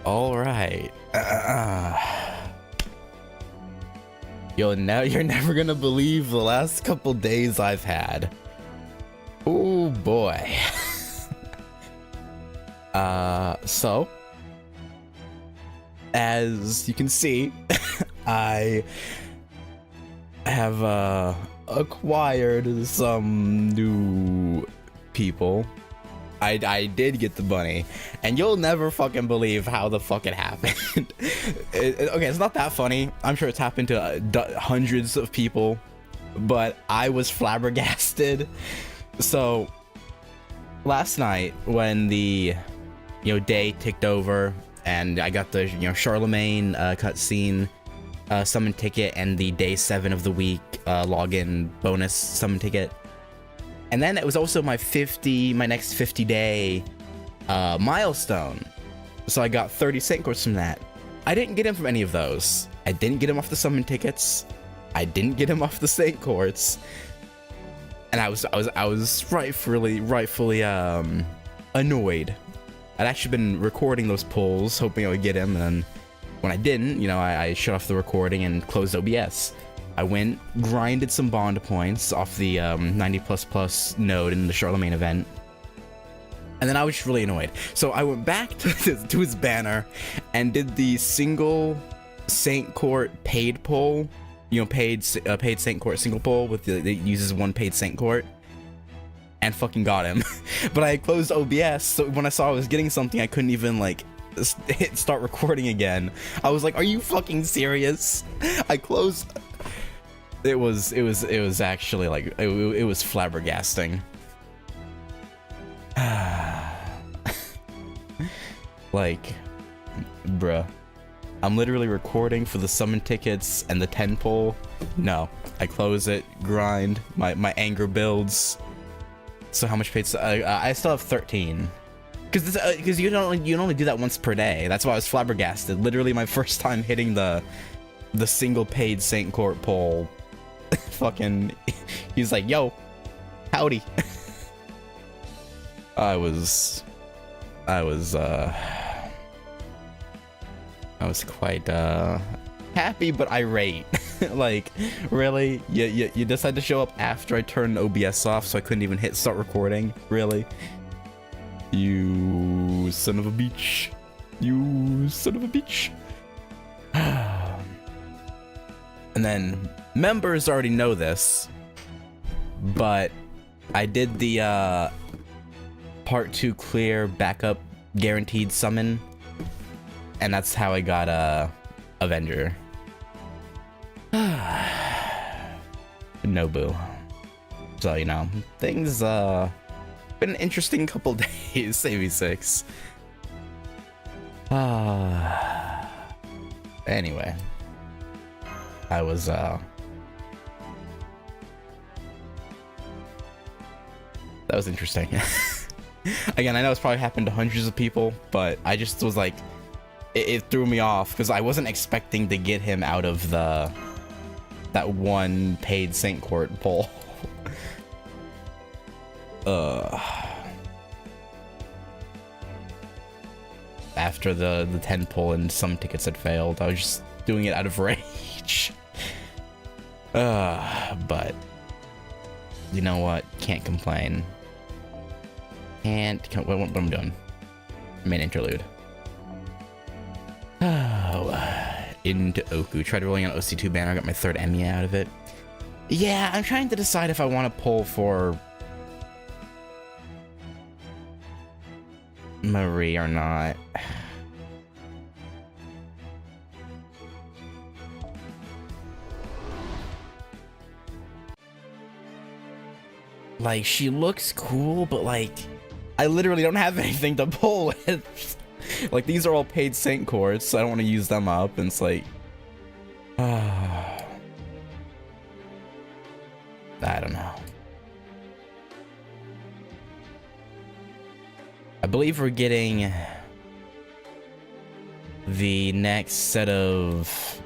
All right. You're never gonna believe the last couple days I've had. Oh boy. So as you can see, I have acquired some new people. I did get the bunny, and you'll never fucking believe how the fuck it happened. Okay, it's not that funny. I'm sure it's happened to hundreds of people, but I was flabbergasted. So last night when the day ticked over and I got the Charlemagne cutscene summon ticket and the day 7 of the week login bonus summon ticket. And then it was also my next 50-day milestone. So I got 30 Saint Courts from that. I didn't get him from any of those. I didn't get him off the summon tickets. I didn't get him off the Saint Courts. And I was rightfully annoyed. I'd actually been recording those polls, hoping I would get him, and then when I didn't, I shut off the recording and closed OBS. I went, grinded some bond points off the 90++ node in the Charlemagne event, and then I was just really annoyed. So I went back to his banner and did the single Saint Court paid poll, paid Saint Court single poll with it uses one paid Saint Court, and fucking got him. But I closed OBS, so when I saw I was getting something, I couldn't even hit start recording again. I was like, are you fucking serious? I closed. It was actually it was flabbergasting. Bruh, I'm literally recording for the summon tickets and the 10 poll. No, I close it, grind, my anger builds. So how much paid? I still have 13. Because you only do that once per day. That's why I was flabbergasted. Literally my first time hitting the single paid Saint Court poll. Fucking, he's like, yo, howdy. I was quite happy but irate. Really? You decided to show up after I turned OBS off, so I couldn't even hit start recording? Really? You son of a bitch. You son of a bitch. And then members already know this, but I did the part 2 clear backup guaranteed summon, and that's how I got Avenger. Nobu. So things been an interesting couple days. AV6. Anyway, I was that was interesting. Again, I know it's probably happened to hundreds of people, but I just was like, it threw me off because I wasn't expecting to get him out of that one paid Saint Court poll. After the 10 poll and some tickets had failed, I was just doing it out of rage. But you know what? Can't complain. What am I doing? Main interlude. Into OOKU. Tried rolling an OC2 banner. Got my 3rd Emmy out of it. Yeah, I'm trying to decide if I want to pull for Marie or not. She looks cool, but I literally don't have anything to pull with. These are all paid Saint Courts, so I don't want to use them up, and it's I don't know. I believe we're getting the next set of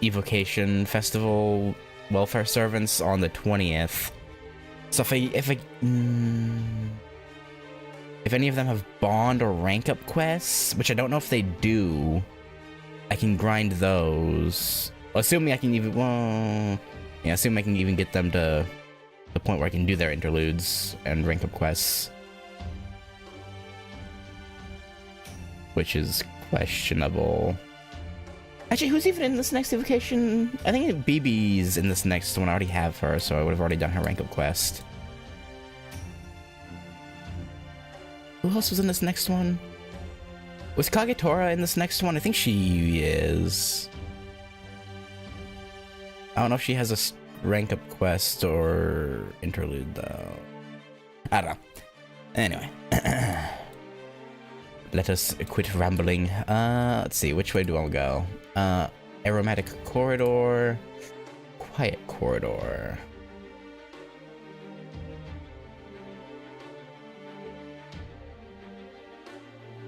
Evocation Festival welfare servants on the 20th. So if If any of them have bond or rank up quests, which I don't know if they do, I can grind those. Assuming I can even, well, yeah, assuming I can even get them to the point where I can do their interludes and rank up quests. Which is questionable. Actually, who's even in this next evocation? I think BB's in this next one. I already have her, so I would have already done her rank up quest. Who else was in this next one? Was Kagetora in this next one? I think she is. I don't know if she has a rank up quest or interlude, though. I don't know. Anyway. Let us quit rambling. Let's see, which way do I go? Aromatic corridor, quiet corridor.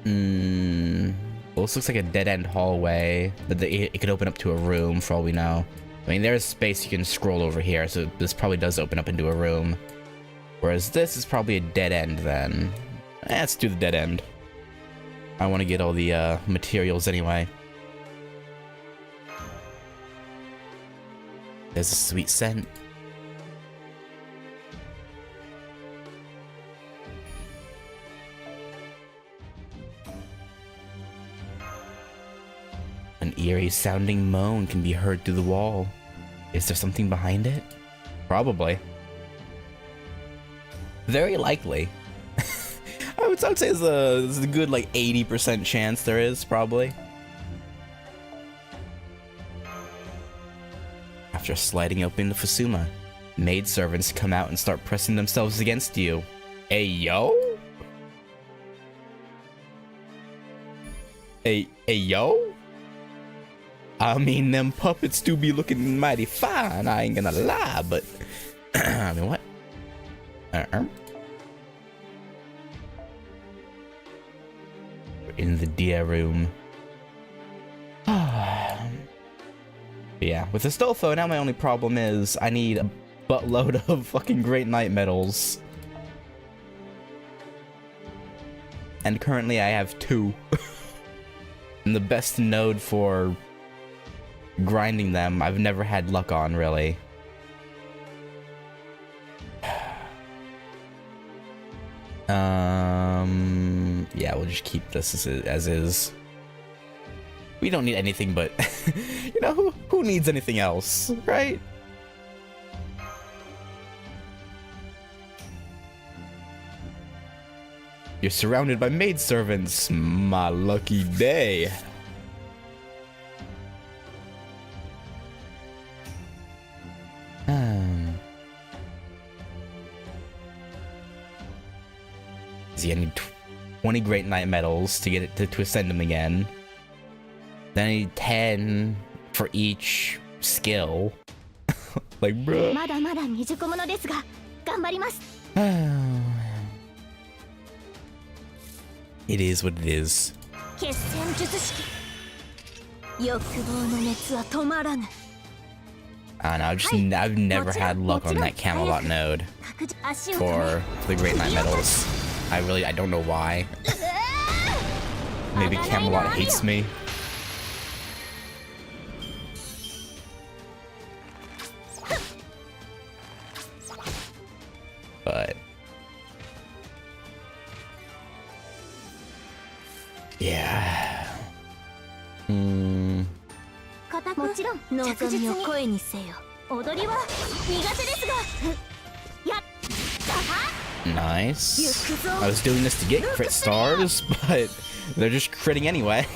Well, this looks like a dead-end hallway, but it could open up to a room for all we know. I mean, there's space you can scroll over here, so this probably does open up into a room. Whereas this is probably a dead end then. Let's do the dead end. I want to get all the materials anyway. There's a sweet scent. An eerie sounding moan can be heard through the wall. Is there something behind it? Probably. Very likely. I would say there's a good like 80% chance there is, probably. After sliding open the Fusuma, maidservants come out and start pressing themselves against you. Hey yo? Hey yo? I mean, them puppets do be looking mighty fine, I ain't gonna lie, but... I mean, what? In the deer room. Yeah, with Astolfo, now my only problem is I need a buttload of fucking Great Knight medals. And currently I have 2. And the best node for grinding them I've never had luck on, really. Yeah, we'll just keep this as is. We don't need anything but, you know, who needs anything else, right? You're surrounded by maidservants. My lucky day. See, I need 20 Great Knight medals to get it to ascend them again. Then I need 10 for each skill. Like, bruh. It is what it is. I don't know, I've never had luck on that Camelot node for the Great Knight medals. I don't know why. Maybe Camelot hates me. But yeah. Nice. I was doing this to get crit stars, but they're just critting anyway.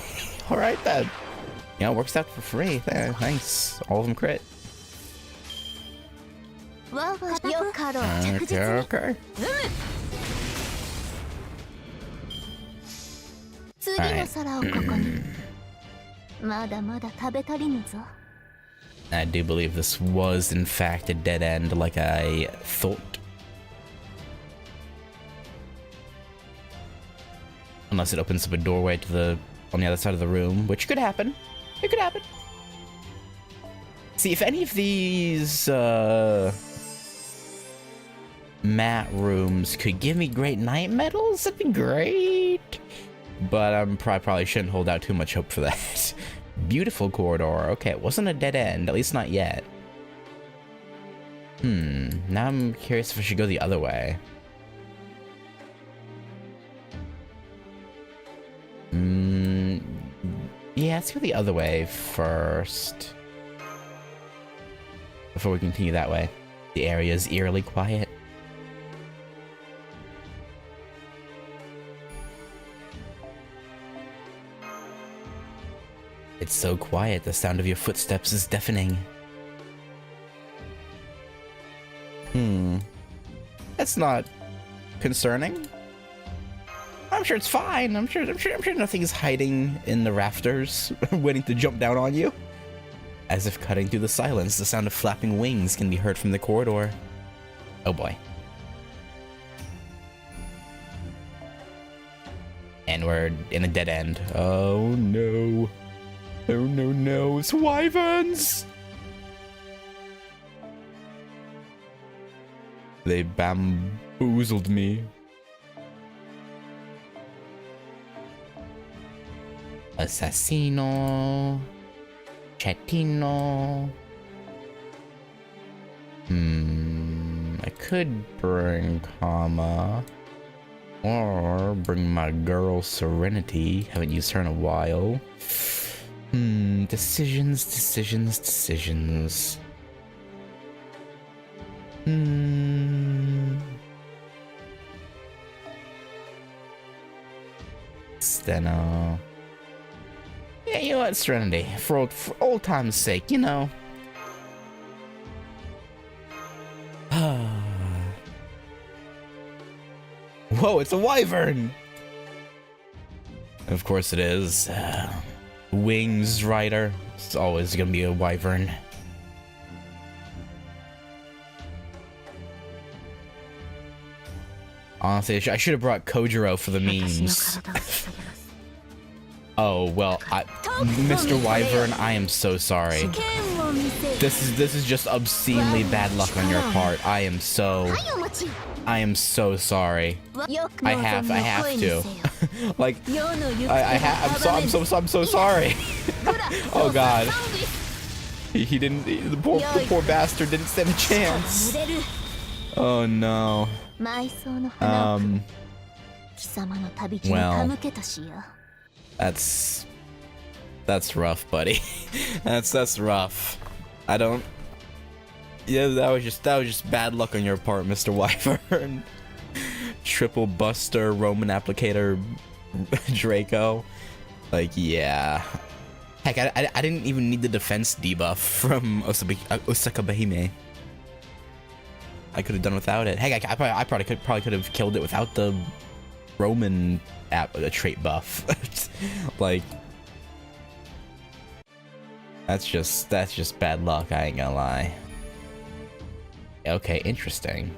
Alright then. Yeah, it works out for free. There, nice. All of them crit. Okay. I do believe this was in fact a dead end like I thought. Unless it opens up a doorway to on the other side of the room, which could happen. It could happen. See, if any of these mat rooms could give me great night medals, that'd be great. But I probably shouldn't hold out too much hope for that. Beautiful corridor. Okay, it wasn't a dead end, at least not yet. Now I'm curious if I should go the other way. Yeah, let's go the other way first. Before we continue that way. The area is eerily quiet. It's so quiet, the sound of your footsteps is deafening. That's not concerning. I'm sure it's fine. I'm sure nothing is hiding in the rafters, waiting to jump down on you. As if cutting through the silence, the sound of flapping wings can be heard from the corridor. Oh boy. And we're in a dead end. Oh no. Oh no no, it's wyverns! They bamboozled me. Assassino. Chatino. I could bring Kama. Or bring my girl Serenity. Haven't used her in a while. Decisions. Steno. Yeah, you know what, Serenity? For old time's sake, you know. Whoa, it's a wyvern! Of course it is. Wings rider. It's always gonna be a wyvern. Honestly, I should have brought Kojiro for the memes. Oh, well, Mr. Wyvern, I am so sorry. This is just obscenely bad luck on your part. I am so sorry. I have to. Like, I'm so sorry. Oh god. He didn't, the poor bastard didn't stand a chance. Oh no. Well, that's rough, buddy. that's rough. I don't. Yeah, that was just bad luck on your part, Mr. Wyvern. Triple Buster, Roman Applicator, Draco. Like, yeah. Heck, I didn't even need the defense debuff from Osaka Behime. I could have done without it. Heck, I probably could have killed it without the Roman trait buff. Like, that's just bad luck. I ain't gonna lie. Okay, interesting.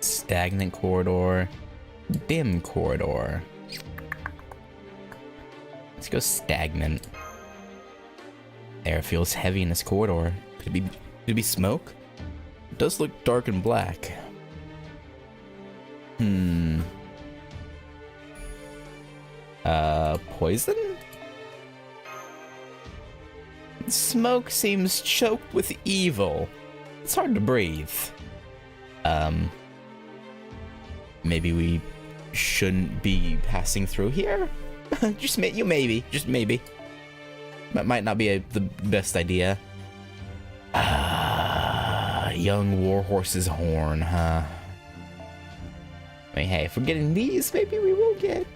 Stagnant corridor, dim corridor. Let's go stagnant. Air feels heavy in this corridor. Could it be smoke? It does look dark and black. Poison? Smoke seems choked with evil. It's hard to breathe. Maybe we shouldn't be passing through here? Just maybe. That might not be the best idea. Young warhorse's horn, huh? I mean, hey, if we're getting these, maybe we will get...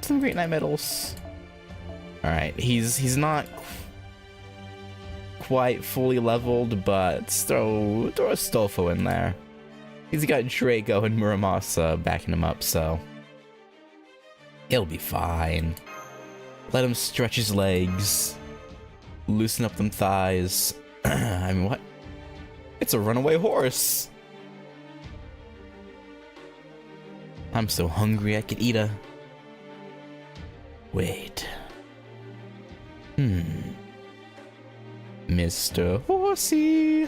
some great night medals. Alright, he's not quite fully leveled, but let's throw a Stolfo in there. He's got Draco and Muramasa backing him up, so he'll be fine. Let him stretch his legs, loosen up them thighs. I mean, what? It's a runaway horse. I'm so hungry I could eat a Wait. Mr. Horsey.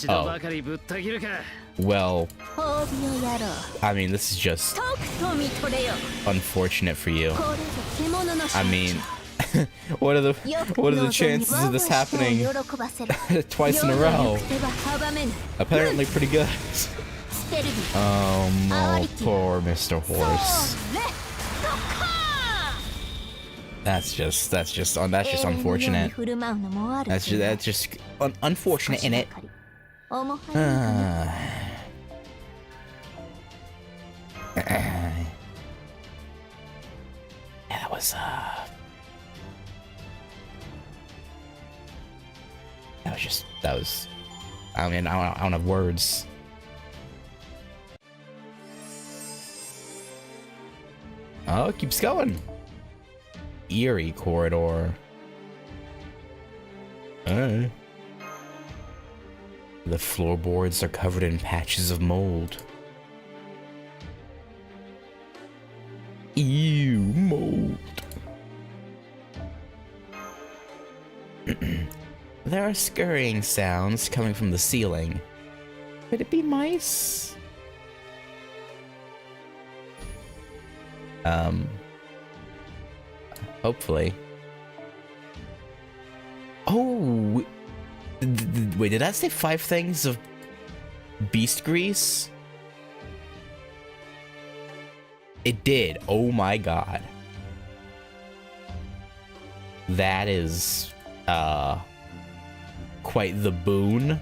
Oh. Well, I mean, this is just unfortunate for you. I mean, what are the chances of this happening twice in a row? Apparently pretty good. Oh, poor Mr. Horse. That's just unfortunate. That's just unfortunate, innit? Yeah, that was I mean, I don't have words. Oh, it keeps going. Eerie corridor. The floorboards are covered in patches of mold. Ew, mold. There are scurrying sounds coming from the ceiling. Could it be mice? Hopefully. Oh, wait, did that say 5 things of beast grease? It did. Oh my god. That is, quite the boon.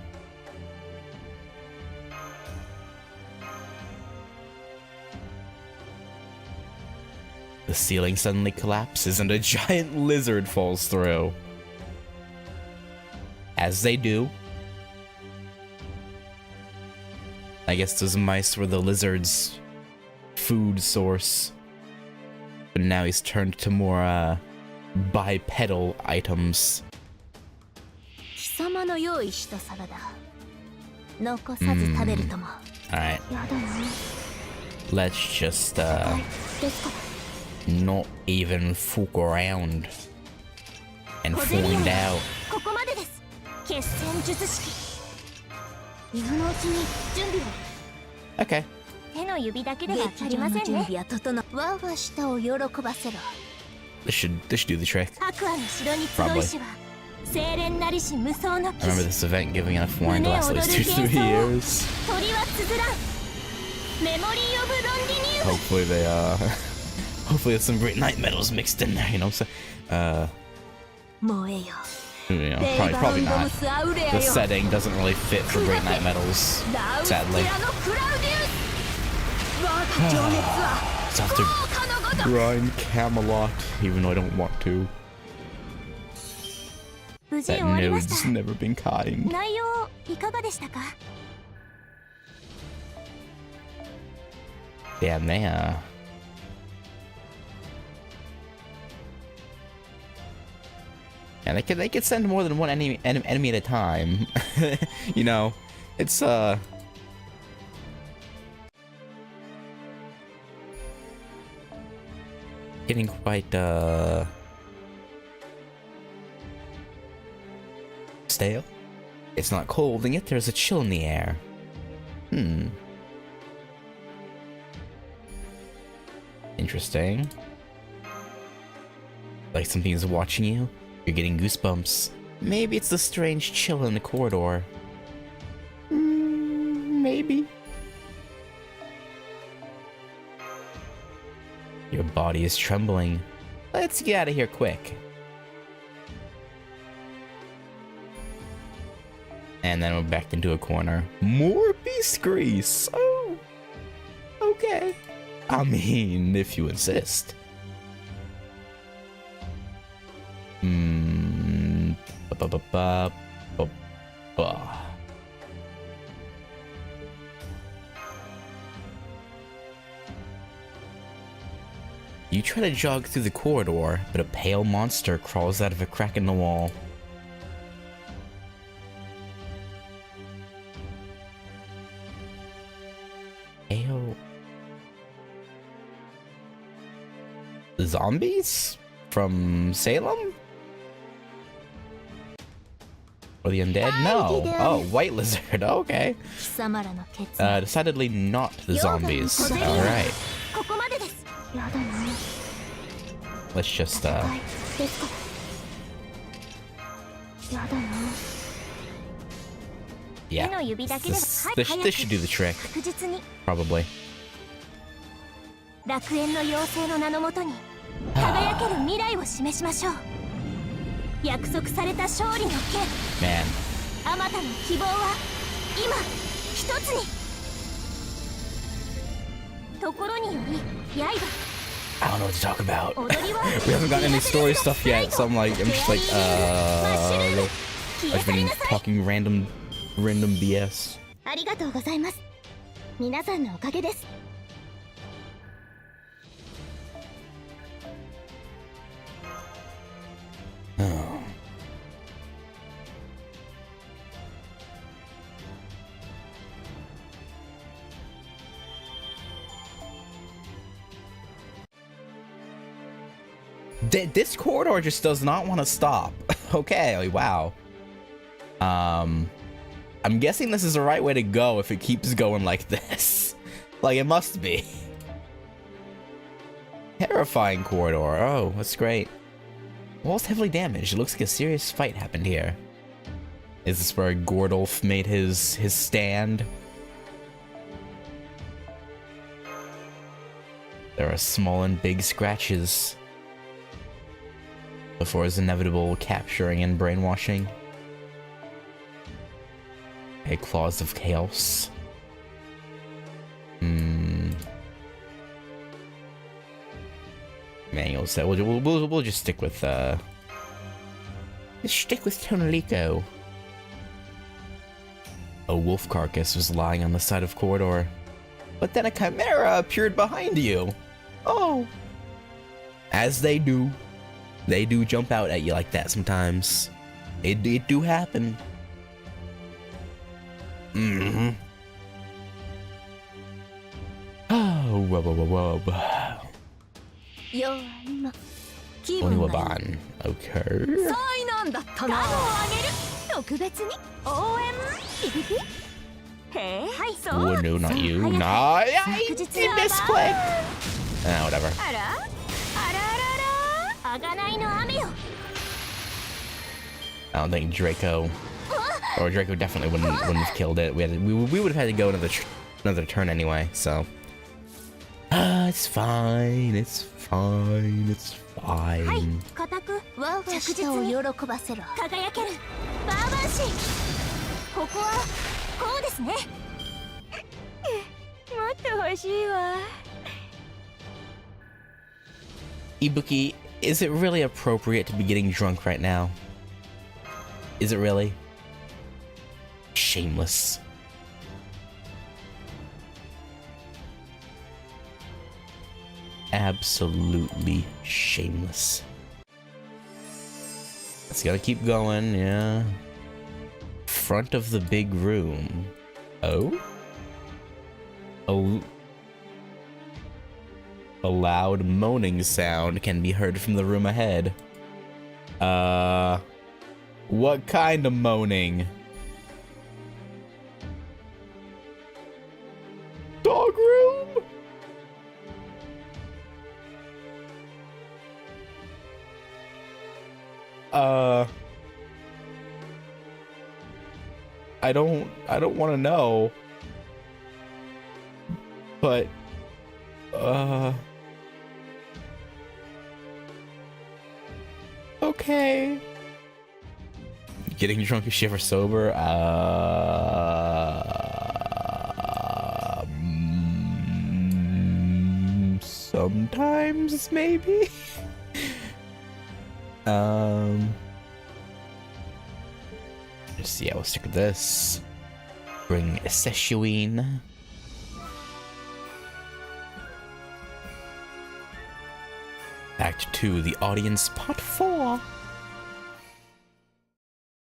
The ceiling suddenly collapses and a giant lizard falls through. As they do. I guess those mice were the lizard's food source. But now he's turned to more, bipedal items. Alright. Let's just, not even fuck around and find out. Okay. This should do the trick. Probably. I remember this event giving enough wine to last at least 2 to 3 years. Hopefully they hopefully there's some great night metals mixed in there, you know what I'm saying? You know, probably not. The setting doesn't really fit for great night metals, sadly. So I have to grind Camelot, even though I don't want to. That node's never been kind. Damn, and they could send more than one enemy at a time. You know, it's getting quite stale. It's not cold, and yet there's a chill in the air. Interesting. Like something is watching you. You're getting goosebumps. Maybe it's the strange chill in the corridor. Maybe. Your body is trembling. Let's get out of here quick. And then we're backed into a corner. More beast grease. Oh, okay. I mean, if you insist. You try to jog through the corridor, but a pale monster crawls out of a crack in the wall. Zombies? From Salem? Or the undead? No. Oh, white lizard. Okay. Decidedly not the zombies. Alright. Let's just, yeah. This should do the trick. Probably. Man. I don't know what to talk about. We haven't gotten any story stuff yet, so I'm just like, I've been talking random BS. Oh. This corridor just does not want to stop. Okay, wow. I'm guessing this is the right way to go if it keeps going like this. Like, it must be. Terrifying corridor. Oh, that's great. Wall's heavily damaged. It looks like a serious fight happened here. Is this where GOREDOLF made his stand? There are small and big scratches before his inevitable capturing and brainwashing. A claws of chaos. Manual set. We'll just stick with Tonalico. A wolf carcass was lying on the side of corridor, but then a chimera appeared behind you. Oh, as they do. They do jump out at you like that sometimes. It do happen. Oh, wub. Oniwaban. Okay. Oh, no, not you. Nah, I misclick. Whatever. I don't think Draco definitely wouldn't have killed it. We would have had to go another turn anyway. So it's fine. It's fine. It's fine. Ibuki, is it really appropriate to be getting drunk right now? Is it really? Shameless. Absolutely shameless. Let's gotta keep going, yeah. Front of the big room. Oh? A loud moaning sound can be heard from the room ahead. What kind of moaning? Dog room? I don't want to know. But okay. Getting drunk is shit for sober. Sometimes maybe. Just see, we'll stick with this. Bring Seshuin. Act 2, the audience, part 4.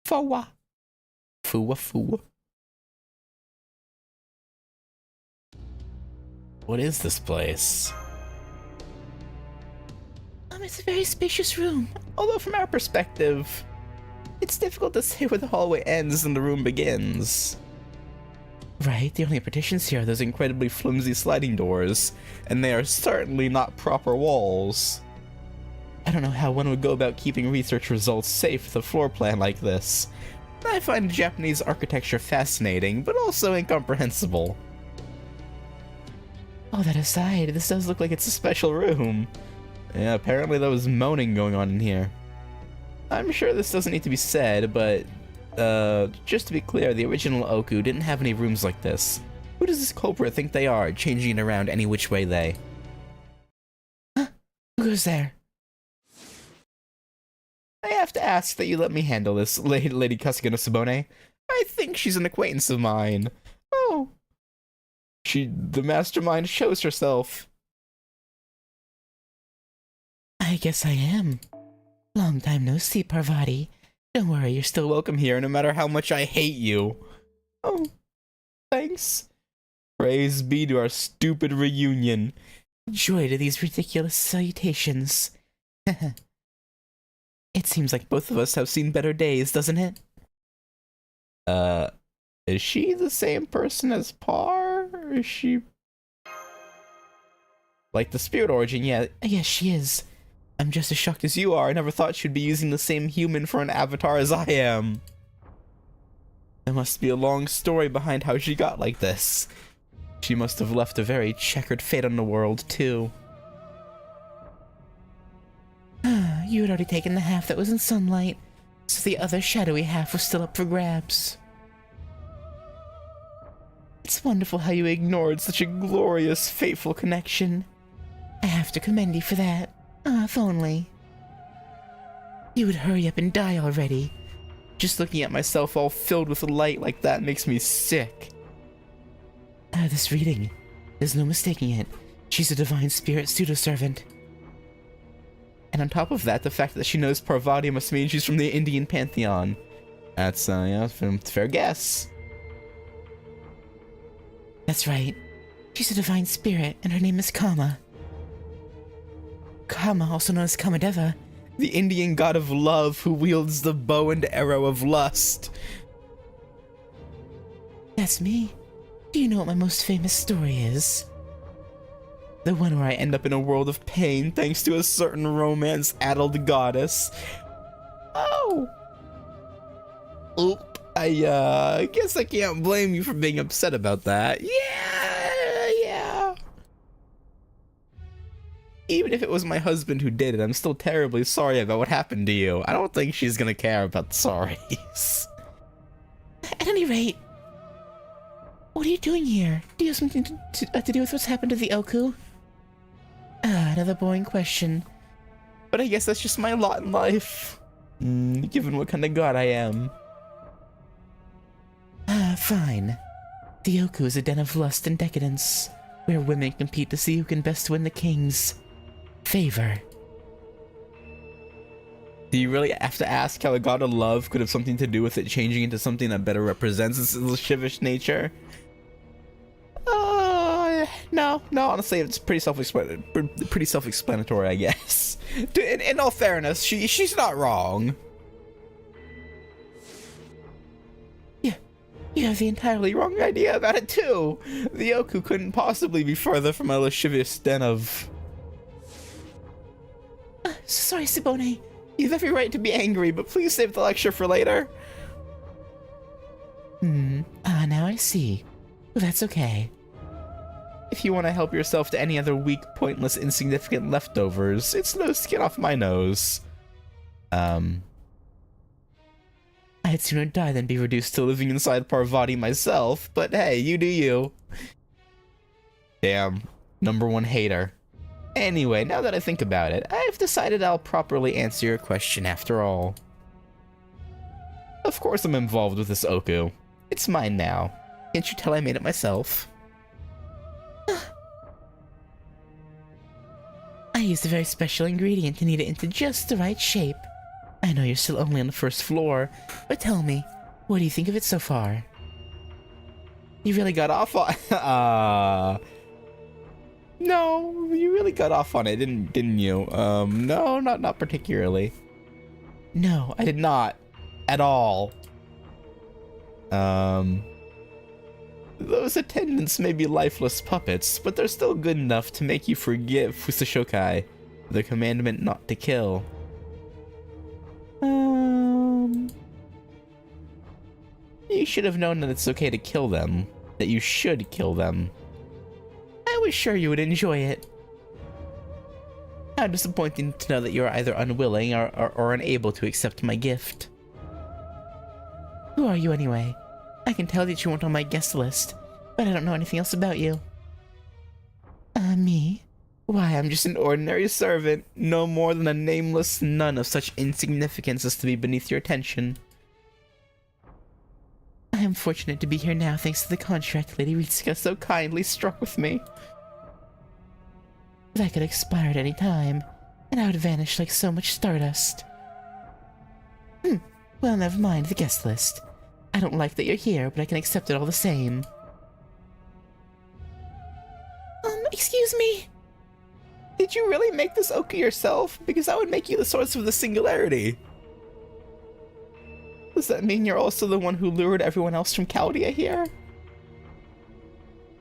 Fua. What is this place? It's a very spacious room. Although from our perspective, it's difficult to say where the hallway ends and the room begins. Right, the only partitions here are those incredibly flimsy sliding doors, and they are certainly not proper walls. I don't know how one would go about keeping research results safe with a floor plan like this. I find Japanese architecture fascinating, but also incomprehensible. All that aside, this does look like it's a special room. Yeah, apparently there was moaning going on in here. I'm sure this doesn't need to be said, but just to be clear, the original OOKU didn't have any rooms like this. Who does this culprit think they are, changing it around any which way they? Huh? Who goes there? I have to ask that you let me handle this, Lady Kasuga Sabone. I think she's an acquaintance of mine. Oh. The mastermind shows herself. I guess I am. Long time no see, Parvati. Don't worry, you're still welcome here, no matter how much I hate you. Oh, thanks. Praise be to our stupid reunion. Joy to these ridiculous salutations. It seems like both of us have seen better days, doesn't it? Is she the same person as Par? Or is she... Like the spirit origin, yeah. Yes, she is. I'm just as shocked as you are. I never thought she'd be using the same human for an avatar as I am. There must be a long story behind how she got like this. She must have left a very checkered fate on the world, too. You had already taken the half that was in sunlight, so the other shadowy half was still up for grabs. It's wonderful how you ignored such a glorious, fateful connection. I have to commend you for that. If only. You would hurry up and die already. Just looking at myself all filled with light like that makes me sick. This reading. There's no mistaking it. She's a divine spirit pseudo-servant. And on top of that, the fact that she knows Parvati must mean she's from the Indian pantheon. That's, yeah, fair guess. That's right. She's a divine spirit, and her name is Kama. Kama, also known as Kamadeva. The Indian god of love who wields the bow and arrow of lust. That's me. Do you know what my most famous story is? The one where I end up in a world of pain thanks to a certain romance-addled goddess. Oh! Oop. I guess I can't blame you for being upset about that. Yeah. Even if it was my husband who did it, I'm still terribly sorry about what happened to you. I don't think she's gonna care about the sorries. At any rate, what are you doing here? Do you have something to do with what's happened to the OOKU? Another boring question. But I guess that's just my lot in life. Given what kind of god I am. Fine. The OOKU is a den of lust and decadence, where women compete to see who can best win the king's favor. Do you really have to ask how a god of love could have something to do with it changing into something that better represents its lascivious nature? No, honestly, it's pretty self-explanatory, I guess. In all fairness, she's not wrong. Yeah, you have the entirely wrong idea about it, too. The OOKU couldn't possibly be further from a lascivious den of... Sorry, Sabone. You have every right to be angry, but please save the lecture for later. Now I see. Well, that's okay. If you want to help yourself to any other weak, pointless, insignificant leftovers, it's no skin off my nose. I'd sooner die than be reduced to living inside Parvati myself, but hey, you do you. Damn, #1 hater. Anyway, now that I think about it, I've decided I'll properly answer your question after all. Of course I'm involved with this OOKU. It's mine now. Can't you tell I made it myself? I used a very special ingredient to knead it into just the right shape. I know you're still only on the first floor, but tell me, what do you think of it so far? You really got off on... No, you really got off on it, didn't you? No, not particularly. No, I did not. At all. Those attendants may be lifeless puppets, but they're still good enough to make you forgive Fusashokai, the commandment not to kill. You should have known that it's okay to kill them. That you should kill them. I was sure you would enjoy it. How disappointing to know that you're either unwilling or unable to accept my gift. Who are you anyway? I can tell that you weren't on my guest list, but I don't know anything else about you. Me? Why, I'm just an ordinary servant, no more than a nameless nun of such insignificance as to be beneath your attention. I am fortunate to be here now thanks to the contract Lady Ritsuka so kindly struck with me. That could expire at any time, and I would vanish like so much stardust. Well, never mind the guest list. I don't like that you're here, but I can accept it all the same. Excuse me? Did you really make this OOKU yourself? Because that would make you the source of the singularity. Does that mean you're also the one who lured everyone else from Chaldea here?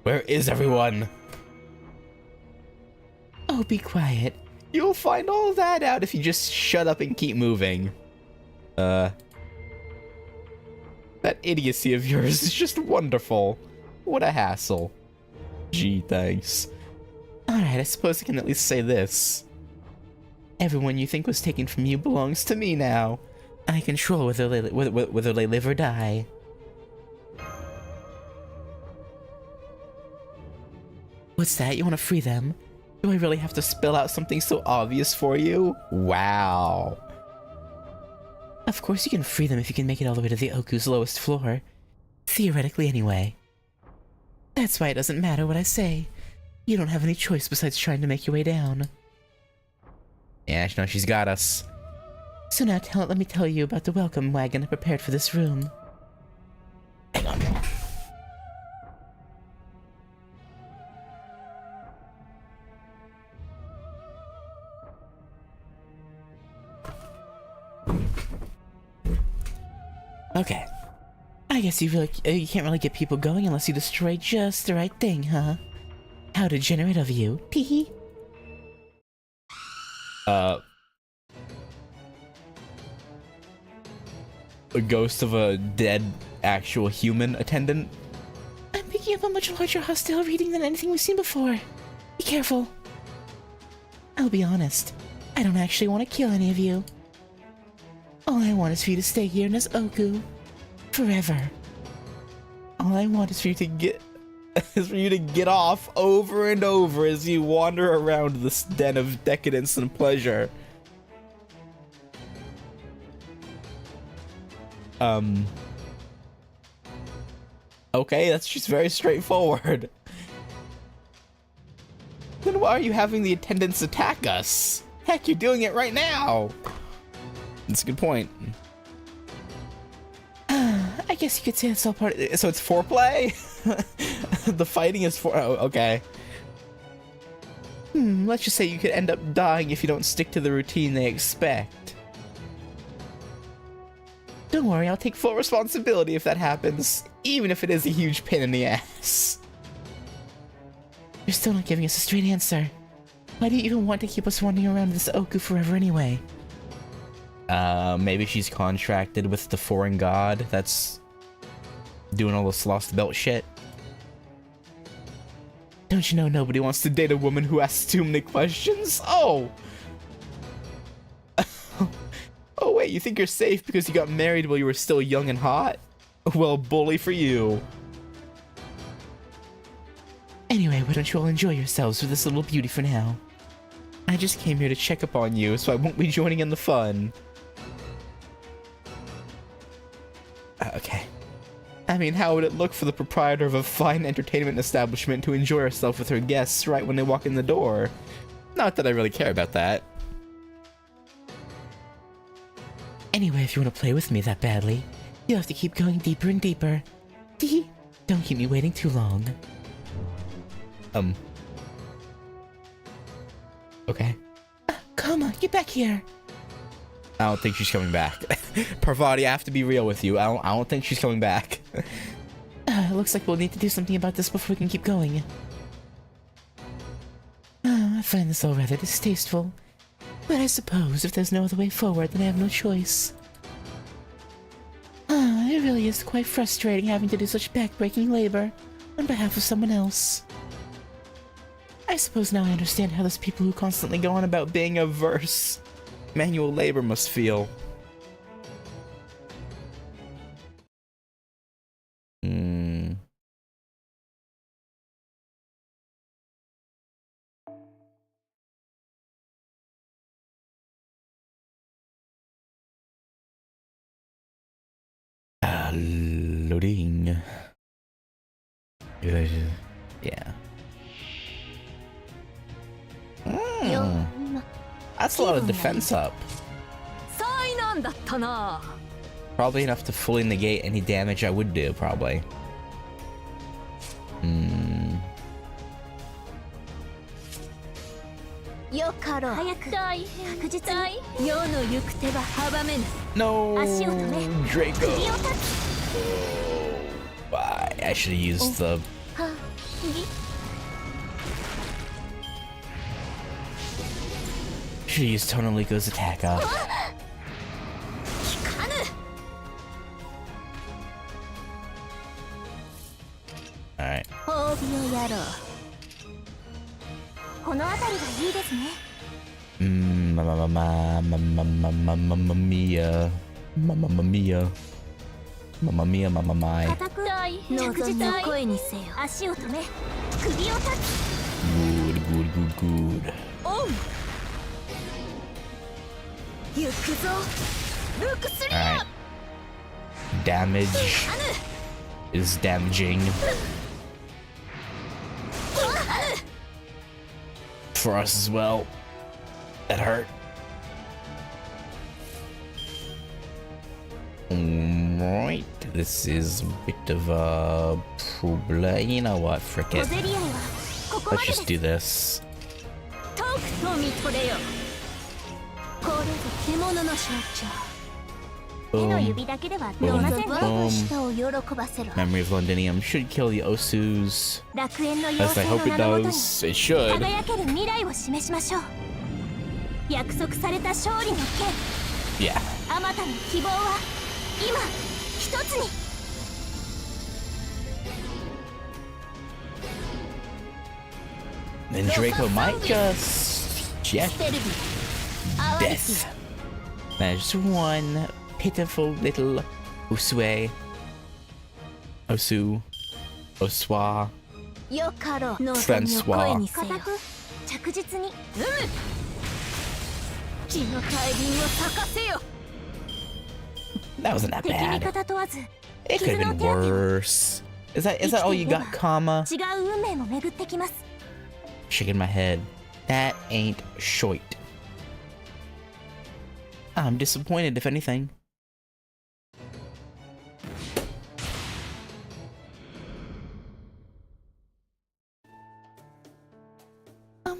Where is everyone? Oh, be quiet. You'll find all that out if you just shut up and keep moving. That idiocy of yours is just wonderful. What a hassle. Gee, thanks. Alright, I suppose I can at least say this. Everyone you think was taken from you belongs to me now. I control whether they live or die. What's that? You want to free them? Do I really have to spell out something so obvious for you? Wow. Of course you can free them if you can make it all the way to the OOKU's lowest floor. Theoretically, anyway. That's why it doesn't matter what I say. You don't have any choice besides trying to make your way down. Yeah, no, she's got us. So now let me tell you about the welcome wagon I prepared for this room. Hang on. Okay. I guess you can't really get people going unless you destroy just the right thing, huh? How degenerate of you. Teehee. A ghost of a dead actual human attendant? I'm picking up a much larger hostile reading than anything we've seen before. Be careful. I'll be honest. I don't actually want to kill any of you. All I want is for you to stay here in this OOKU. Forever. All I want is for you to get off over and over as you wander around this den of decadence and pleasure. Okay, that's just very straightforward. Then why are you having the attendants attack us? Heck, you're doing it right now! That's a good point. I guess you could say it's all part of it. So it's foreplay? The fighting is oh, okay. Let's just say you could end up dying if you don't stick to the routine they expect. Don't worry, I'll take full responsibility if that happens, even if it is a huge pain in the ass. You're still not giving us a straight answer. Why do you even want to keep us wandering around this OOKU forever anyway? Maybe she's contracted with the foreign god that's doing all this lost belt shit. Don't you know nobody wants to date a woman who asks too many questions? Oh! Oh wait, you think you're safe because you got married while you were still young and hot? Well, bully for you. Anyway, why don't you all enjoy yourselves with this little beauty for now? I just came here to check up on you, so I won't be joining in the fun. Okay. I mean, how would it look for the proprietor of a fine entertainment establishment to enjoy herself with her guests right when they walk in the door? Not that I really care about that. Anyway, if you want to play with me that badly, you'll have to keep going deeper and deeper. Don't keep me waiting too long. Okay. Kama, get back here. I don't think she's coming back. Parvati, I have to be real with you. I don't think she's coming back. Looks like we'll need to do something about this before we can keep going. I find this all rather distasteful. But I suppose if there's no other way forward, then I have no choice. It really is quite frustrating having to do such backbreaking labor on behalf of someone else. I suppose now I understand how those people who constantly go on about being averse manual labor must feel. Loading. Yeah. That's a lot of defense up. Probably enough to fully negate any damage I would do, probably. No, Draco. Oh, bye. I should have used the... Should have used Tonaliko's attack up. Alright. Mamma mia. Mamma mia. Mamma mia, mamma mia. Good. Alright. Damage is damaging. For us as well. That hurt. Right. This is a bit of a problem. You know what? Frick it. Let's just do this. Boom. Memory of Londinium should kill the Osus. As I hope it does. It should. Yeah. Then Draco might just... yeah. Death. There's one pitiful little Usue. Osu. Oswa. Francois. That wasn't that bad. It could have been worse. Is that all you got, Kama? Shaking my head. That ain't short. I'm disappointed, if anything.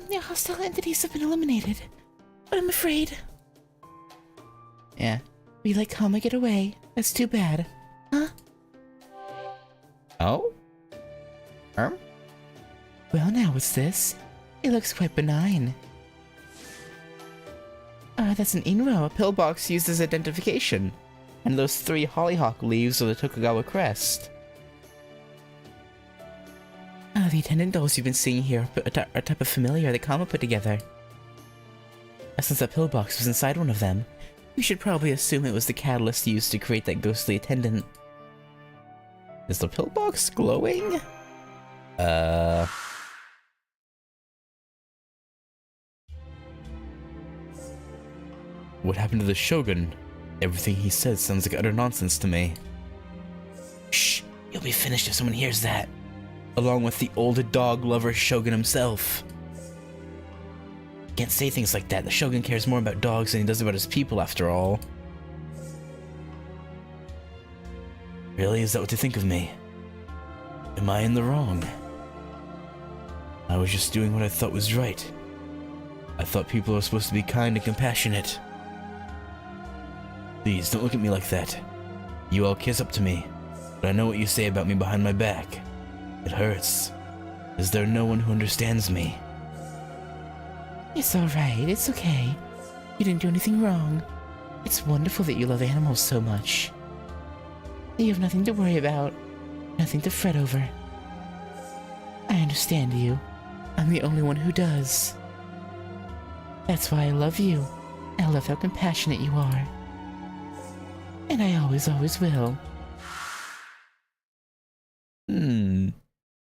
The hostile entities have been eliminated. But I'm afraid... Yeah. We let Kama get away. That's too bad. Huh? Oh? Well, now what's this? It looks quite benign. That's an Inro, a pillbox used as identification. And those 3 hollyhock leaves are the Tokugawa crest. The attendant dolls you've been seeing here are a type of familiar that Kama put together. Since that pillbox was inside one of them, we should probably assume it was the catalyst used to create that ghostly attendant. Is the pillbox glowing? What happened to the Shogun? Everything he says sounds like utter nonsense to me. Shh! You'll be finished if someone hears that. Along with the old dog lover Shogun himself. Can't say things like that. The Shogun cares more about dogs than he does about his people, after all. Really? Is that what you think of me? Am I in the wrong? I was just doing what I thought was right. I thought people were supposed to be kind and compassionate. Please, don't look at me like that. You all kiss up to me, but I know what you say about me behind my back. It hurts. Is there no one who understands me? It's alright, it's okay. You didn't do anything wrong. It's wonderful that you love animals so much. You have nothing to worry about, nothing to fret over. I understand you. I'm the only one who does. That's why I love you. I love how compassionate you are. And I always, always will.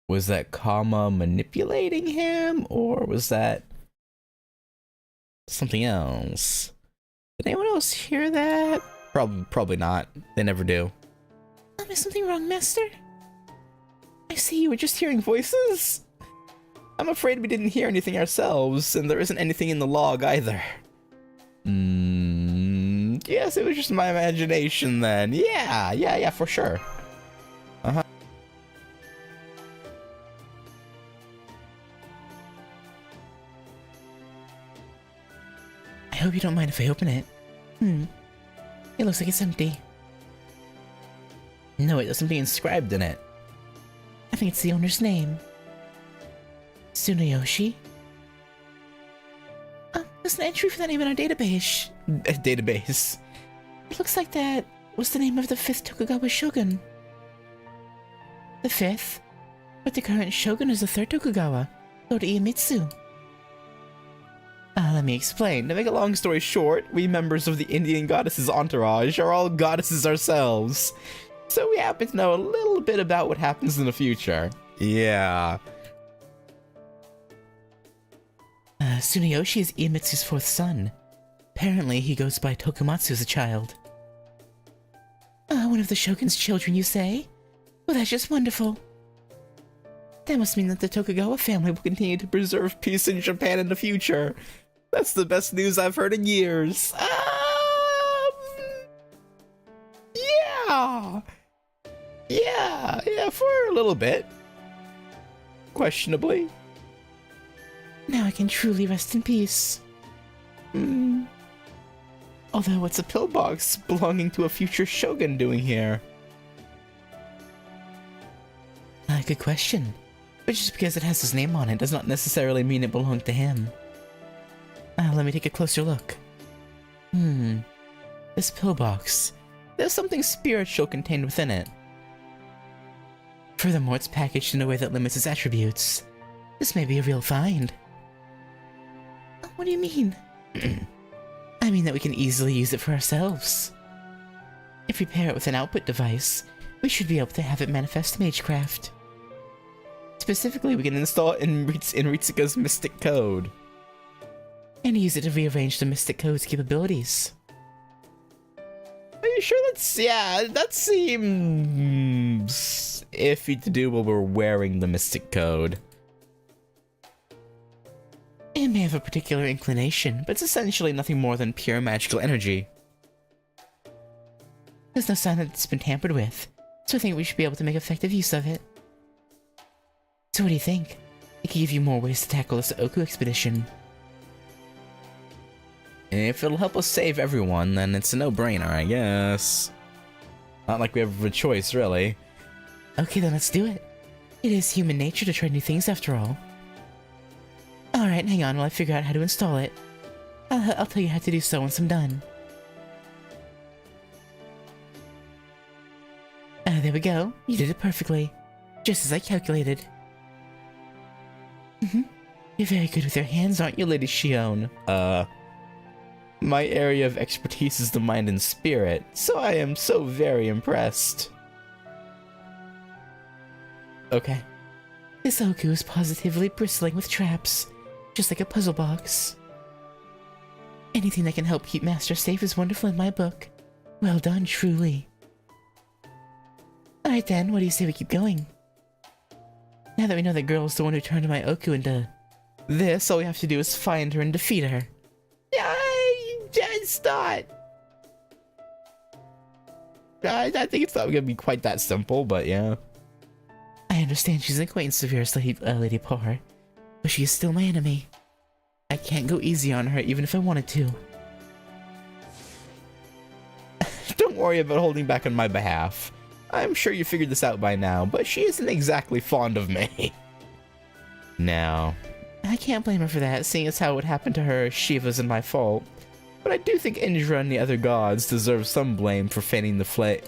Was that Kama manipulating him, or was that something else? Did anyone else hear that? Probably not. They never do. Is something wrong, Master? I see you were just hearing voices. I'm afraid we didn't hear anything ourselves, and there isn't anything in the log either. Yes, it was just my imagination then. Yeah, for sure. Uh-huh. I hope you don't mind if I open it. It looks like it's empty. No, there's something inscribed in it. I think it's the owner's name. Tsunayoshi? There's an entry for that name in our database. Database. It looks like that was the name of the 5th Tokugawa shogun. The 5th? But the current shogun is the 3rd Tokugawa, Lord Iemitsu. Let me explain. To make a long story short, we members of the Indian goddess's entourage are all goddesses ourselves. So we happen to know a little bit about what happens in the future. Yeah. Tsunayoshi is Iemitsu's 4th son. Apparently, he goes by Tokumatsu as a child. One of the shogun's children, you say? Well, that's just wonderful. That must mean that the Tokugawa family will continue to preserve peace in Japan in the future. That's the best news I've heard in years. Yeah, for a little bit. Questionably. Now I can truly rest in peace. Although, what's a pillbox belonging to a future shogun doing here? Good question. But just because it has his name on it does not necessarily mean it belonged to him. Let me take a closer look. This pillbox. There's something spiritual contained within it. Furthermore, it's packaged in a way that limits its attributes. This may be a real find. What do you mean? I mean that we can easily use it for ourselves. If we pair it with an output device, we should be able to have it manifest magecraft. Specifically, we can install it in Ritsuka's Mystic Code. And use it to rearrange the Mystic Code's capabilities. Are you sure that seems iffy to do while we're wearing the Mystic Code? It may have a particular inclination, but it's essentially nothing more than pure magical energy. There's no sign that it's been tampered with, so I think we should be able to make effective use of it. So what do you think? It could give you more ways to tackle this OOKU expedition. If it'll help us save everyone, then it's a no-brainer, I guess. Not like we have a choice, really. Okay, then let's do it. It is human nature to try new things, after all. Alright, hang on while I figure out how to install it. I'll tell you how to do so once I'm done. There we go. You did it perfectly. Just as I calculated. You're very good with your hands, aren't you, Lady Shion? My area of expertise is the mind and spirit, so I am so very impressed. Okay. This OOKU is positively bristling with traps, just like a puzzle box. Anything that can help keep Master safe is wonderful in my book. Well done, truly. Alright then, what do you say we keep going? Now that we know that girl is the one who turned my OOKU into this, all we have to do is find her and defeat her. It's not. I think it's not gonna be quite that simple, but yeah. I understand she's an acquaintance of yours, Lady Parr, but she is still my enemy. I can't go easy on her even if I wanted to. Don't worry about holding back on my behalf. I'm sure you figured this out by now, but she isn't exactly fond of me. Now, I can't blame her for that, seeing as how what happened to her, Shiva's and my fault. but I do think Indra and the other gods deserve some blame for fanning the flame.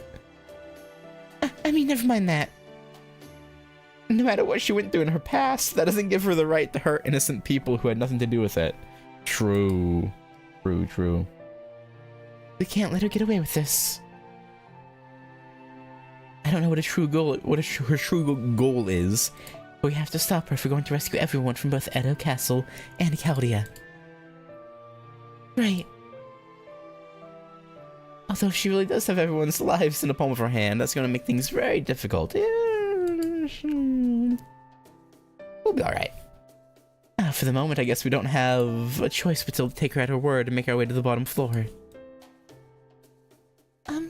I mean, never mind that. No matter what she went through in her past, that doesn't give her the right to hurt innocent people who had nothing to do with it. True. True. We can't let her get away with this. I don't know what her true goal is, but we have to stop her if we're going to rescue everyone from both Edo Castle and Chaldea. Right. Although she really does have everyone's lives in the palm of her hand, that's going to make things very difficult. We'll be alright. For the moment, I guess we don't have a choice but to take her at her word and make our way to the bottom floor.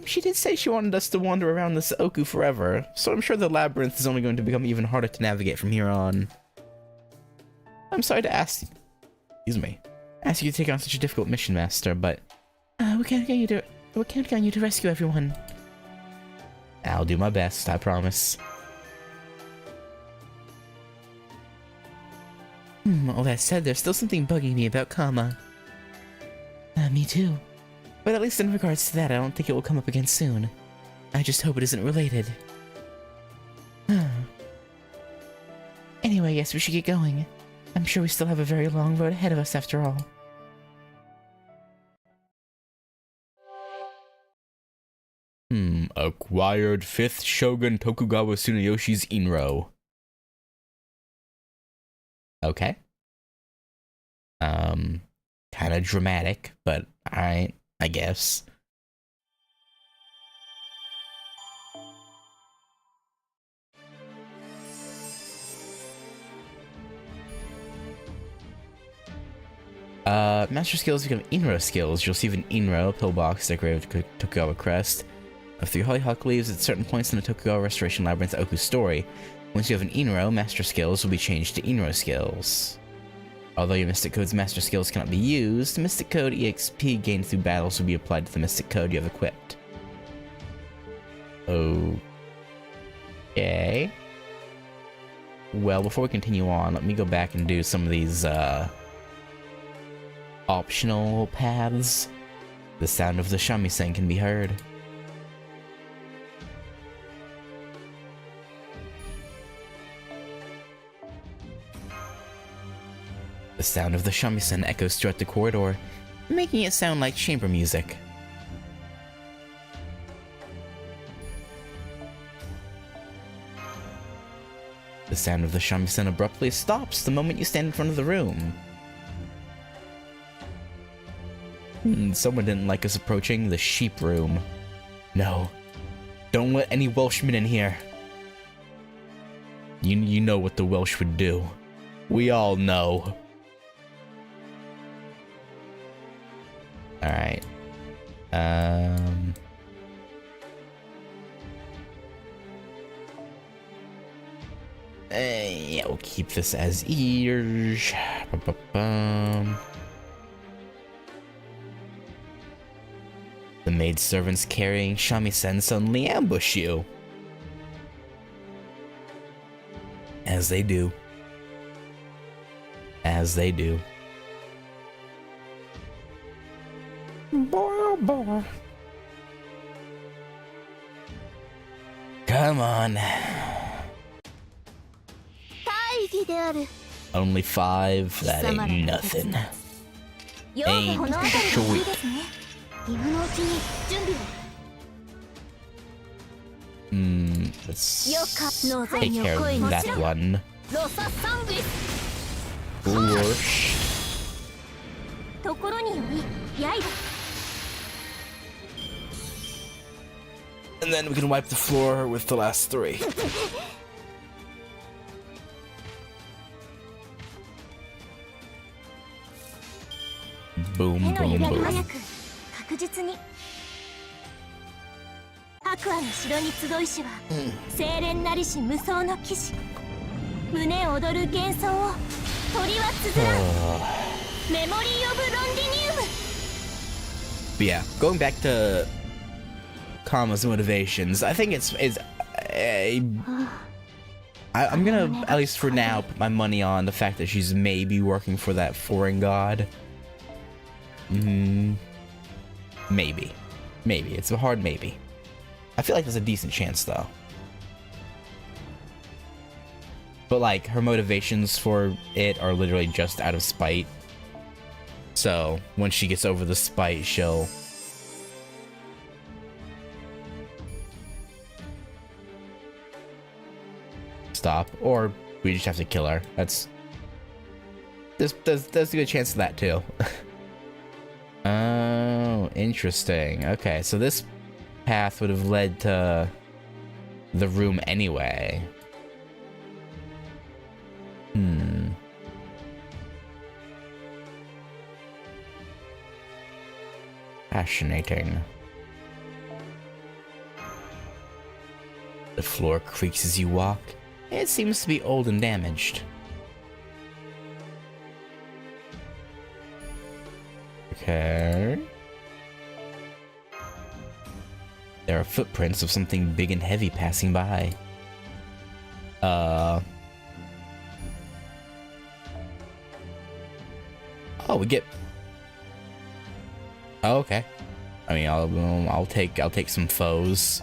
She did say she wanted us to wander around this OOKU forever, so I'm sure the labyrinth is only going to become even harder to navigate from here on. I'm sorry to ask you to take on such a difficult mission, Master, but we can't get you to rescue everyone. I'll do my best, I promise. All that said, there's still something bugging me about Kama. Me too. But at least in regards to that, I don't think it will come up again soon. I just hope it isn't related. Anyway, I guess we should get going. I'm sure we still have a very long road ahead of us after all. Acquired 5th Shogun Tokugawa Tsuneyoshi's Inro. Okay. Kinda dramatic, but alright, I guess. Master skills become Inro skills. You'll receive an Inro pillbox decorated with Tokugawa crest of 3 hollyhock leaves at certain points in the Tokugawa Restoration Labyrinth OOKU story. Once you have an Inro, Master skills will be changed to Inro skills. Although your Mystic Code's Master skills cannot be used, Mystic Code EXP gained through battles will be applied to the Mystic Code you have equipped. Okay. Well, before we continue on, let me go back and do some of these, optional paths. The sound of the shamisen can be heard. The sound of the shamisen echoes throughout the corridor, making it sound like chamber music. The sound of the shamisen abruptly stops the moment you stand in front of the room. Someone didn't like us approaching the sheep room. No, don't let any Welshmen in here. You know what the Welsh would do. We all know. Alright. Yeah, we'll keep this as ears. The maidservants carrying shamisen suddenly ambush you. As they do. As they do. Boy. Come on. Only 5? That ain't nothing. Ain't sweet. Let's take care of that one. Flourish. And then we can wipe the floor with the last 3. Boom, boom, boom. But yeah, going back to Kama's motivations, I think I'm gonna, at least for now, put my money on the fact that she's maybe working for that foreign god. Maybe. It's a hard maybe. I feel like there's a decent chance, though. But, like, her motivations for it are literally just out of spite. So, when she gets over the spite, she'll... stop. Or we just have to kill her. There's a good chance of that, too. Oh, interesting. Okay, so this path would have led to the room anyway. Fascinating. The floor creaks as you walk. It seems to be old and damaged. Okay. There are footprints of something big and heavy passing by. Oh, we get... Oh, okay. I mean, I'll take some foes.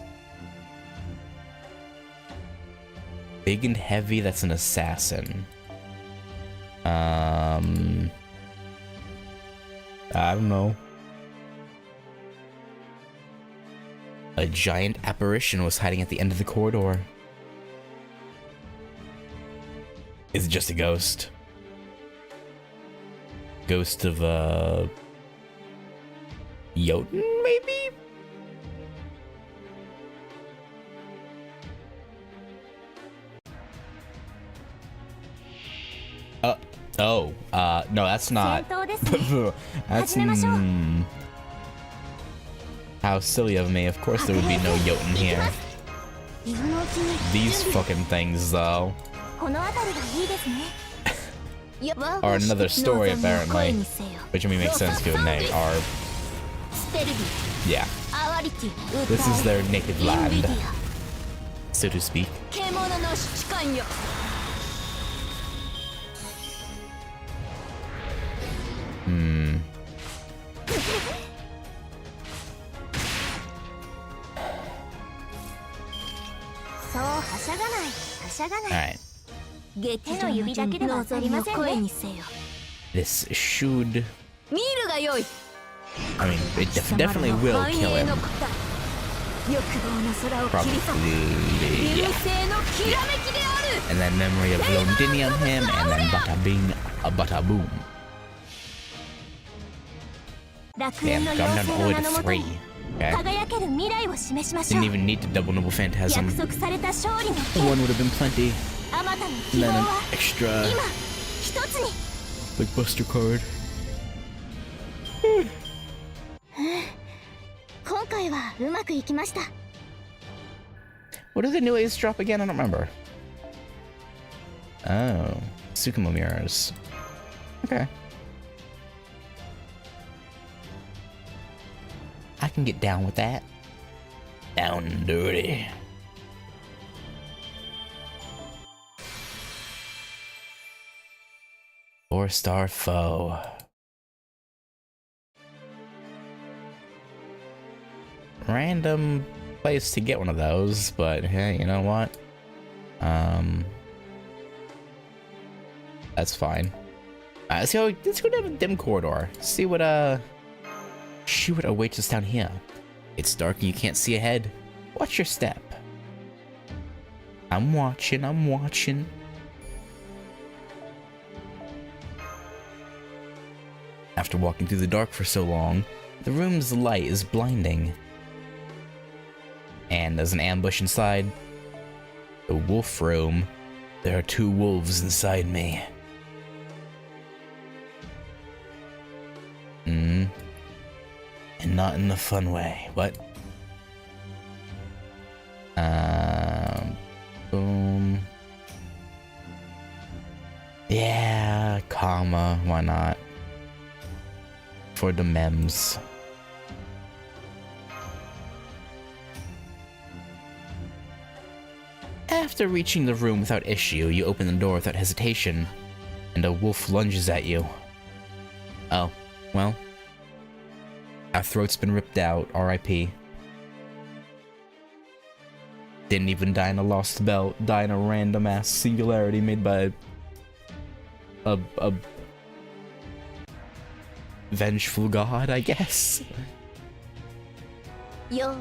Big and heavy, that's an assassin. I don't know. A giant apparition was hiding at the end of the corridor. Is it just a ghost? Ghost of, Jotun, maybe? No, that's not. That's, how silly of me. Of course there would be no Jotun here. These fucking things, though. Are another story, apparently. Which, I mean, makes sense, because they are... Yeah. This is their native land, so to speak. Alright. This should... I mean, it definitely will kill him. Probably, yeah. And then Memory of Londini on him, and then Bada Bing, Bada Boom. Damn, gone down all the way to 3. Okay. Didn't even need to double Noble Phantasm. One would have been plenty. And then an extra... like Buster card. What did the new Ace drop again? I don't remember. Oh, Tsukumo mirrors. Okay. I can get down with that. Down and dirty. Four-star foe. Random place to get one of those, but hey, you know what? That's fine. Let's go down the dim corridor. See what awaits us down here. It's dark and you can't see ahead. Watch your step. I'm watching. After walking through the dark for so long, the room's light is blinding. And there's an ambush inside. The wolf room. There are 2 wolves inside me. And not in the fun way. What? Boom. Yeah, Kama, why not? for the memes. After reaching the room without issue, you open the door without hesitation, and a wolf lunges at you. Oh, well. Our throat's been ripped out, R.I.P. Didn't even die in a lost belt, die in a random ass singularity made by a vengeful god, I guess. Yeah,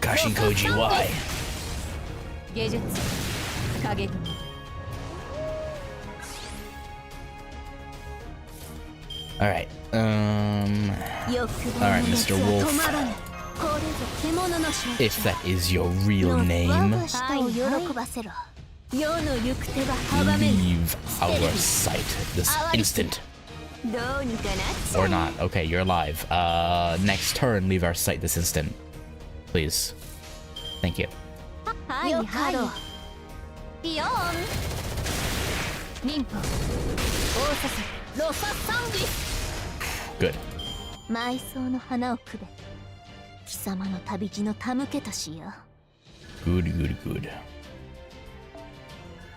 Kashin Koji, why? Alright, alright, Mr. Wolf. If that is your real name, leave our sight this instant. Or not. Okay, you're alive. Next turn, leave our sight this instant. Please. Thank you. Good. Good.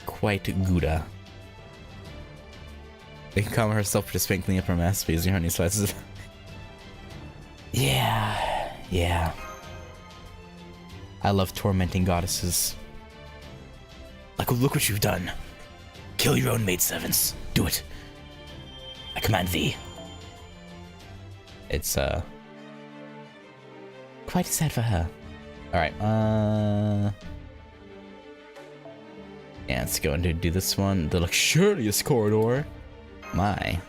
Quite good. They can calm herself just cleaning up her mess, using her new slices. Yeah. I love tormenting goddesses. Like, look what you've done. Kill your own maid servants. Do it. I command thee. It's, quite sad for her. Alright, yeah, let's go and do this one. The luxurious corridor. My.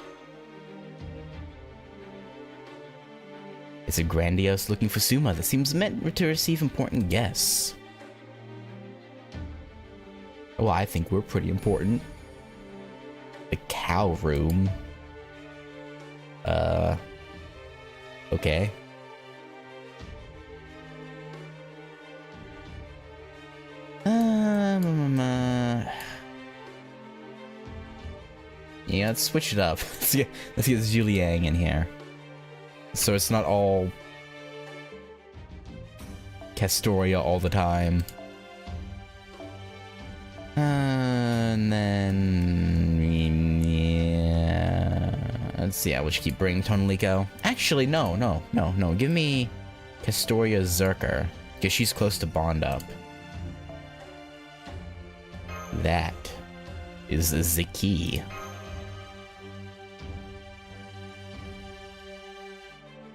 It's a grandiose looking Fusuma that seems meant to receive important guests. Well, I think we're pretty important. The cow room. Okay. Yeah, let's switch it up. Let's get Juliang in here. So it's not all Castoria all the time. And then... yeah... let's see, we'll just keep bringing Tonalico. Actually, no. Give me Castoria Zerker, because she's close to bond up. That is the key.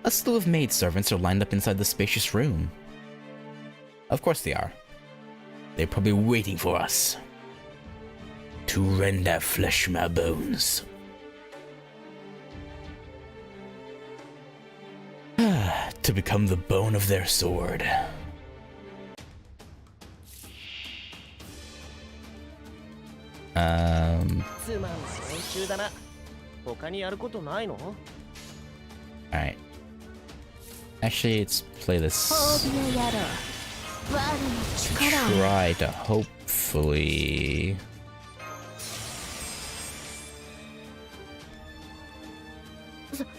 A slew of maidservants are lined up inside the spacious room. Of course they are. They're probably waiting for us. To rend our flesh from our bones. To become the bone of their sword. Alright. Actually, let's play this. Try to hopefully...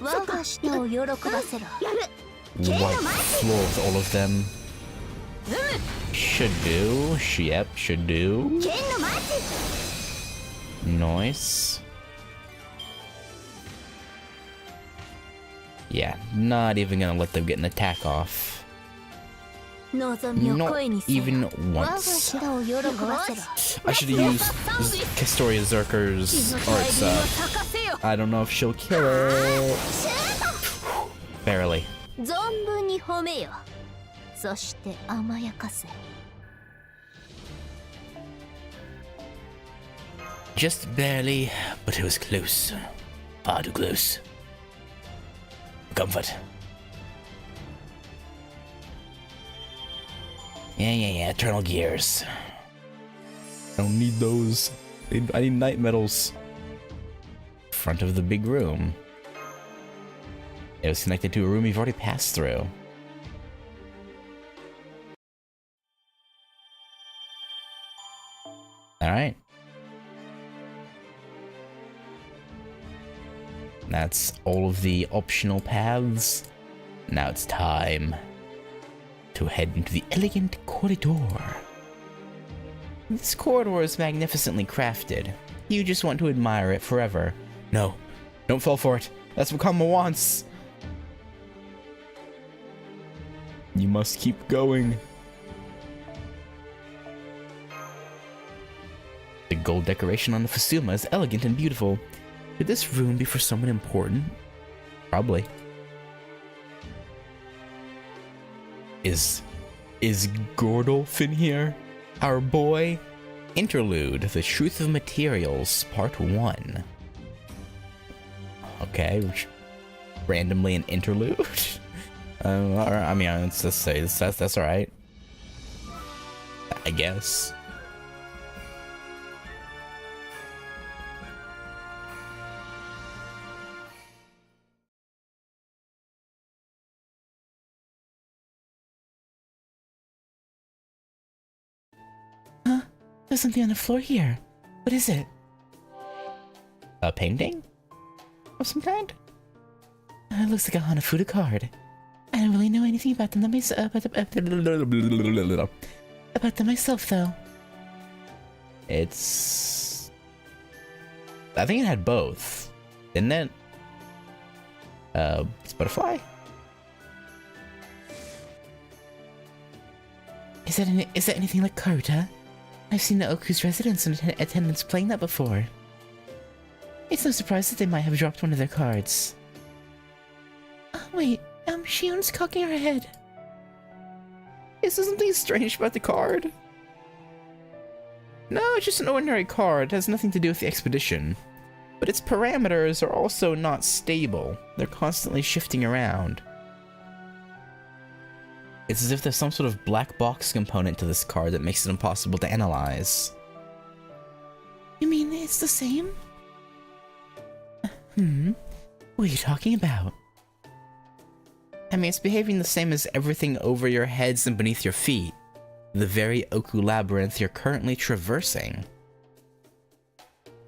wipe the floor with all of them. Should do. Yep, should do. Nice. Yeah, not even gonna let them get an attack off. Not even once. I should have used Castoria Zerker's arts. I don't know if she'll kill it. Barely. Just barely, but it was close. Far too close. Comfort. Yeah. Eternal gears. I don't need those. I need night medals. Front of the big room. It was connected to a room you've already passed through. Alright. That's all of the optional paths. Now it's time to head into the elegant corridor. This corridor is magnificently crafted. You just want to admire it forever. No, don't fall for it. That's what Kama wants. You must keep going. The gold decoration on the Fusuma is elegant and beautiful. Could this room be for someone important? Probably. Is GOREDOLF in here? Our boy? Interlude, The Truth of Materials, Part 1. Okay, randomly an interlude? Alright, I mean, let's just say that's alright. I guess. There's something on the floor here. What is it? A painting? Of some kind? It looks like a Hanafuda card. I don't really know anything about them about them myself, though. It's... I think it had both, didn't it? It's butterfly? Is that anything like Karuta? I've seen the OOKU's residents and attendants playing that before. It's no surprise that they might have dropped one of their cards. Wait, Shion's cocking her head. Is there something strange about the card? No, it's just an ordinary card. It has nothing to do with the expedition. But its parameters are also not stable. They're constantly shifting around. It's as if there's some sort of black box component to this card that makes it impossible to analyze. You mean it's the same? What are you talking about? I mean, it's behaving the same as everything over your heads and beneath your feet. The very OOKU labyrinth you're currently traversing.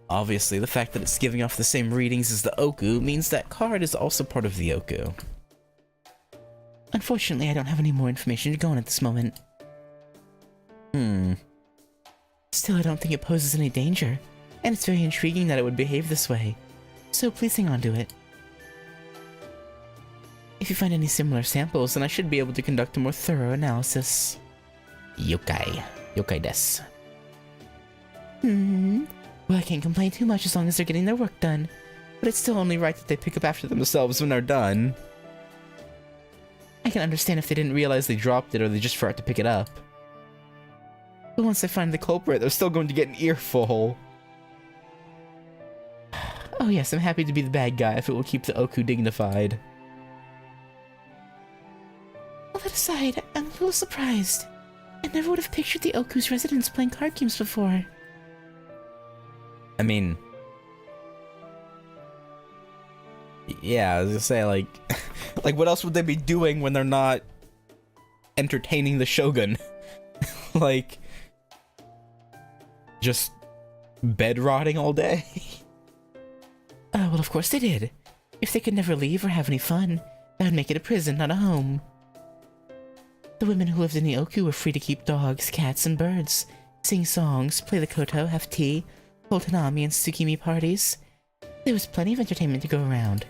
Obviously, the fact that it's giving off the same readings as the OOKU means that card is also part of the OOKU. Unfortunately, I don't have any more information to go on at this moment. Still, I don't think it poses any danger, and it's very intriguing that it would behave this way. So please hang on to it. If you find any similar samples, then I should be able to conduct a more thorough analysis. Yokai desu. Well, I can't complain too much as long as they're getting their work done, but it's still only right that they pick up after themselves when they're done. I can understand if they didn't realize they dropped it or they just forgot to pick it up. But once they find the culprit, they're still going to get an earful. Oh yes, I'm happy to be the bad guy if it will keep the OOKU dignified. All that aside, I'm a little surprised. I never would have pictured the OOKU's residents playing card games before. I mean... yeah, I was gonna say, like... like, what else would they be doing when they're not entertaining the Shogun? Like... just bed rotting all day? Oh, well, of course they did. If they could never leave or have any fun, that would make it a prison, not a home. The women who lived in the OOKU were free to keep dogs, cats, and birds, sing songs, play the koto, have tea, hold hanami and tsukimi parties. There was plenty of entertainment to go around.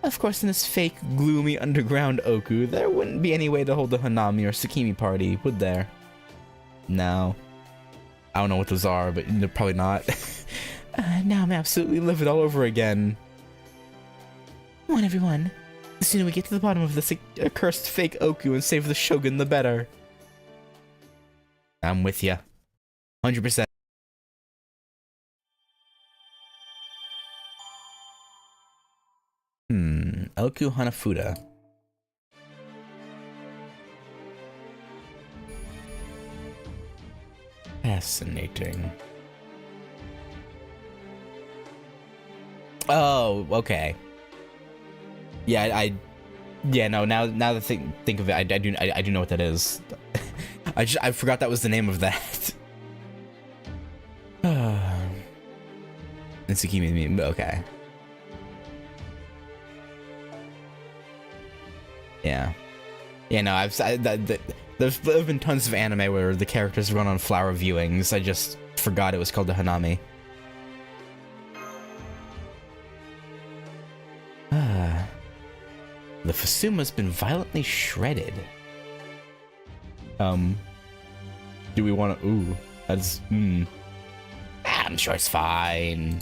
Of course, in this fake, gloomy underground OOKU, there wouldn't be any way to hold a hanami or tsukimi party, would there? No. I don't know what those are, but they're probably not. Now I'm absolutely livid all over again. Come on, everyone. The sooner we get to the bottom of this accursed fake OOKU and save the Shogun, the better. I'm with ya. 100%. OOKU Hanafuda. Fascinating. Oh, okay. Yeah, yeah, no, now that think of it, I do know what that is. I forgot that was the name of that. Tsukimi, okay. Yeah. Yeah, no, there's been tons of anime where the characters run on flower viewings. I just forgot it was called the Hanami. The Fusuma's been violently shredded. Do we want to? Ooh, that's. I'm sure it's fine.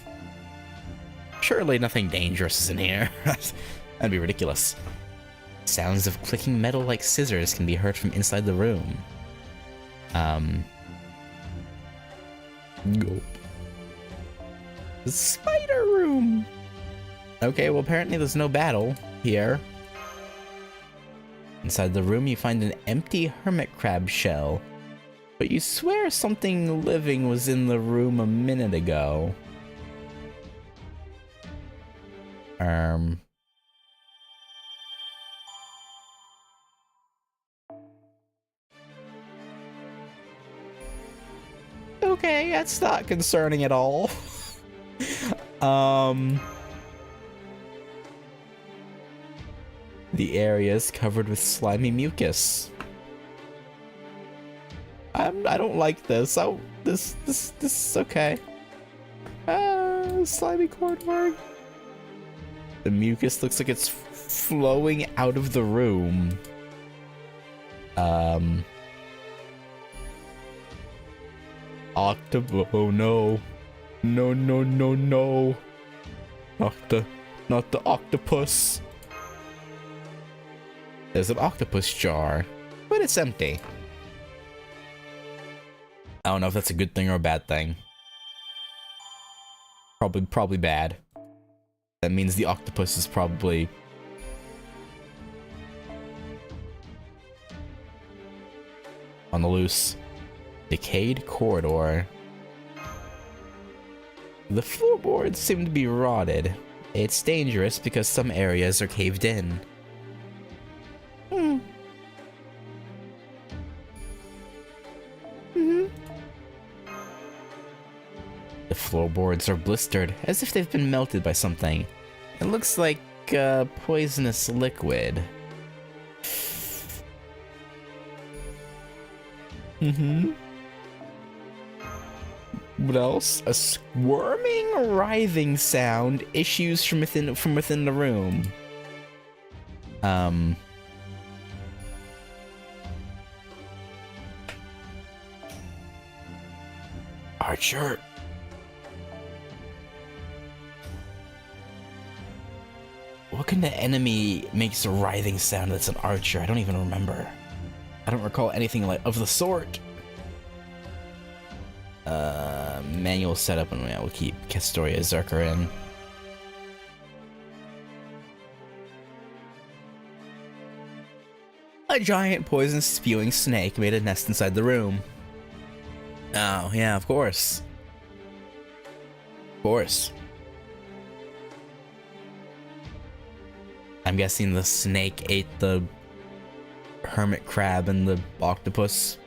Surely nothing dangerous is in here. That'd be ridiculous. Sounds of clicking metal like scissors can be heard from inside the room. Gulp. The spider room. Okay, well apparently there's no battle here. Inside the room you find an empty hermit crab shell, but you swear something living was in the room a minute ago. Okay, that's not concerning at all. The area is covered with slimy mucus. I don't like this. This is okay. Slimy cornworm. The mucus looks like it's flowing out of the room. Oh no. No. Not the octopus. There's an octopus jar, but it's empty. I don't know if that's a good thing or a bad thing. Probably bad. That means the octopus is probably on the loose. Decayed corridor. The floorboards seem to be rotted. It's dangerous because some areas are caved in. The floorboards are blistered, as if they've been melted by something. It looks like poisonous liquid. What else? A squirming, writhing sound issues from within the room. Archer. What kind of enemy makes a writhing sound that's an archer? I don't even remember. I don't recall anything like of the sort. Manual setup, and we'll keep Castoria Zerker in. A giant poison spewing snake made a nest inside the room. Oh, yeah, of course. Of course. I'm guessing the snake ate the hermit crab and the octopus.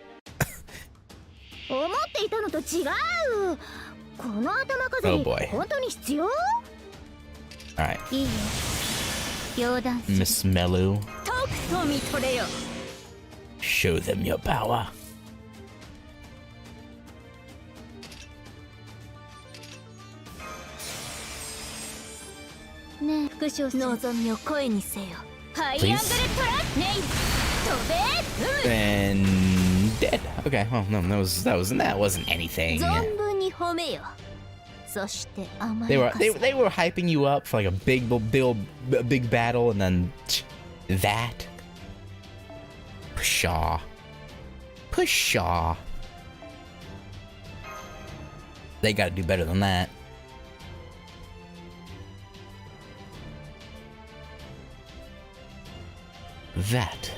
Oh boy. Alright. Miss Melu. Show them your power. Please? And dead. Okay, well, no, that wasn't anything. They were hyping you up for like a big battle, and then that. Pshaw. They gotta do better than that. That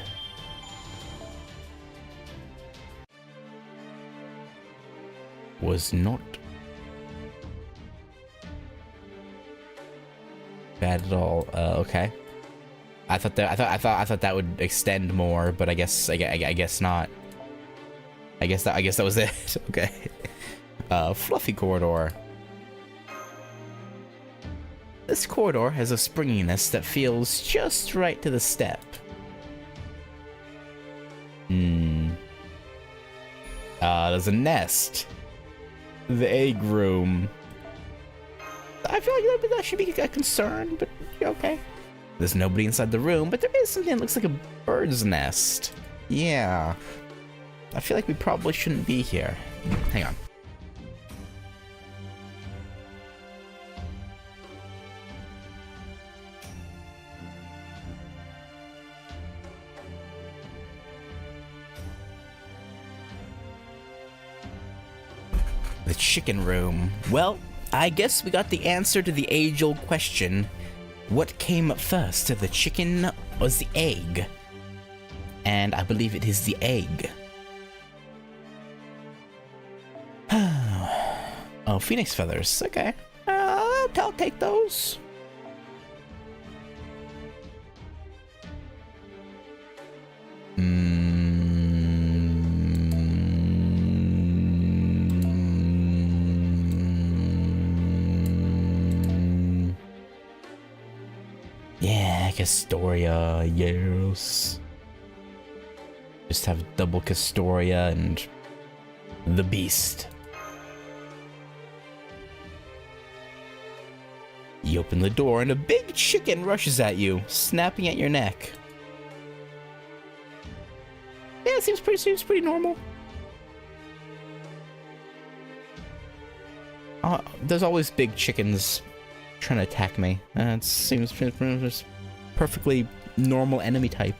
was not bad at all. Okay. I thought that would extend more, but I guess not. I guess that was it. Okay. Fluffy corridor. This corridor has a springiness that feels just right to the step. There's a nest. The egg room. I feel like that should be a concern, but okay. There's nobody inside the room, but there is something that looks like a bird's nest. Yeah. I feel like we probably shouldn't be here. Hang on. The chicken room. Well, I guess we got the answer to the age-old question. What came first, the chicken or the egg? And I believe it is the egg. Oh, phoenix feathers. Okay. I'll take those. Yeah, Castoria, yes. Just have double Castoria and the beast. You open the door and a big chicken rushes at you, snapping at your neck. Yeah, it seems pretty normal. There's always big chickens trying to attack me. It seems perfectly normal enemy type.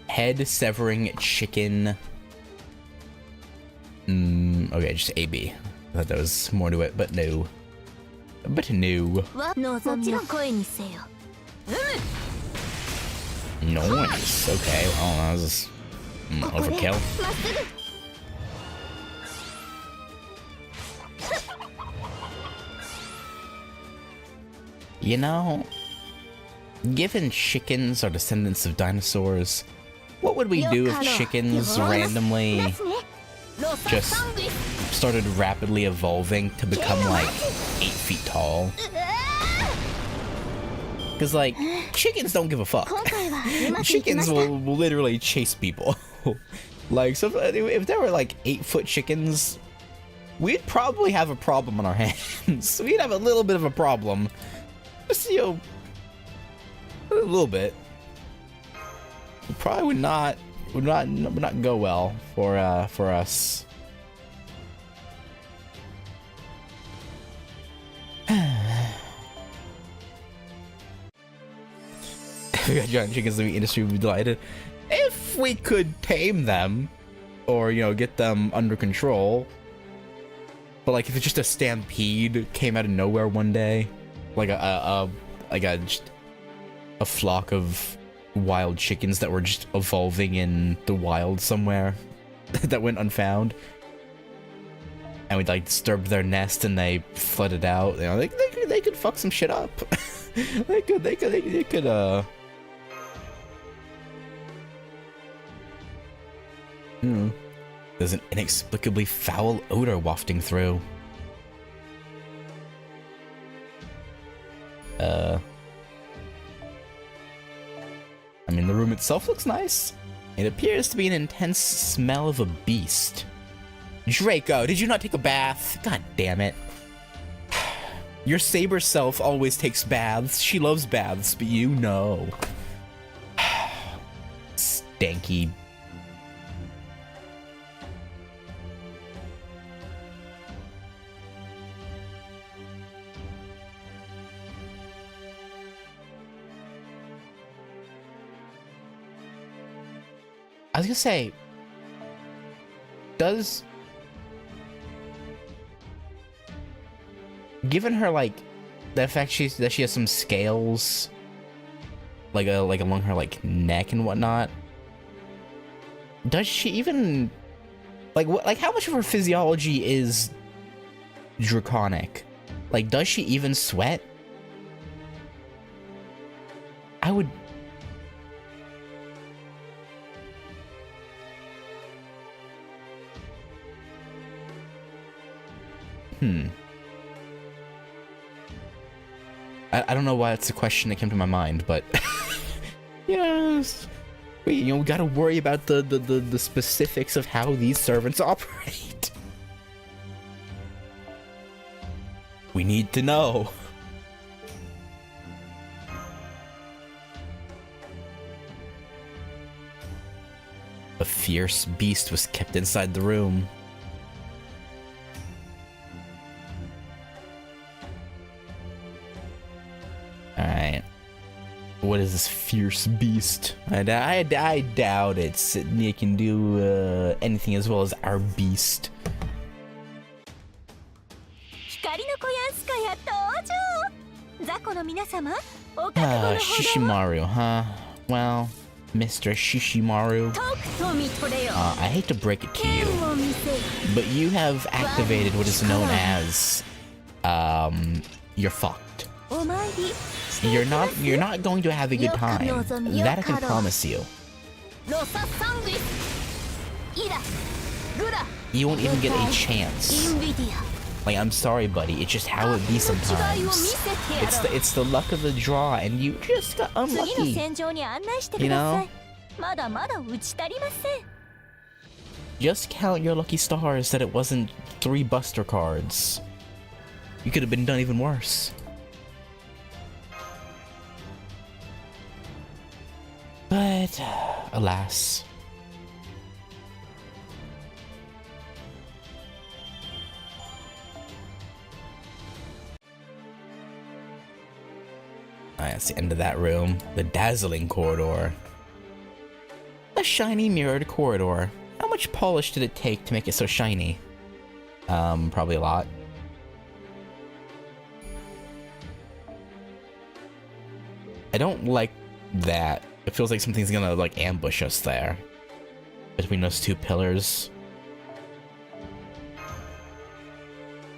Head severing chicken. Okay, just AB. I thought there was more to it, but no. But no. Nice. Okay, well, that was overkill. You know, given chickens are descendants of dinosaurs, what would we do if chickens randomly just started rapidly evolving to become like 8 feet tall? Because like, chickens don't give a fuck. Chickens will literally chase people. Like, so if there were like 8-foot chickens, we'd probably have a problem on our hands. We'd have a little bit of a problem. Just, you know, a little bit. It probably would not go well for us. We got giant chickens, the industry would be delighted if we could tame them, or you know, get them under control. But like, if it's just a stampede came out of nowhere one day, like a flock of wild chickens that were just evolving in the wild somewhere that went unfound, and we'd like disturb their nest and they flooded out, you know, they could fuck some shit up. they could There's an inexplicably foul odor wafting through. I mean, the room itself looks nice. It appears to be an intense smell of a beast. Draco, did you not take a bath? God damn it. Your saber self always takes baths. She loves baths, but you know. Stanky. I was gonna say, given her like the fact that she has some scales, like along her like neck and whatnot, does she even Like, what? Like, how much of her physiology is draconic? Like, does she even sweat? I would... I don't know why it's a question that came to my mind, but... yes. We gotta worry about the specifics of how these servants operate. We need to know. A fierce beast was kept inside the room. Alright. What is this fierce beast? I doubt it can do anything as well as our beast. Shishimaru, huh? Well, Mr. Shishimaru, I hate to break it to you, but you have activated what is known as, you're fucked. You're not going to have a good time. That I can promise you. You won't even get a chance. Like, I'm sorry, buddy. It's just how it be sometimes. It's the luck of the draw, and you just got unlucky. You know? Just count your lucky stars that it wasn't 3 Buster cards. You could have been done even worse. But, alas. Alright, that's the end of that room. The dazzling corridor. A shiny mirrored corridor. How much polish did it take to make it so shiny? Probably a lot. I don't like that. It feels like something's gonna, like, ambush us there. Between those 2 pillars.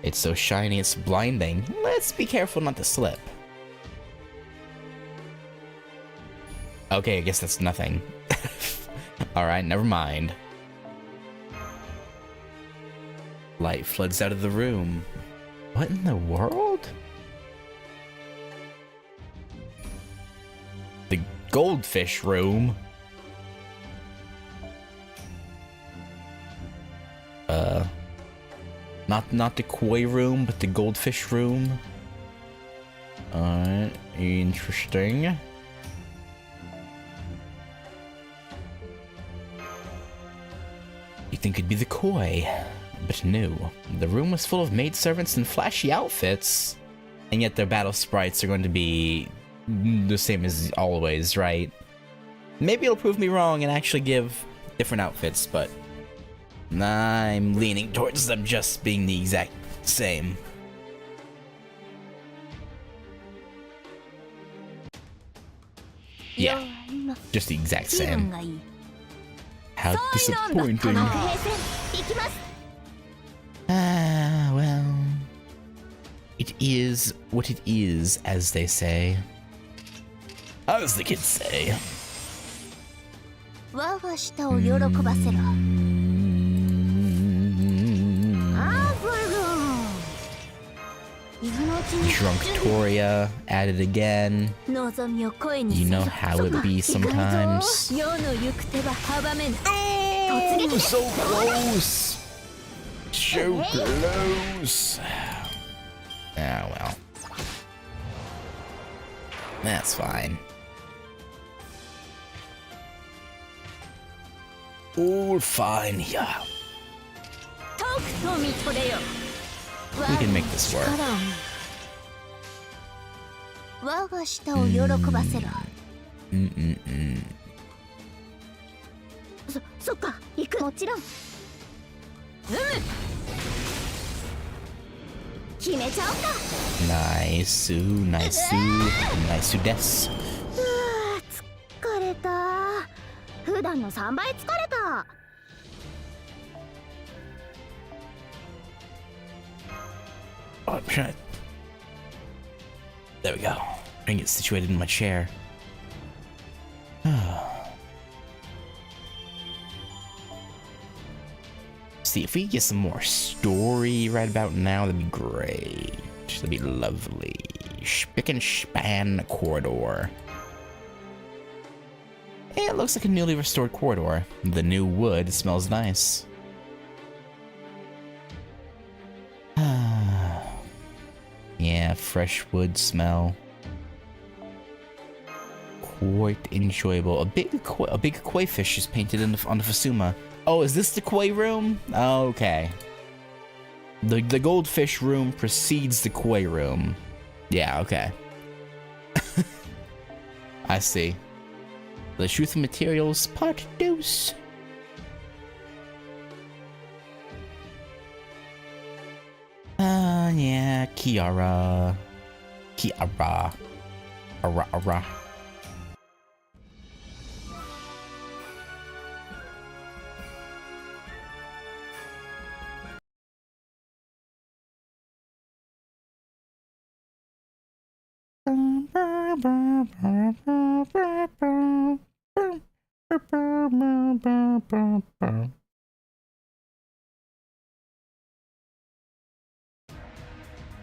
It's so shiny, it's blinding. Let's be careful not to slip. Okay, I guess that's nothing. Alright, never mind. Light floods out of the room. What in the world? The goldfish room? Not the koi room, but the goldfish room. Alright, interesting. You think it'd be the koi, but no. The room was full of maidservants in flashy outfits, and yet their battle sprites are going to be the same as always, right? Maybe it'll prove me wrong and actually give different outfits, but I'm leaning towards them just being the exact same. Yeah, just the exact same. How disappointing. Well, it is what it is, as they say. As the kids say. Drunktoria added again. You know how it be sometimes. Oh, so close! So close! Ah, well. That's fine. All fine here. We can make this work. Nice, nice, nice des. 疲れた。普段の3倍疲れた。There we go. I get situated in my chair. See, if we get some more story right about now, that'd be great. That'd be lovely. Spick and span corridor. It looks like a newly restored corridor. The new wood smells nice. Yeah, fresh wood smell. Quite enjoyable. A big koi fish is painted on the Fusuma. Oh, is this the koi room? Oh, okay. The goldfish room precedes the koi room. Yeah, okay. I see. The Truth of Materials Part 2. Yeah, Kiara. Ara.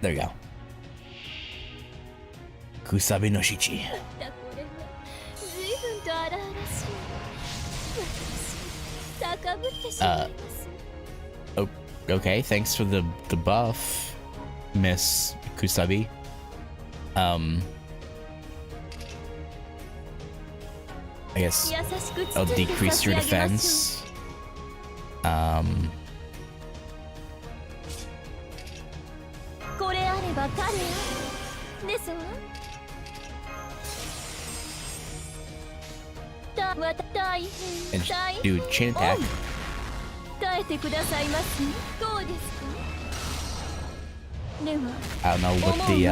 There we go. Kusabi no Shichi. Okay, thanks for the buff, Miss Kusabi. I guess I'll decrease your defense. And dude, chain attack. I don't know what the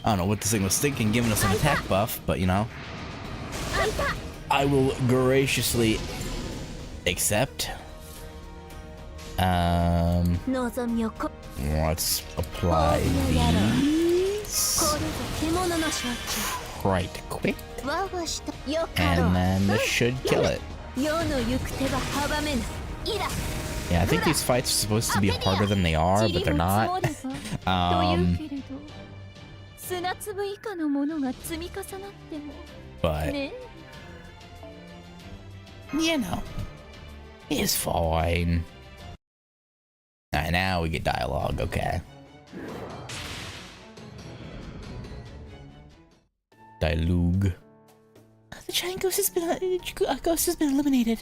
I don't know what this thing was thinking, giving us an attack buff, but you know, I will graciously accept. Let's apply these right quick, and then this should kill it. Yeah, I think these fights are supposed to be harder than they are, but they're not. But you know, it's fine. Alright, now we get dialogue, okay. Dialogue. The giant ghost has been eliminated.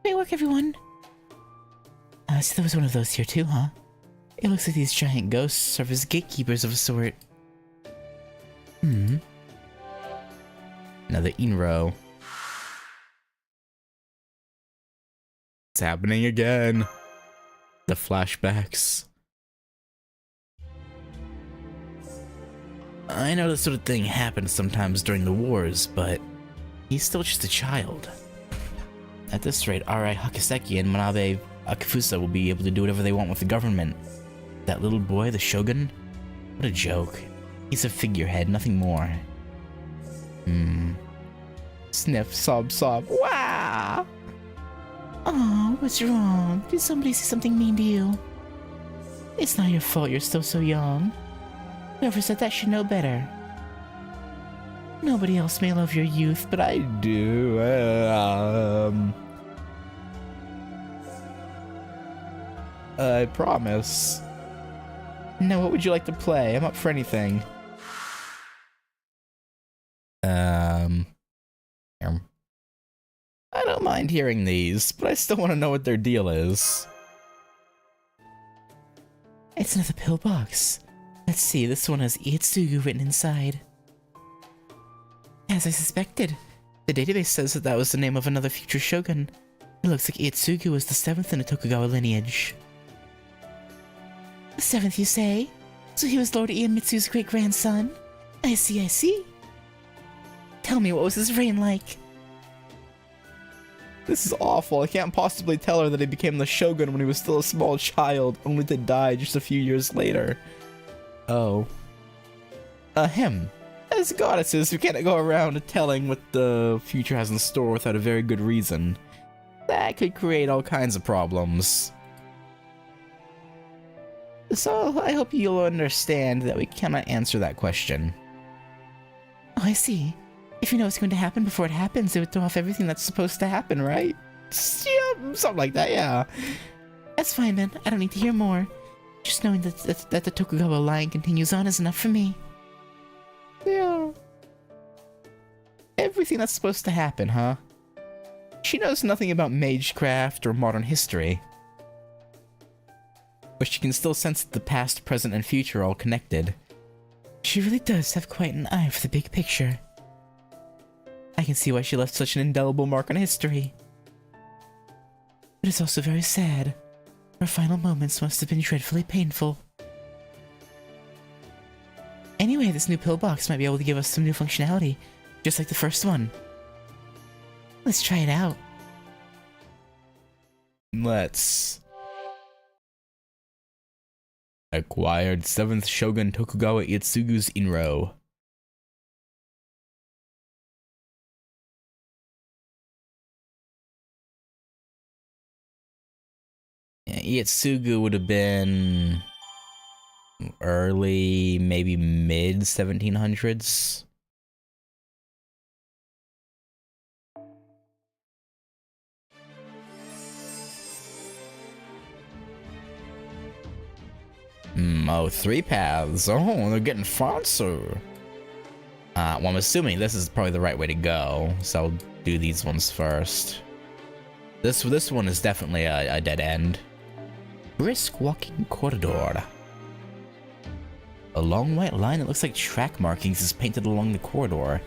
Great work, everyone. So there was one of those here too, huh? It looks like these giant ghosts serve as gatekeepers of a sort. Another Inro. It's happening again. The flashbacks. I know this sort of thing happens sometimes during the wars, but he's still just a child. At this rate, Arai Hakaseki and Manabe Akifusa will be able to do whatever they want with the government. That little boy, the Shogun? What a joke. He's a figurehead, nothing more. Sniff, sob, sob. Wow! Oh, what's wrong? Did somebody say something mean to you? It's not your fault, you're still so young. Whoever said that should know better. Nobody else may love your youth, but I do. I promise. Now, what would you like to play? I'm up for anything. I don't mind hearing these, but I still want to know what their deal is. It's another pillbox. Let's see, this one has Ietsugu written inside. As I suspected, the database says that was the name of another future shogun. It looks like Ietsugu was the 7th in the Tokugawa lineage. The 7th, you say? So he was Lord Iemitsu's great-grandson? I see, I see. Tell me, what was his reign like? This is awful. I can't possibly tell her that he became the shogun when he was still a small child, only to die just a few years later. Oh. Him. As goddesses, we can't go around telling what the future has in store without a very good reason. That could create all kinds of problems. So, I hope you'll understand that we cannot answer that question. Oh, I see. If you know what's going to happen before it happens, it would throw off everything that's supposed to happen, right? Yeah, something like that, yeah. That's fine, then. I don't need to hear more. Just knowing that the Tokugawa line continues on is enough for me. Yeah. Everything that's supposed to happen, huh? She knows nothing about magecraft or modern history. But she can still sense that the past, present, and future are all connected. She really does have quite an eye for the big picture. I can see why she left such an indelible mark on history. But it's also very sad. Her final moments must have been dreadfully painful. Anyway, this new pillbox might be able to give us some new functionality, just like the first one. Let's try it out. Let's. Acquired 7th Shogun Tokugawa Ietsugu's Inro. Ietsugu would have been early, maybe mid 1700s. Oh, 3 paths. Oh, they're getting fancier. Well, I'm assuming this is probably the right way to go, so I'll do these ones first. This one is definitely a dead end. Brisk walking corridor. A long white line that looks like track markings is painted along the corridor.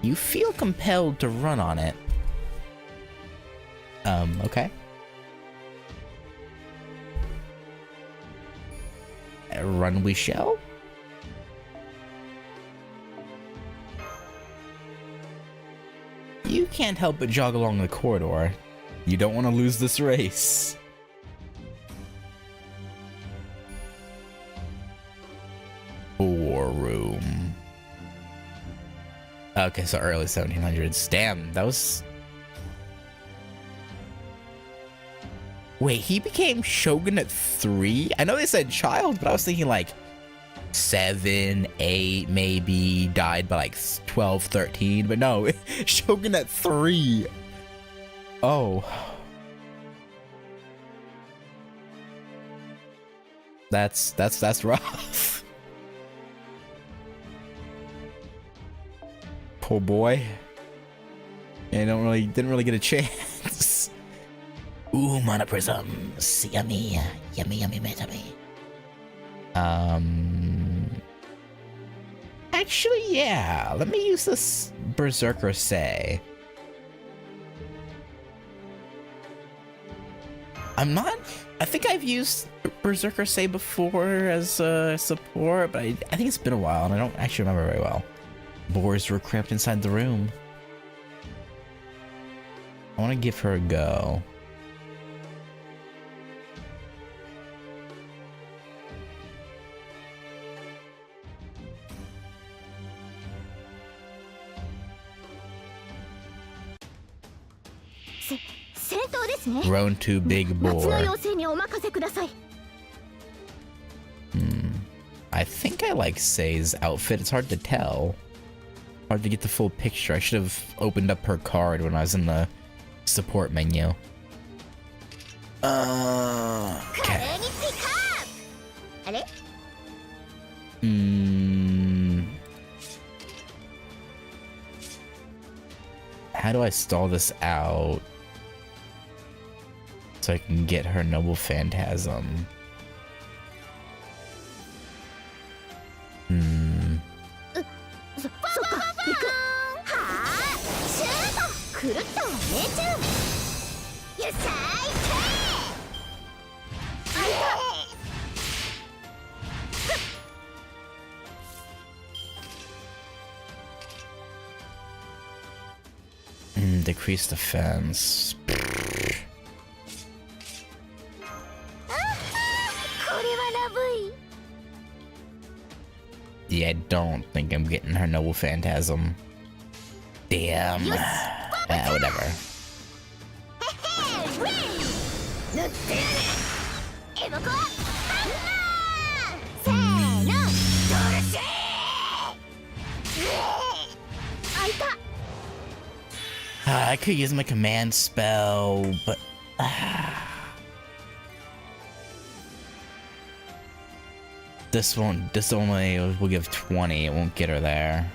You feel compelled to run on it. Okay. Run we shall? You can't help but jog along the corridor. You don't want to lose this race. War room. Okay, so early 1700s. Damn, that was... Wait, he became shogun at 3? I know they said child, but I was thinking like 7, 8, maybe died by like 12, 13, but no, shogun at 3. Oh. That's rough. Poor boy. Yeah, didn't really get a chance. Ooh, mana prisms. Yummy. Yummy, yummy, yummy. Actually, yeah. Let me use this Berserker Say. I think I've used Berserker Say before as a support, but I think it's been a while and I don't actually remember very well. Boars were cramped inside the room. I want to give her a go. Grown too big boar. I think I like Say's outfit. It's hard to tell. Hard to get the full picture. I should have opened up her card when I was in the support menu. Okay. How do I stall this out so I can get her Noble Phantasm? Decrease defense. これはラブい Yeah, I don't think I'm getting her Noble Phantasm. Damn. Whatever. 塗ってやれエボコハンマーせーのドルシー開いた I could use my command spell, but this only will give 20. It won't get her there.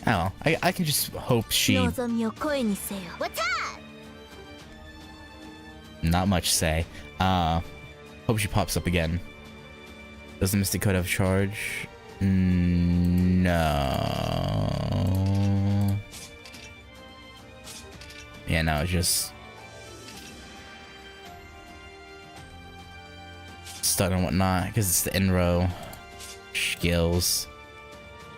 Oh, I can just hope she... 望みを声にせよ What's up? Not much say. Hope she pops up again. Does the Mystic Code have charge? No. Yeah, no, it's just... stun and whatnot, because it's the in-row skills.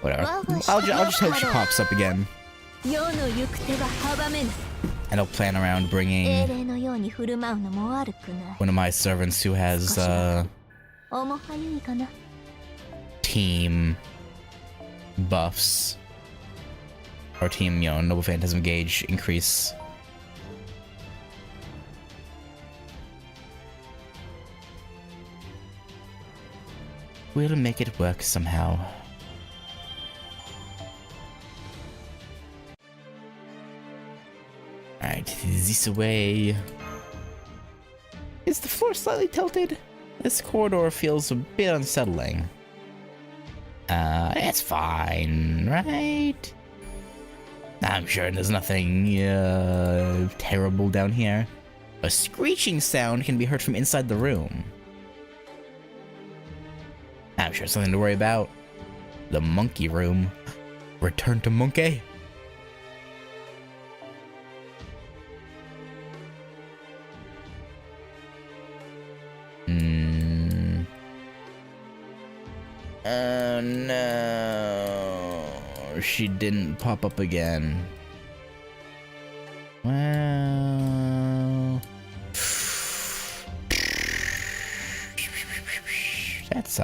Whatever. I'll just hope she pops up again. 世の行く手は阻めない And I'll plan around 英 bringing 霊のように振る舞うのも悪くない one of my servants who has, おもはゆいかな team buffs. Or team, you know, Noble Phantasm gauge increase. We'll make it work somehow. Alright, this way. Is the floor slightly tilted? This corridor feels a bit unsettling. It's fine, right? I'm sure there's nothing, terrible down here. A screeching sound can be heard from inside the room. I'm sure something to worry about. The monkey room. Return to monkey. Oh no. She didn't pop up again. Well. That's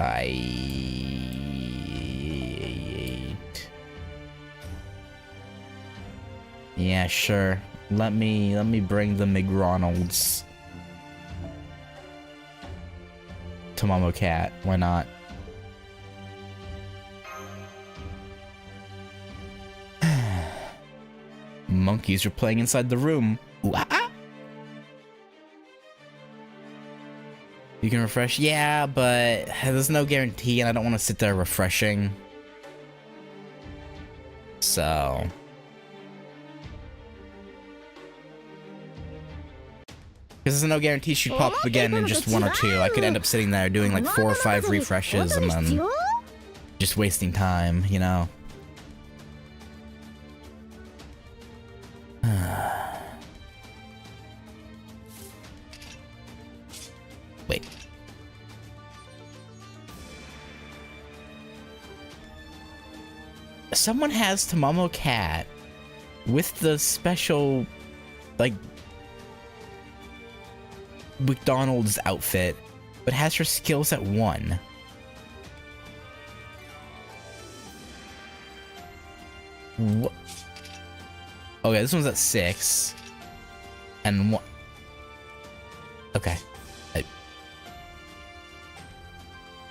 Yeah, sure. Let me bring the McRonalds to Momo Cat. Why not? Monkeys are playing inside the room. Ooh, ah, ah. You can refresh? Yeah, but there's no guarantee and I don't want to sit there refreshing. So... because there's no guarantee she'd pop up again in just 1 or 2. I could end up sitting there doing like 4 or 5 refreshes and then just wasting time, you know? Wait. Someone has Tamamo Cat with the special, like, McDonald's outfit, but has her skills at 1. What? Okay, this one's at 6. And 1. Okay.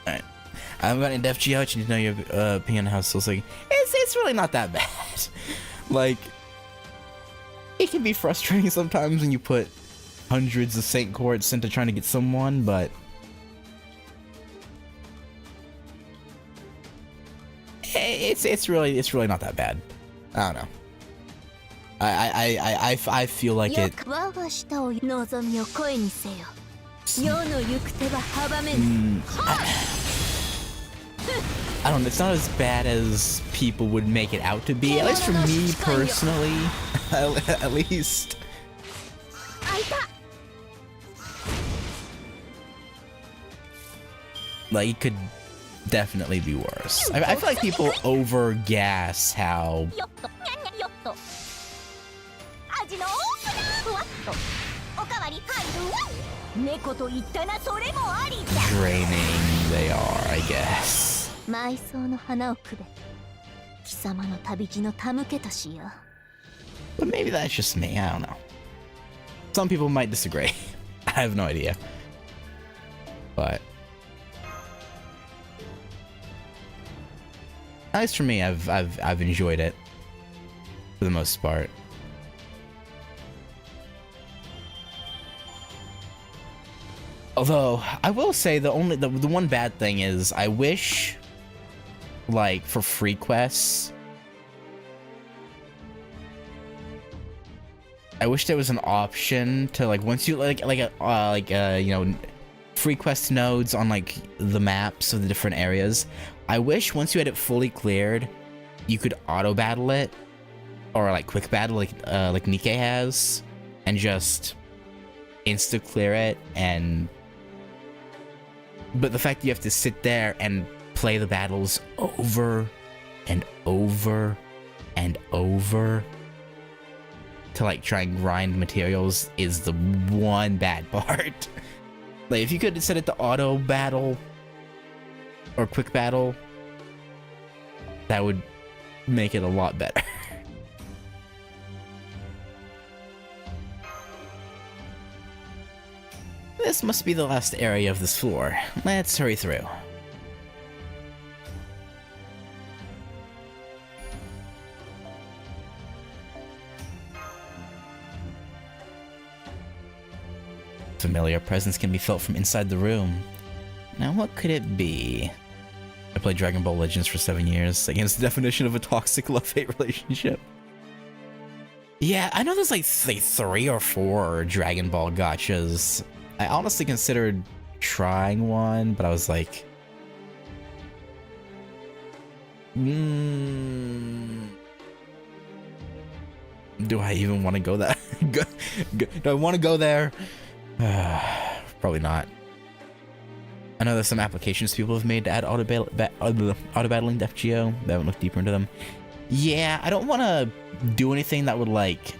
Alright. I'm going to Def Geo. I need to know your opinion on how it's like. It's really not that bad. Like, it can be frustrating sometimes when you put hundreds of Saint Quartz into trying to get someone, but it's really not that bad. I don't know. I feel like it. 我が舌を望みを声にせよ。世の行く手は阻めぬ。 I don't know, it's not as bad as people would make it out to be, at least for me personally. At least. 開いた。 Like, it could definitely be worse. I feel like people overgas how よっと、にゃんにゃんよっと。味の多くな。ふわっと。おかわり入る。猫と言ったな、それもありだ。 draining they are, I guess. 埋葬の花をくべ。貴様の旅路の手向けとしよう。 But maybe that's just me, I don't know. Some people might disagree. I have no idea. But at least for me, I've enjoyed it for the most part. Although I will say the one bad thing is I wish, like, for free quests, I wish there was an option to, like, once you you know, free quest nodes on, like, the maps of the different areas. I wish once you had it fully cleared, you could auto battle it, or like quick battle like Nikke has, and just insta clear it. But the fact that you have to sit there and play the battles over and over and over to, like, try and grind materials is the one bad part. Like, if you could set it to auto battle or quick battle, that would make it a lot better. This must be the last area of this floor. Let's hurry through. Familiar presence can be felt from inside the room. Now, what could it be? I played Dragon Ball Legends for 7 years, against the definition of a toxic love-hate relationship. Yeah, I know there's like 3 or 4 Dragon Ball gachas. I honestly considered trying one, but I was like, do I even want to go there? Do I want to go there? Probably not. I know there's some applications people have made to add auto battling to FGO. I haven't looked deeper into them. Yeah, I don't want to do anything that would, like,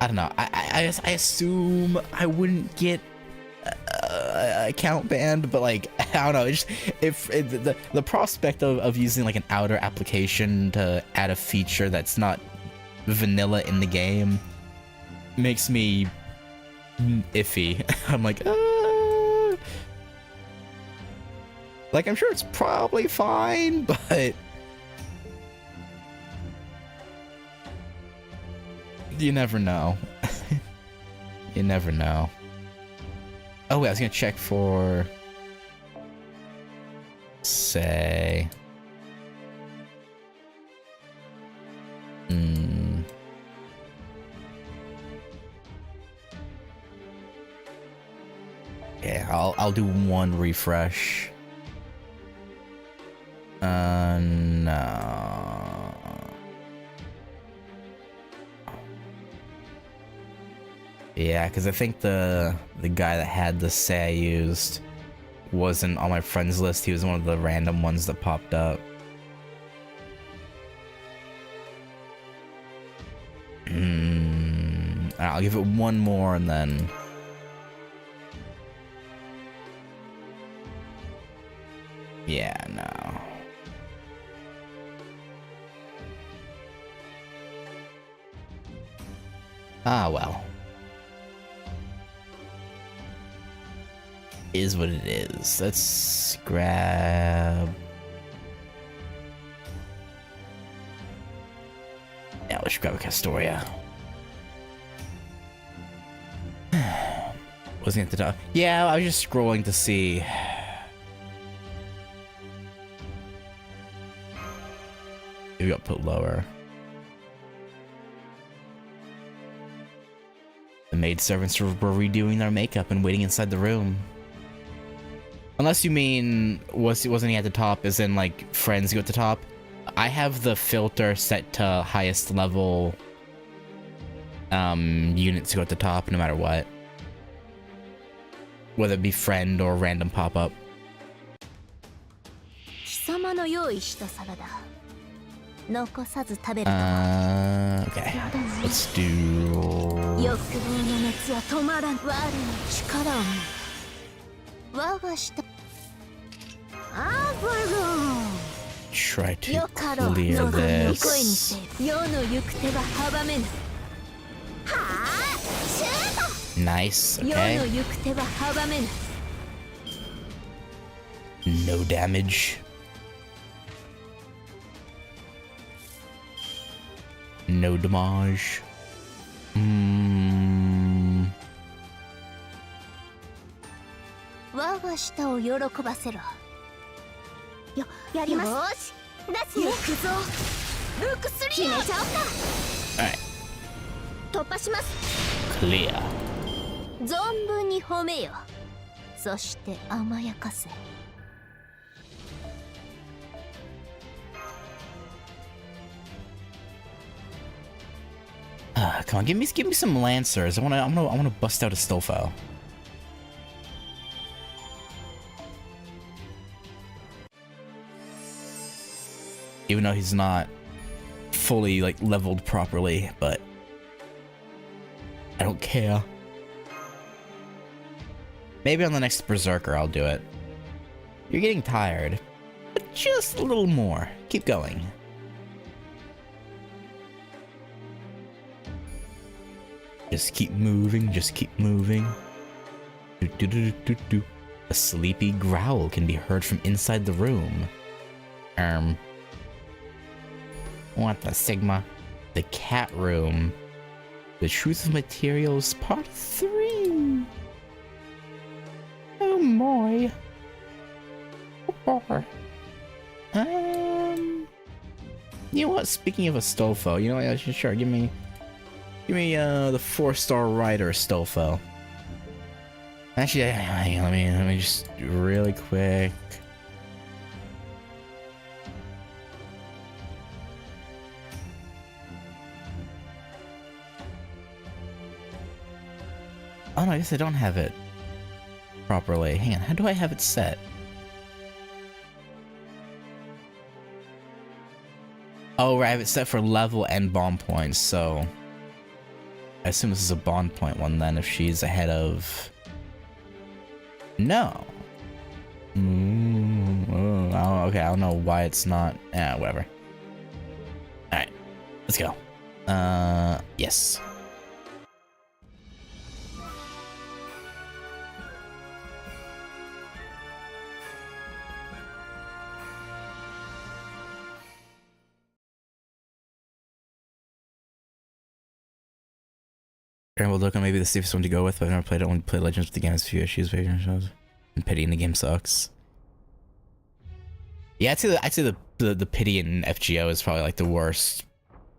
I don't know. I assume I wouldn't get account banned, but, like, I don't know. It's just, if the prospect of using, like, an outer application to add a feature that's not vanilla in the game makes me iffy. I'm like, like, I'm sure it's probably fine, but you never know. You never know. Oh wait, I was gonna check for, say, yeah, I'll do one refresh. No. Yeah, because I think the guy that had the say I used wasn't on my friends list. He was one of the random ones that popped up. I'll give it one more and then... Yeah, no. Ah, well. Is what it is. Let's grab... Yeah, let's grab a Castoria. Was he at the top? Yeah, I was just scrolling to see. Maybe I'll put lower. The maidservants were redoing their makeup and waiting inside the room. Unless you mean, wasn't he at the top, as in, like, friends go at the top? I have the filter set to highest level units go at the top, no matter what. Whether it be friend or random pop-up. Okay. Let's do... Try to clear this. Nice, okay. No damage. No damage. Alright. Clear. Come on, give me some lancers. I wanna bust out a Stolfo. Even though he's not fully, like, leveled properly, but I don't care. Maybe on the next Berserker I'll do it. You're getting tired, but just a little more. Keep going. Just keep moving, just keep moving. A sleepy growl can be heard from inside the room. What the Sigma? The cat room. The Truth of Materials Part 3. Oh my. You know what? Speaking of a Stolfo, you know what? Sure, give me the 4-star rider Stolfo. Actually, let me just really quick. Oh no, I guess I don't have it properly. Hang on, how do I have it set? Oh, right, I have it set for level and bond points, so I assume this is a bond point one then, if she's ahead of... No. Oh, okay, I don't know why it's not... whatever. Alright, let's go. Yes. And we'll look at maybe the safest one to go with, but I've never played it. I only played Legends with the game has a few issues, and pity in the game sucks. Yeah, I'd say the pity in FGO is probably like the worst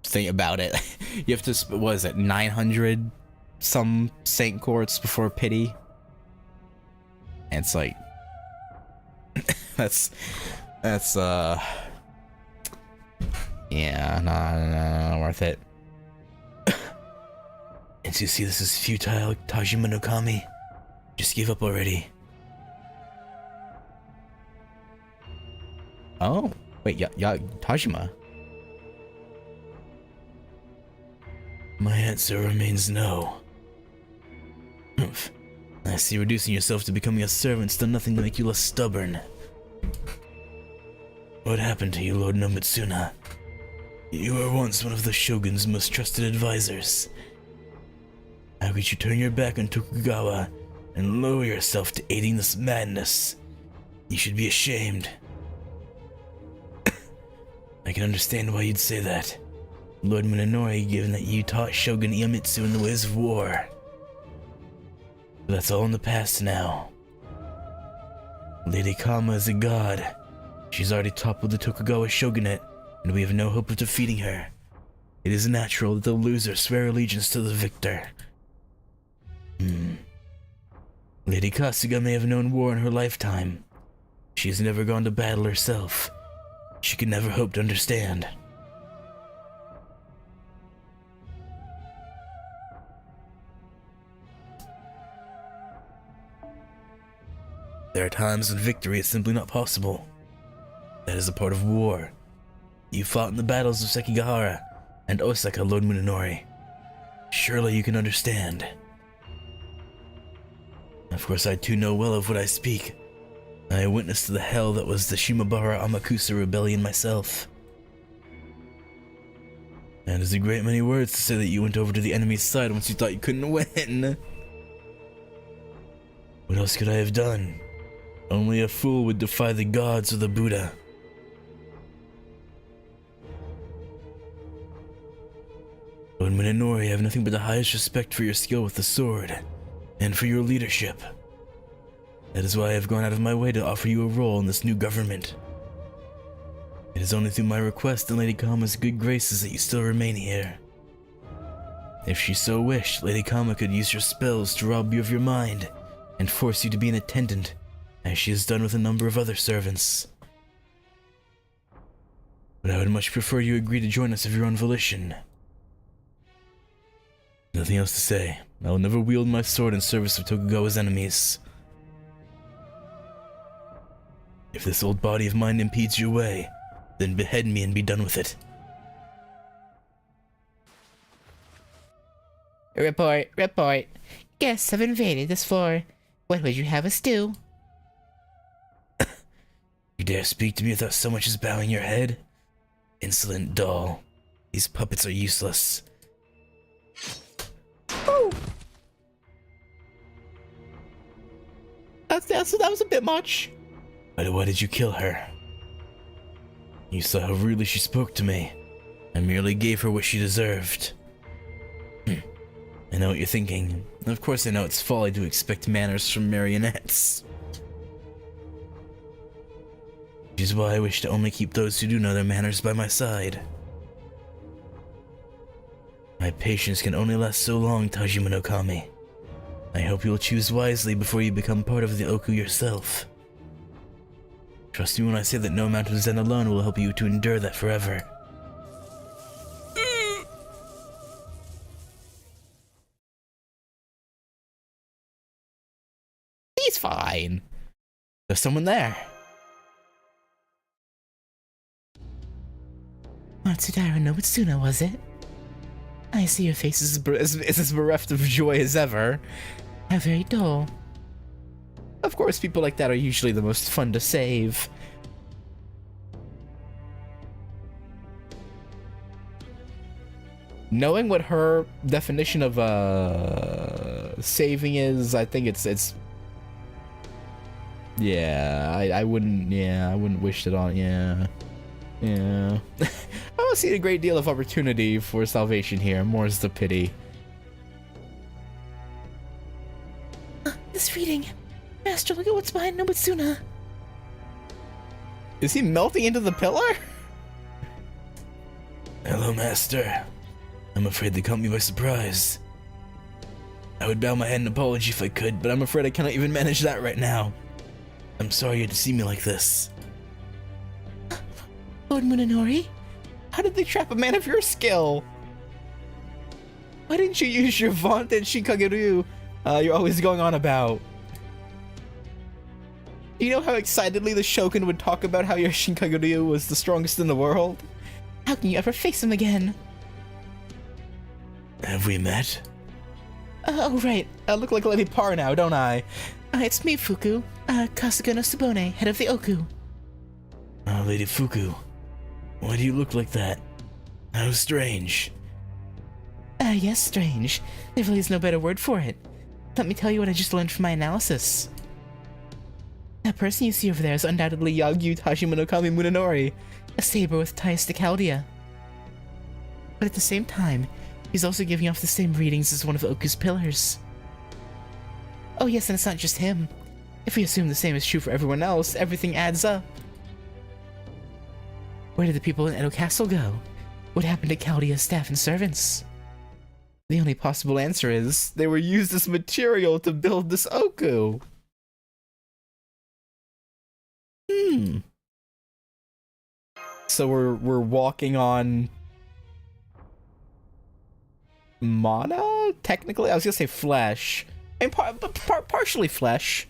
thing about it. You have to, what is it, 900 some Saint Courts before pity? And it's like, that's yeah, not worth it. Can't you see this is futile, Tajima no Kami? Just give up already. Oh, wait, Tajima? My answer remains no. Oof. I see reducing yourself to becoming a servant's done nothing to make you less stubborn. What happened to you, Lord no Mitsuna? You were once one of the Shogun's most trusted advisors. How could you turn your back on Tokugawa and lower yourself to aiding this madness? You should be ashamed. I can understand why you'd say that, Lord Minonori, given that you taught Shogun Iemitsu in the ways of war. But that's all in the past now. Lady Kama is a god. She's already toppled the Tokugawa shogunate, and we have no hope of defeating her. It is natural that the loser swear allegiance to the victor. Lady Kasuga may have known war in her lifetime. She has never gone to battle herself. She could never hope to understand. There are times when victory is simply not possible. That is a part of war. You fought in the battles of Sekigahara and Osaka, Lord Munenori. Surely you can understand. Of course, I too know well of what I speak. I witnessed the hell that was the Shimabara Amakusa rebellion myself. And it's a great many words to say that you went over to the enemy's side once you thought you couldn't win. What else could I have done? Only a fool would defy the gods or the Buddha. Lord Munenori, I have nothing but the highest respect for your skill with the sword, and for your leadership. That is why I have gone out of my way to offer you a role in this new government. It is only through my request and Lady Kama's good graces that you still remain here. If she so wished, Lady Kama could use your spells to rob you of your mind, and force you to be an attendant, as she has done with a number of other servants. But I would much prefer you agree to join us of your own volition. Nothing else to say. I will never wield my sword in service of Tokugawa's enemies. If this old body of mine impedes your way, then behead me and be done with it. Report. Guests have invaded this floor. What would you have us do? You dare speak to me without so much as bowing your head? Insolent doll. These puppets are useless. Oh! That was a bit much. But why did you kill her? You saw how rudely she spoke to me. I merely gave her what she deserved. I know what you're thinking. Of course I know it's folly to expect manners from marionettes. Which is why I wish to only keep those who do know their manners by my side. My patience can only last so long, Tajima no Kami. I hope you will choose wisely before you become part of the OOKU yourself. Trust me when I say that no amount of Zen alone will help you to endure that forever. He's fine. There's someone there. Matsudaira Nobutsuna, was it? I see your face is as bereft of joy as ever. How very dull. Of course, people like that are usually the most fun to save. Knowing what her definition of saving is, I think it's yeah, I wouldn't wish it on. Yeah. I don't see a great deal of opportunity for salvation here. More's the pity. This reading. Master, look at what's behind Nobutsuna. Is he melting into the pillar? Hello, Master. I'm afraid they caught me by surprise. I would bow my head in apology if I could, but I'm afraid I cannot even manage that right now. I'm sorry you had to see me like this. Lord Munenori? How did they trap a man of your skill? Why didn't you use your vaunted Shinkaguryu you're always going on about? Do you know how excitedly the Shogun would talk about how your Shinkaguryu was the strongest in the world? How can you ever face him again? Have we met? Oh, right. I look like Lady Parr now, don't I? It's me, Fuku. Kasuga no Tsubone, head of the OOKU. Oh, Lady Fuku. Why do you look like that? How strange. Yes, strange. There really is no better word for it. Let me tell you what I just learned from my analysis. That person you see over there is undoubtedly Yagyu Tajima no Kami Munenori, a saber with ties to Chaldea. But at the same time, he's also giving off the same readings as one of OOKU's pillars. Oh yes, and it's not just him. If we assume the same is true for everyone else, everything adds up. Where did the people in Edo Castle go? What happened to Chaldea's staff and servants? The only possible answer is they were used as material to build this OOKU. So we're walking on mana? Technically, I was gonna say flesh. I mean, partially flesh.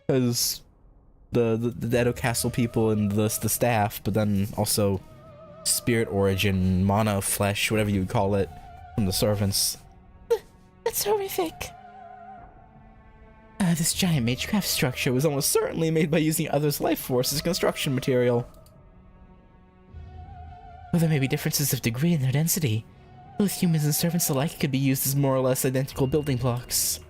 Because the Edo Castle people and the staff, but then also spirit origin, mana, flesh, whatever you would call it, from the servants. That's horrific. This giant magecraft structure was almost certainly made by using others' life force as construction material. Well, there may be differences of degree in their density. Both humans and servants alike could be used as more or less identical building blocks.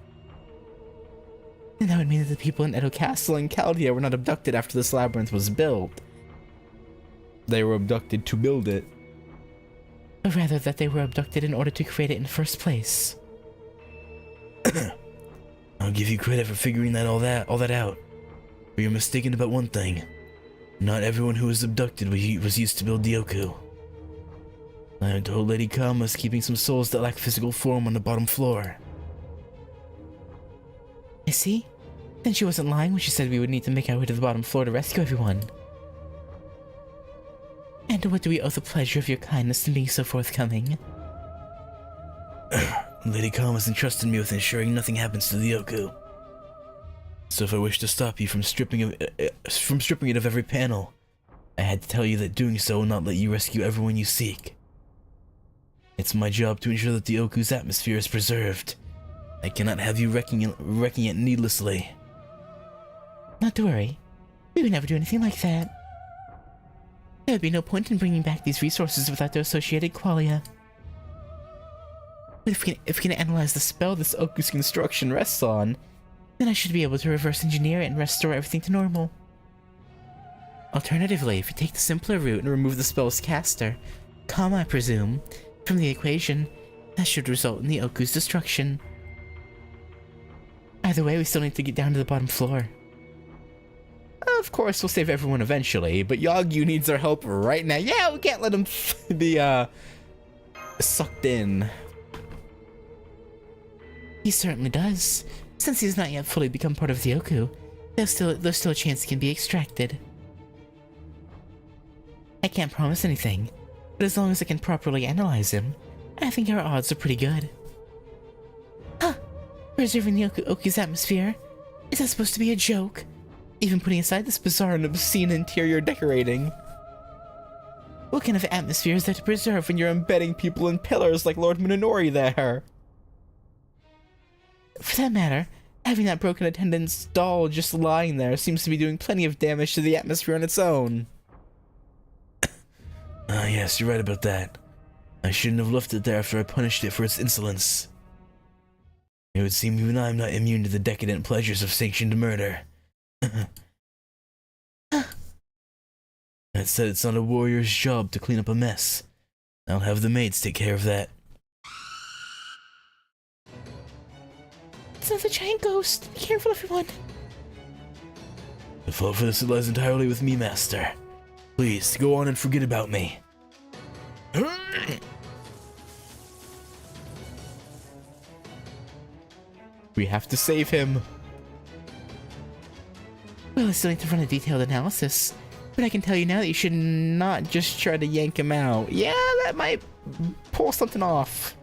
And that would mean that the people in Edo Castle and Chaldea were not abducted after this labyrinth was built. They were abducted to build it. But rather that they were abducted in order to create it in the first place. I'll give you credit for figuring all that out. But you're mistaken about one thing. Not everyone who was abducted was used to build the OOKU. I am told Lady Kama is keeping some souls that lack physical form on the bottom floor. I see. Then she wasn't lying when she said we would need to make our way to the bottom floor to rescue everyone. And to what do we owe the pleasure of your kindness in being so forthcoming? Lady Kama's entrusted me with ensuring nothing happens to the OOKU. So if I wish to stop you from stripping it of every panel, I had to tell you that doing so will not let you rescue everyone you seek. It's my job to ensure that the OOKU's atmosphere is preserved. I cannot have you wrecking it needlessly. Not to worry. We would never do anything like that. There would be no point in bringing back these resources without their associated qualia. But if we can analyze the spell this OOKU's construction rests on, then I should be able to reverse engineer it and restore everything to normal. Alternatively, if you take the simpler route and remove the spell's caster, Kama I presume, from the equation, that should result in the OOKU's destruction. Either way, we still need to get down to the bottom floor. Of course, we'll save everyone eventually, but Yagyu needs our help right now. Yeah, we can't let him be, sucked in. He certainly does. Since he's not yet fully become part of the OOKU, there's still a chance he can be extracted. I can't promise anything, but as long as I can properly analyze him, I think our odds are pretty good. Huh! Preserving the OOKU's atmosphere? Is that supposed to be a joke? Even putting aside this bizarre and obscene interior decorating. What kind of atmosphere is there to preserve when you're embedding people in pillars like Lord Munenori there? For that matter, having that broken attendant's doll just lying there seems to be doing plenty of damage to the atmosphere on its own. Yes, you're right about that. I shouldn't have left it there after I punished it for its insolence. It would seem even I'm not immune to the decadent pleasures of sanctioned murder. That said, it's not a warrior's job to clean up a mess. I'll have the maids take care of that. It's another giant ghost. Be careful, everyone. The fault for this lies entirely with me, Master. Please, go on and forget about me. We have to save him. Well, I still need to run a detailed analysis, but I can tell you now that you should not just try to yank him out. Yeah, that might pull something off.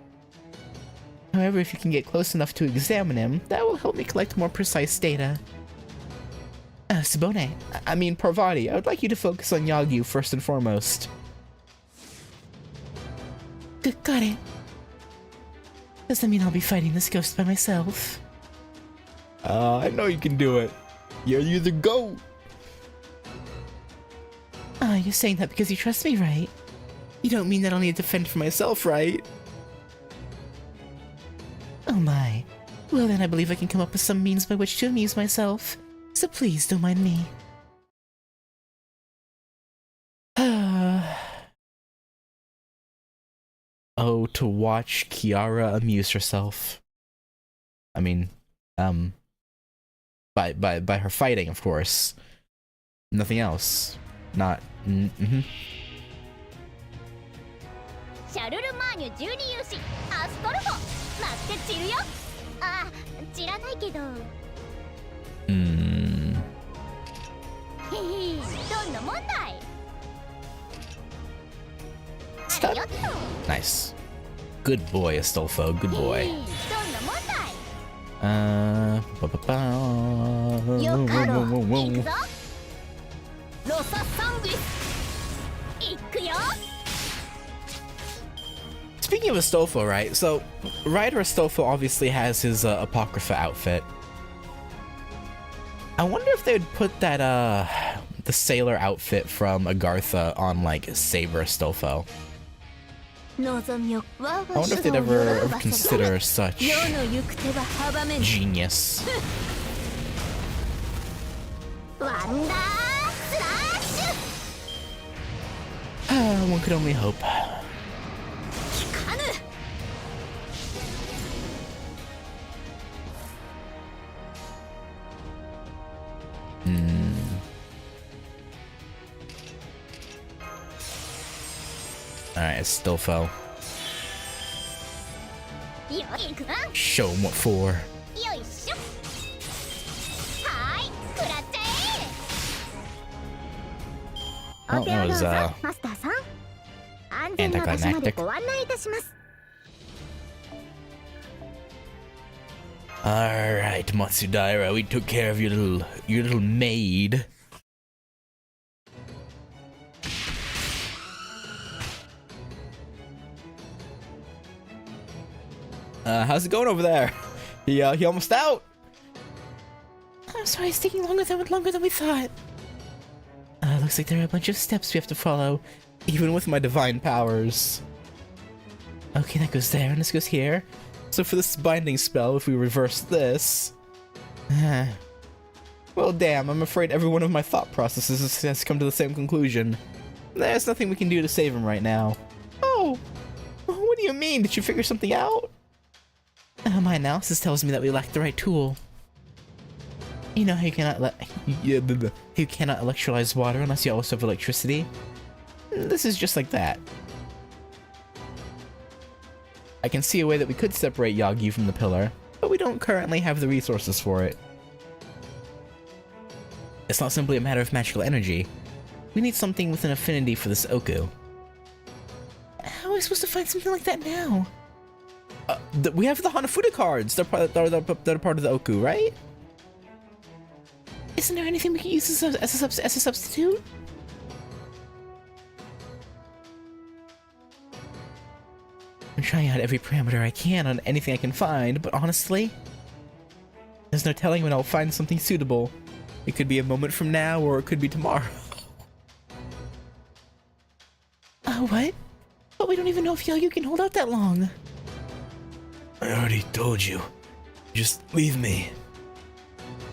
However, if you can get close enough to examine him, that will help me collect more precise data. Sabone, I mean, Parvati, I would like you to focus on Yagyu first and foremost. Got it. does that mean I'll be fighting this ghost by myself? I know you can do it. You're the GOAT. You're saying that because you trust me, right? You don't mean that I'll need to fend for myself, right? Oh my. Well then, I believe I can come up with some means by which to amuse myself. So please, don't mind me. Oh, to watch Kiara amuse herself. I mean, by her fighting, of course. Nothing else. Not. シャルルマーニュ12勇士アストルフォ待って散るよ。あ、散らないけど。へへ、どんな問題？ Stop. Nice. Good boy, Astolfo. Good boy. どんな問題？ Ba-ba-ba. よかろう。行くぞ。ロササングリス。行くよ。 Speaking of Astolfo, right? So, Ryder Astolfo obviously has his Apocrypha outfit. I wonder if they would put that, the sailor outfit from Agartha on, like, Saber Astolfo. I wonder if they'd ever consider such genius. One could only hope. Alright, Astolfo. Show him what for. Oh, that was, anticlimactic. Alright, Matsudaira, we took care of your little maid. How's it going over there? He almost out. I'm sorry, it's taking longer than we thought. Looks like there are a bunch of steps we have to follow, Even with my divine powers. Okay, that goes there, and this goes here. So for this binding spell, if we reverse this... well, damn, I'm afraid every one of my thought processes has come to the same conclusion. There's nothing we can do to save him right now. Oh! What do you mean? Did you figure something out? My analysis tells me that we lack the right tool. You know how you cannot you cannot electrolyze water unless you also have electricity? This is just like that. I can see a way that we could separate Yagi from the pillar, but we don't currently have the resources for it. It's not simply a matter of magical energy. We need something with an affinity for this OOKU. How are we supposed to find something like that now? We have the Hanafuda cards. They're part of the OOKU, right? Isn't there anything we can use as a substitute? I'm trying out every parameter I can on anything I can find, but honestly, there's no telling when I'll find something suitable. It could be a moment from now, or it could be tomorrow. What? But we don't even know if Yagyu can hold out that long. I already told you. Just leave me.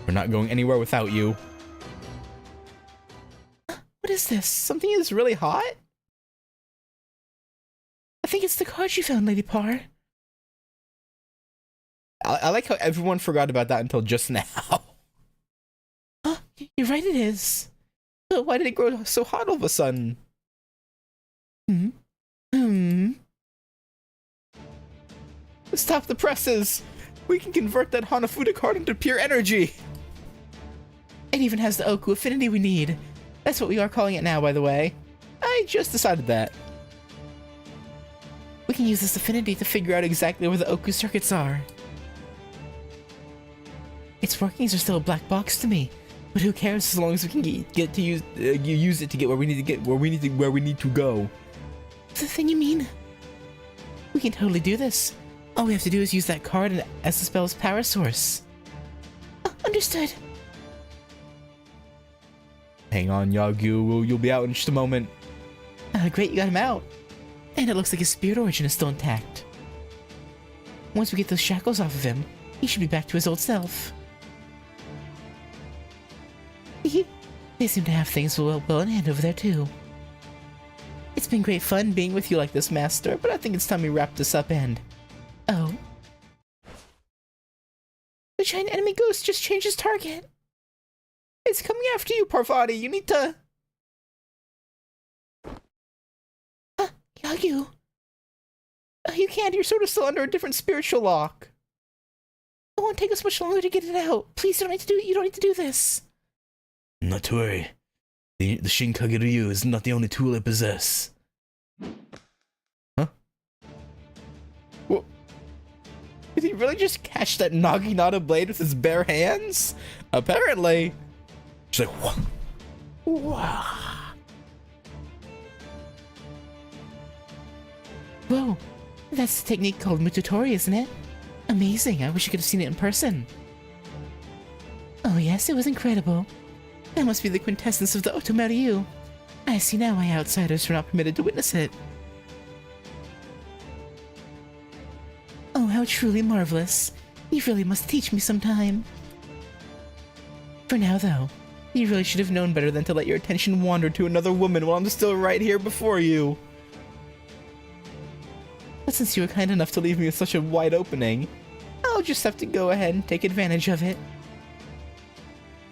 We're not going anywhere without you. What is this? Something is really hot? I think it's the card you found, Lady Parr. I like how everyone forgot about that until just now. You're right, it is. But why did it grow so hot all of a sudden? Stop the presses! We can convert that Hanafuda card into pure energy! It even has the OOKU affinity we need. That's what we are calling it now, by the way. I just decided that. We can use this affinity to figure out exactly where the OOKU circuits are. Its workings are still a black box to me, but who cares as long as we can get to use it to get where we need to get, where we need to go. The thing you mean? We can totally do this. All we have to do is use that card as the spell's power source. Understood. Hang on, Yagyu. You'll be out in just a moment. Great, you got him out. And it looks like his spirit origin is still intact. Once we get those shackles off of him, he should be back to his old self. They seem to have things well in hand over there, too. It's been great fun being with you like this, Master, but I think it's time we wrap this up and... Oh, giant enemy ghost just changed his target. It's coming after you, Parvati. You need to... Yagu. You can't. You're sort of still under a different spiritual lock. It won't take us much longer to get it out. Please, you don't need to do this. Not to worry. The Shinkage Ryu is not the only tool I possess. Huh? Well, did he really just catch that Naginata blade with his bare hands? Apparently. She's like, what? Wow. Whoa, that's the technique called Mutotori, isn't it? Amazing, I wish you could have seen it in person. Oh yes, it was incredible. That must be the quintessence of the Otomaryu. I see now why outsiders were not permitted to witness it. Oh, how truly marvelous. You really must teach me sometime. For now, though, You really should have known better than to let your attention wander to another woman while I'm still right here before you. But since you were kind enough to leave me with such a wide opening, I'll just have to go ahead and take advantage of it.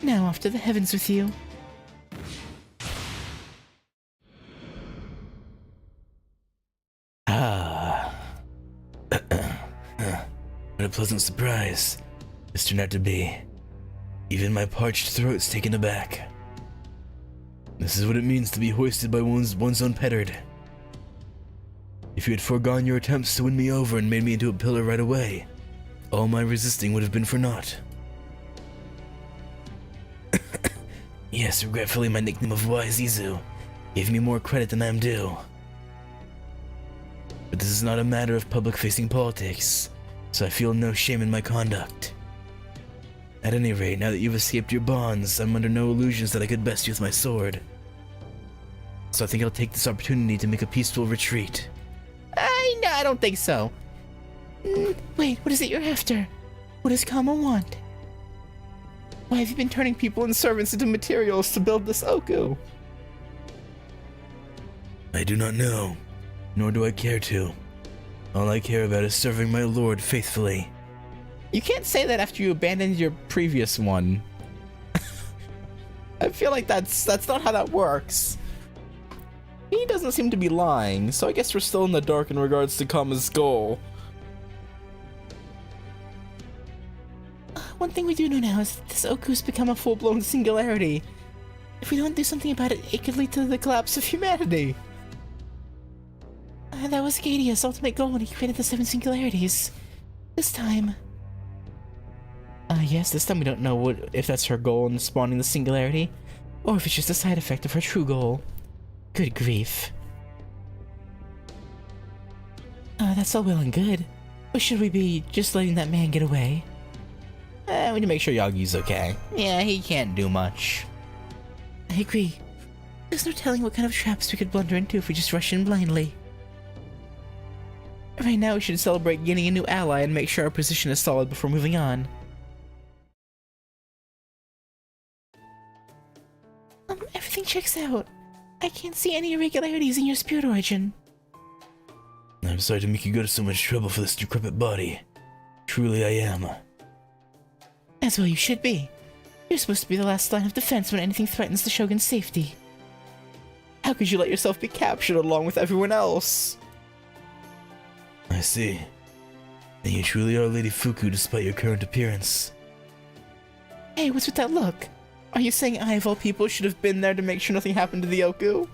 Now off to the heavens with you. Ah. What a pleasant surprise this turned out to be. Even my parched throat's taken aback. This is what it means to be hoisted by one's own petard. If you had foregone your attempts to win me over and made me into a pillar right away, all my resisting would have been for naught. Yes, regretfully my nickname of Wise Izu gave me more credit than I am due. But this is not a matter of public-facing politics, so I feel no shame in my conduct. At any rate, now that you've escaped your bonds, I'm under no illusions that I could best you with my sword. So I think I'll take this opportunity to make a peaceful retreat. No, I don't think so. Wait, what is it you're after? What does Kama want? Why have you been turning people and servants into materials to build this OOKU? I do not know, nor do I care to. All I care about is serving my lord faithfully. You can't say that after you abandoned your previous one. I feel like that's not how that works. He doesn't seem to be lying, so I guess we're still in the dark in regards to Kama's goal. One thing we do know now is that this OOKU's become a full-blown singularity. If we don't do something about it, it could lead to the collapse of humanity. That was Gadia's ultimate goal when he created the 7 singularities. This time... Yes, this time we don't know if that's her goal in spawning the singularity, or if it's just a side effect of her true goal. Good grief. That's all well and good. But should we be just letting that man get away? We need to make sure Yagi's okay. Yeah, he can't do much. I agree. There's no telling what kind of traps we could blunder into if we just rush in blindly. Right now we should celebrate gaining a new ally and make sure our position is solid before moving on. Everything checks out. I can't see any irregularities in your spirit origin. I'm sorry to make you go to so much trouble for this decrepit body. Truly I am. As well you should be. You're supposed to be the last line of defense when anything threatens the Shogun's safety. How could you let yourself be captured along with everyone else? I see. And you truly are Lady Fuku despite your current appearance. Hey, what's with that look? Are you saying I, of all people, should have been there to make sure nothing happened to the OOKU?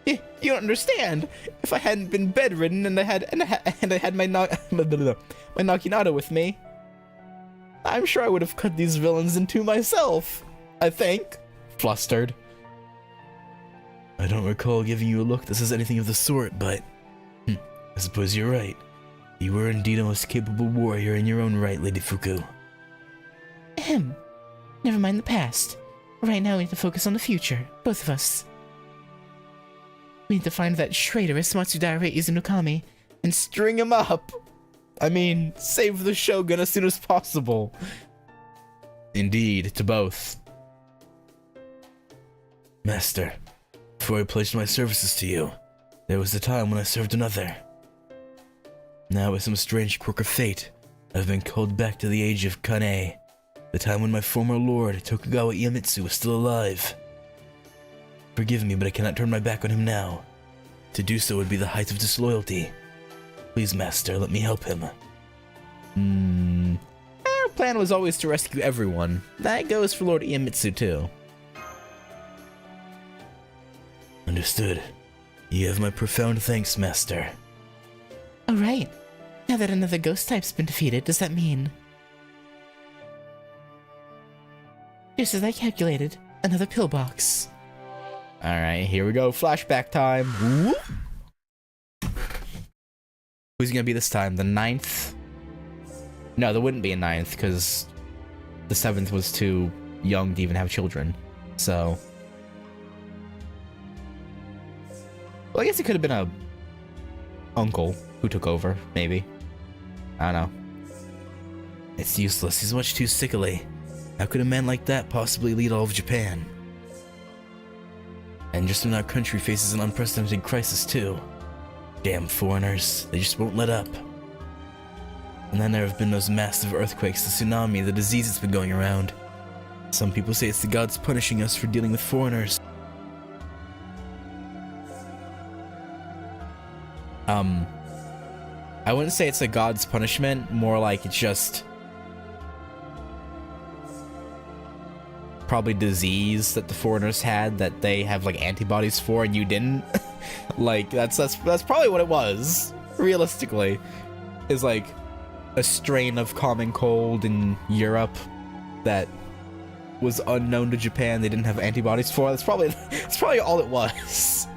You don't understand. If I hadn't been bedridden and I had my Naginata with me, I'm sure I would have cut these villains in two myself. I think. Flustered. I don't recall giving you a look that says anything of the sort, but I suppose you're right. You were indeed a most capable warrior in your own right, Lady Fuku. Ahem. Never mind the past. Right now we need to focus on the future, both of us. We need to find that traitorous Matsudare Izunokami and string him up. I mean, save the Shogun as soon as possible. Indeed, to both. Master, before I pledged my services to you, there was a time when I served another. Now, by some strange quirk of fate, I've been called back to the age of Kane, the time when my former lord, Tokugawa Iemitsu, was still alive. Forgive me, but I cannot turn my back on him now. To do so would be the height of disloyalty. Please, master, let me help him. Our plan was always to rescue everyone. That goes for Lord Iemitsu too. Understood. You have my profound thanks, master. All right. Now that another ghost type's been defeated, does that mean... Just as I calculated, another pillbox. Alright, here we go. Flashback time. Whoop. Who's gonna be this time? The 9th? No, there wouldn't be a 9th, because the 7th was too young to even have children. So... Well, I guess it could have been a uncle who took over, maybe. I don't know. It's useless. He's much too sickly. How could a man like that possibly lead all of Japan? And just when our country faces an unprecedented crisis too. Damn foreigners, they just won't let up. And then there have been those massive earthquakes, the tsunami, the disease that's been going around. Some people say it's the gods punishing us for dealing with foreigners. I wouldn't say it's a god's punishment, more like it's just probably disease that the foreigners had that they have like antibodies for and you didn't. Like that's probably what it was, realistically. Is like a strain of common cold in Europe that was unknown to Japan, they didn't have antibodies for. That's probably all it was.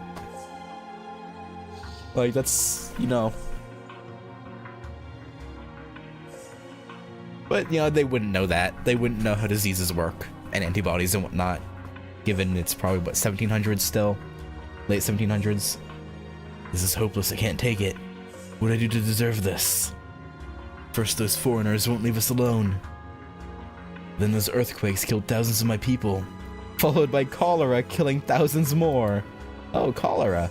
Like that's, you know. But, you know, they wouldn't know that. They wouldn't know how diseases work and antibodies and whatnot, given it's probably, what, 1700s still? Late 1700s? This is hopeless, I can't take it. What do I do to deserve this? First, those foreigners won't leave us alone. Then those earthquakes killed thousands of my people. Followed by cholera killing thousands more. Oh, cholera.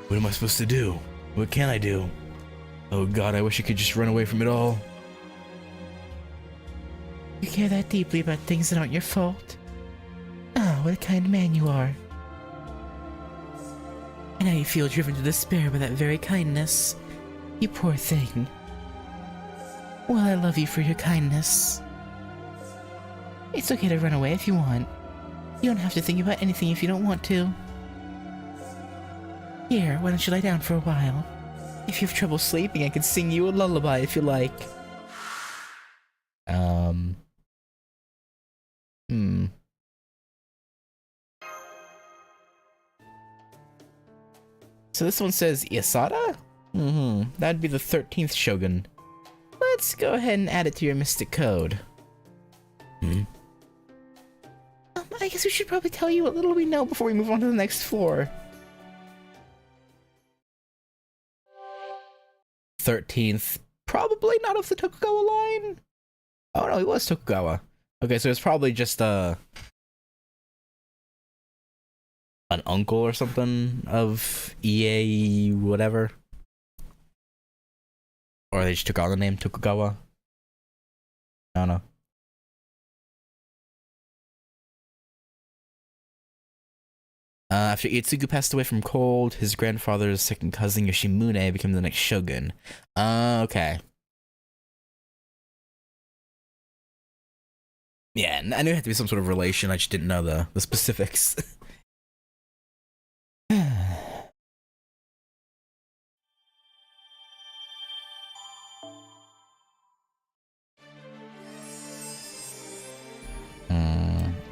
What am I supposed to do? What can I do? Oh god, I wish I could just run away from it all. You care that deeply about things that aren't your fault? Ah, what a kind man you are. And now you feel driven to despair by that very kindness. You poor thing. Well, I love you for your kindness. It's okay to run away if you want. You don't have to think about anything if you don't want to. Here, why don't you lie down for a while? If you have trouble sleeping, I can sing you a lullaby if you like. So this one says Yasada? That'd be the 13th Shogun. Let's go ahead and add it to your mystic code. I guess we should probably tell you what little we know before we move on to the next floor. 13th, probably not of the Tokugawa line. Oh no, he was Tokugawa. Okay, so it's probably just an uncle or something of EA whatever. Or they just took on the name Tokugawa. I don't know. After Ietsugu passed away from cold, his grandfather's second cousin Yoshimune became the next shogun. Okay. Yeah, I knew it had to be some sort of relation, I just didn't know the specifics.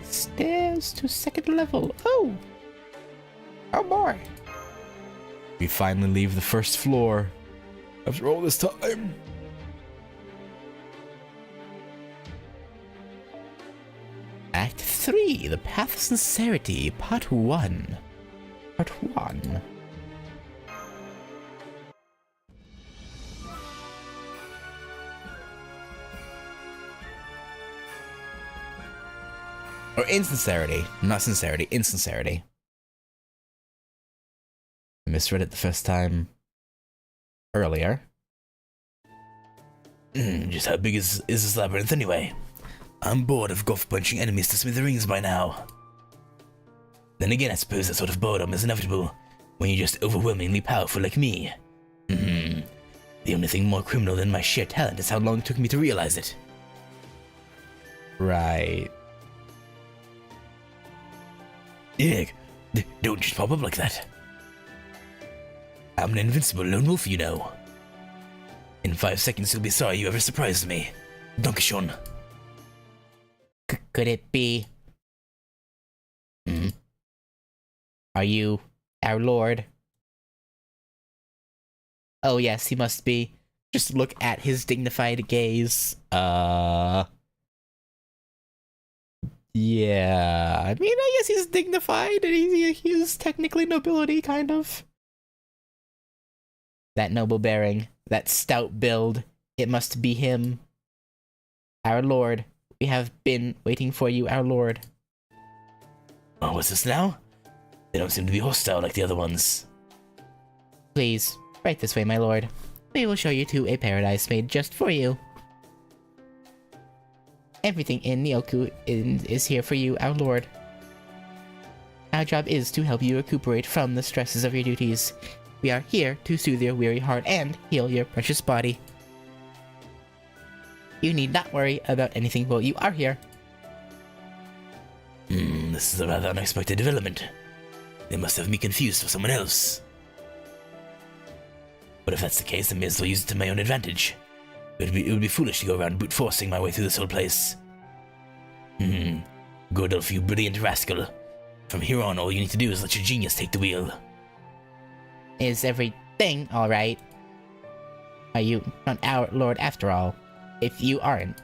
Stairs to second level. Oh! Oh boy. We finally leave the first floor. After all this time. Act 3, The Path of Sincerity, Part 1. Part 1. Or insincerity. Not sincerity, insincerity. I misread it the first time earlier. Just how big is this labyrinth anyway? I'm bored of golf punching enemies to smithereens by now. Then again, I suppose that sort of boredom is inevitable when you're just overwhelmingly powerful like me. The only thing more criminal than my sheer talent is how long it took me to realize it. Right. Dig, don't just pop up like that. I'm an invincible lone wolf, you know. In 5 seconds, you'll be sorry you ever surprised me. Dankeschön. Could it be? Are you our lord? Oh yes, he must be. Just look at his dignified gaze. Yeah. I mean, I guess he's dignified and he is technically nobility, kind of. That noble bearing, that stout build, it must be him. Our lord, we have been waiting for you, our lord. Oh, what's this now? They don't seem to be hostile like the other ones. Please, right this way, my lord. We will show you to a paradise made just for you. Everything in the OOKU is here for you, our lord. Our job is to help you recuperate from the stresses of your duties. We are here to soothe your weary heart and heal your precious body. You need not worry about anything while you are here. This is a rather unexpected development. They must have me confused for someone else. But if that's the case, I may as well use it to my own advantage. It would be foolish to go around brute forcing my way through this whole place. GOREDOLF, you brilliant rascal. From here on, all you need to do is let your genius take the wheel. Is everything alright? Are you not our lord after all? If you aren't.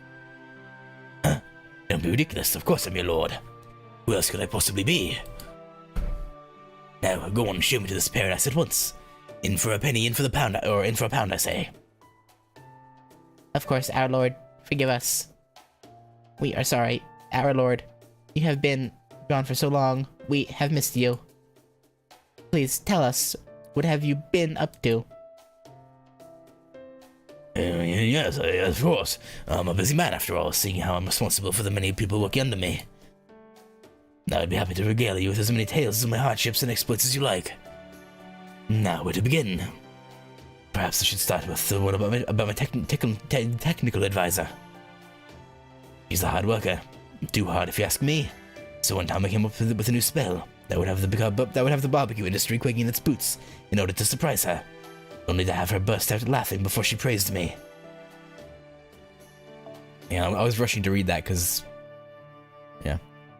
Don't be ridiculous, of course I'm your lord. Who else could I possibly be? Now, go on, show me to this paradise at once. In for a penny, in for the pound, or in for a pound, I say. Of course, our lord, forgive us. We are sorry, our lord. You have been gone for so long, we have missed you. Please tell us, what have you been up to? Yes, of course. I'm a busy man after all, seeing how I'm responsible for the many people working under me. Now I'd be happy to regale you with as many tales of my hardships and exploits as you like. Now, where to begin? Perhaps I should start with the one about my technical advisor. He's a hard worker. Too hard if you ask me. So one time I came up with a new spell that would have the barbecue industry quaking in its boots in order to surprise her, only to have her burst out laughing before she praised me. Yeah, I was rushing to read that because...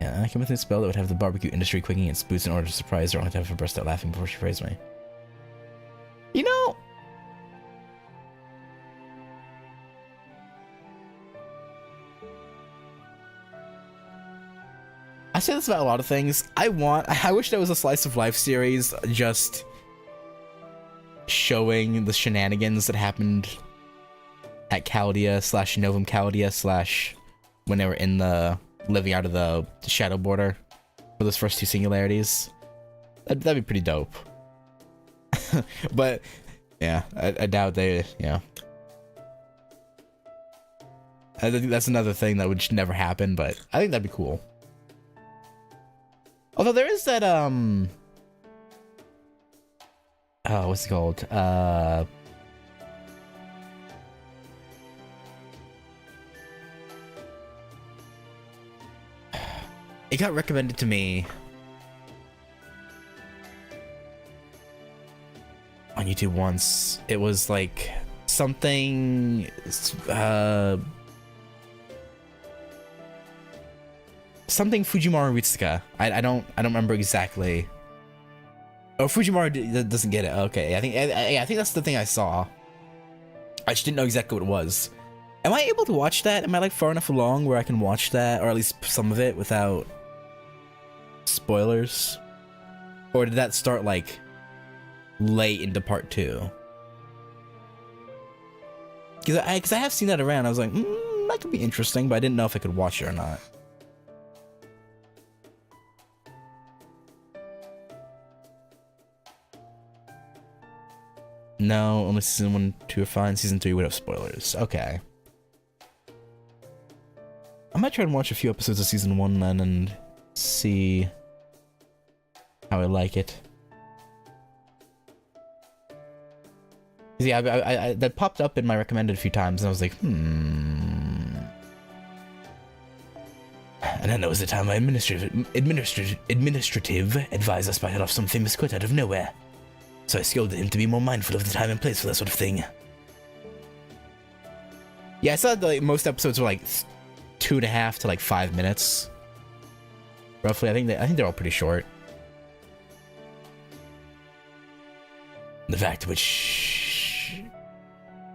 Yeah, I came up with a spell that would have the barbecue industry quaking in its boots in order to surprise her, only to have her burst out laughing before she praised me. You know... I say this about a lot of things. I wish there was a slice of life series just showing the shenanigans that happened at Chaldea / Novum Chaldea / when they were in the living out of the shadow border for those first two singularities. That'd be pretty dope. But yeah, I doubt they, yeah. I think that's another thing that would never happen, but I think that'd be cool. Although there is that, oh, what's it called? It got recommended to me on YouTube once. It was like something, something Fujimaru Ritsuka. I don't remember exactly. Oh, Fujimaru doesn't get it. Okay, I think that's the thing I saw. I just didn't know exactly what it was. Am I able to watch that? Am I like far enough along where I can watch that, or at least some of it, without spoilers? Or did that start like late into part 2? Because I have seen that around. I was like, that could be interesting, but I didn't know if I could watch it or not. No, only season 1, 2 are fine. Season 3 would have spoilers. Okay. might try and watch a few episodes of season 1 then and see how I like it. Yeah, I that popped up in my recommended a few times, and I was like, And I know it was the time my administrative advisor spotted off some famous quote out of nowhere. So I scolded him to be more mindful of the time and place for that sort of thing. Yeah, I saw that, like, most episodes were like 2.5 to like 5 minutes, roughly. I think they're all pretty short. The fact which,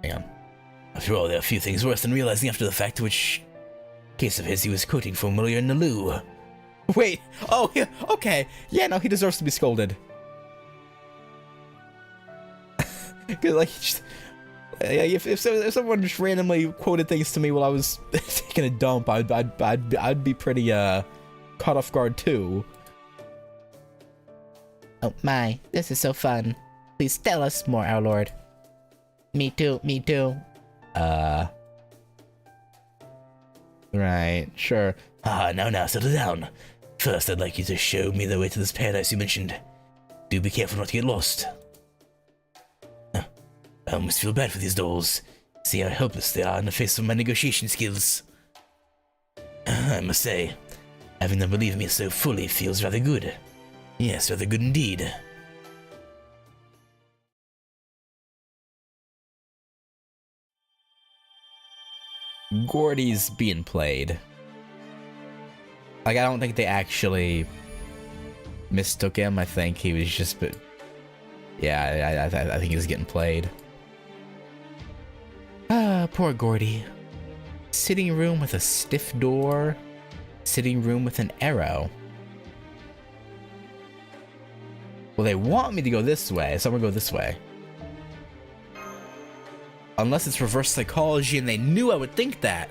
hang on. After all, there are a few things worse than realizing after the fact which case of his he was quoting from earlier in the loo. Wait. Oh, yeah. Okay. Yeah, no, he deserves to be scolded. Cause like, if someone just randomly quoted things to me while I was taking a dump, I'd be pretty caught off guard too. Oh my, this is so fun. Please tell us more, our lord. Me too, me too. Right, sure. Now, settle down. First, I'd like you to show me the way to this paradise you mentioned. Do be careful not to get lost. I almost feel bad for these dolls. See how helpless they are in the face of my negotiation skills. I must say, having them believe me so fully feels rather good. Yes, rather good indeed. Gordy's being played. Like, I don't think they actually mistook him. I think he was just, yeah, I think he was getting played. Poor Gordy. Sitting room with a stiff door. Sitting room with an arrow. Well, they want me to go this way, so I'm gonna go this way. Unless it's reverse psychology and they knew I would think that.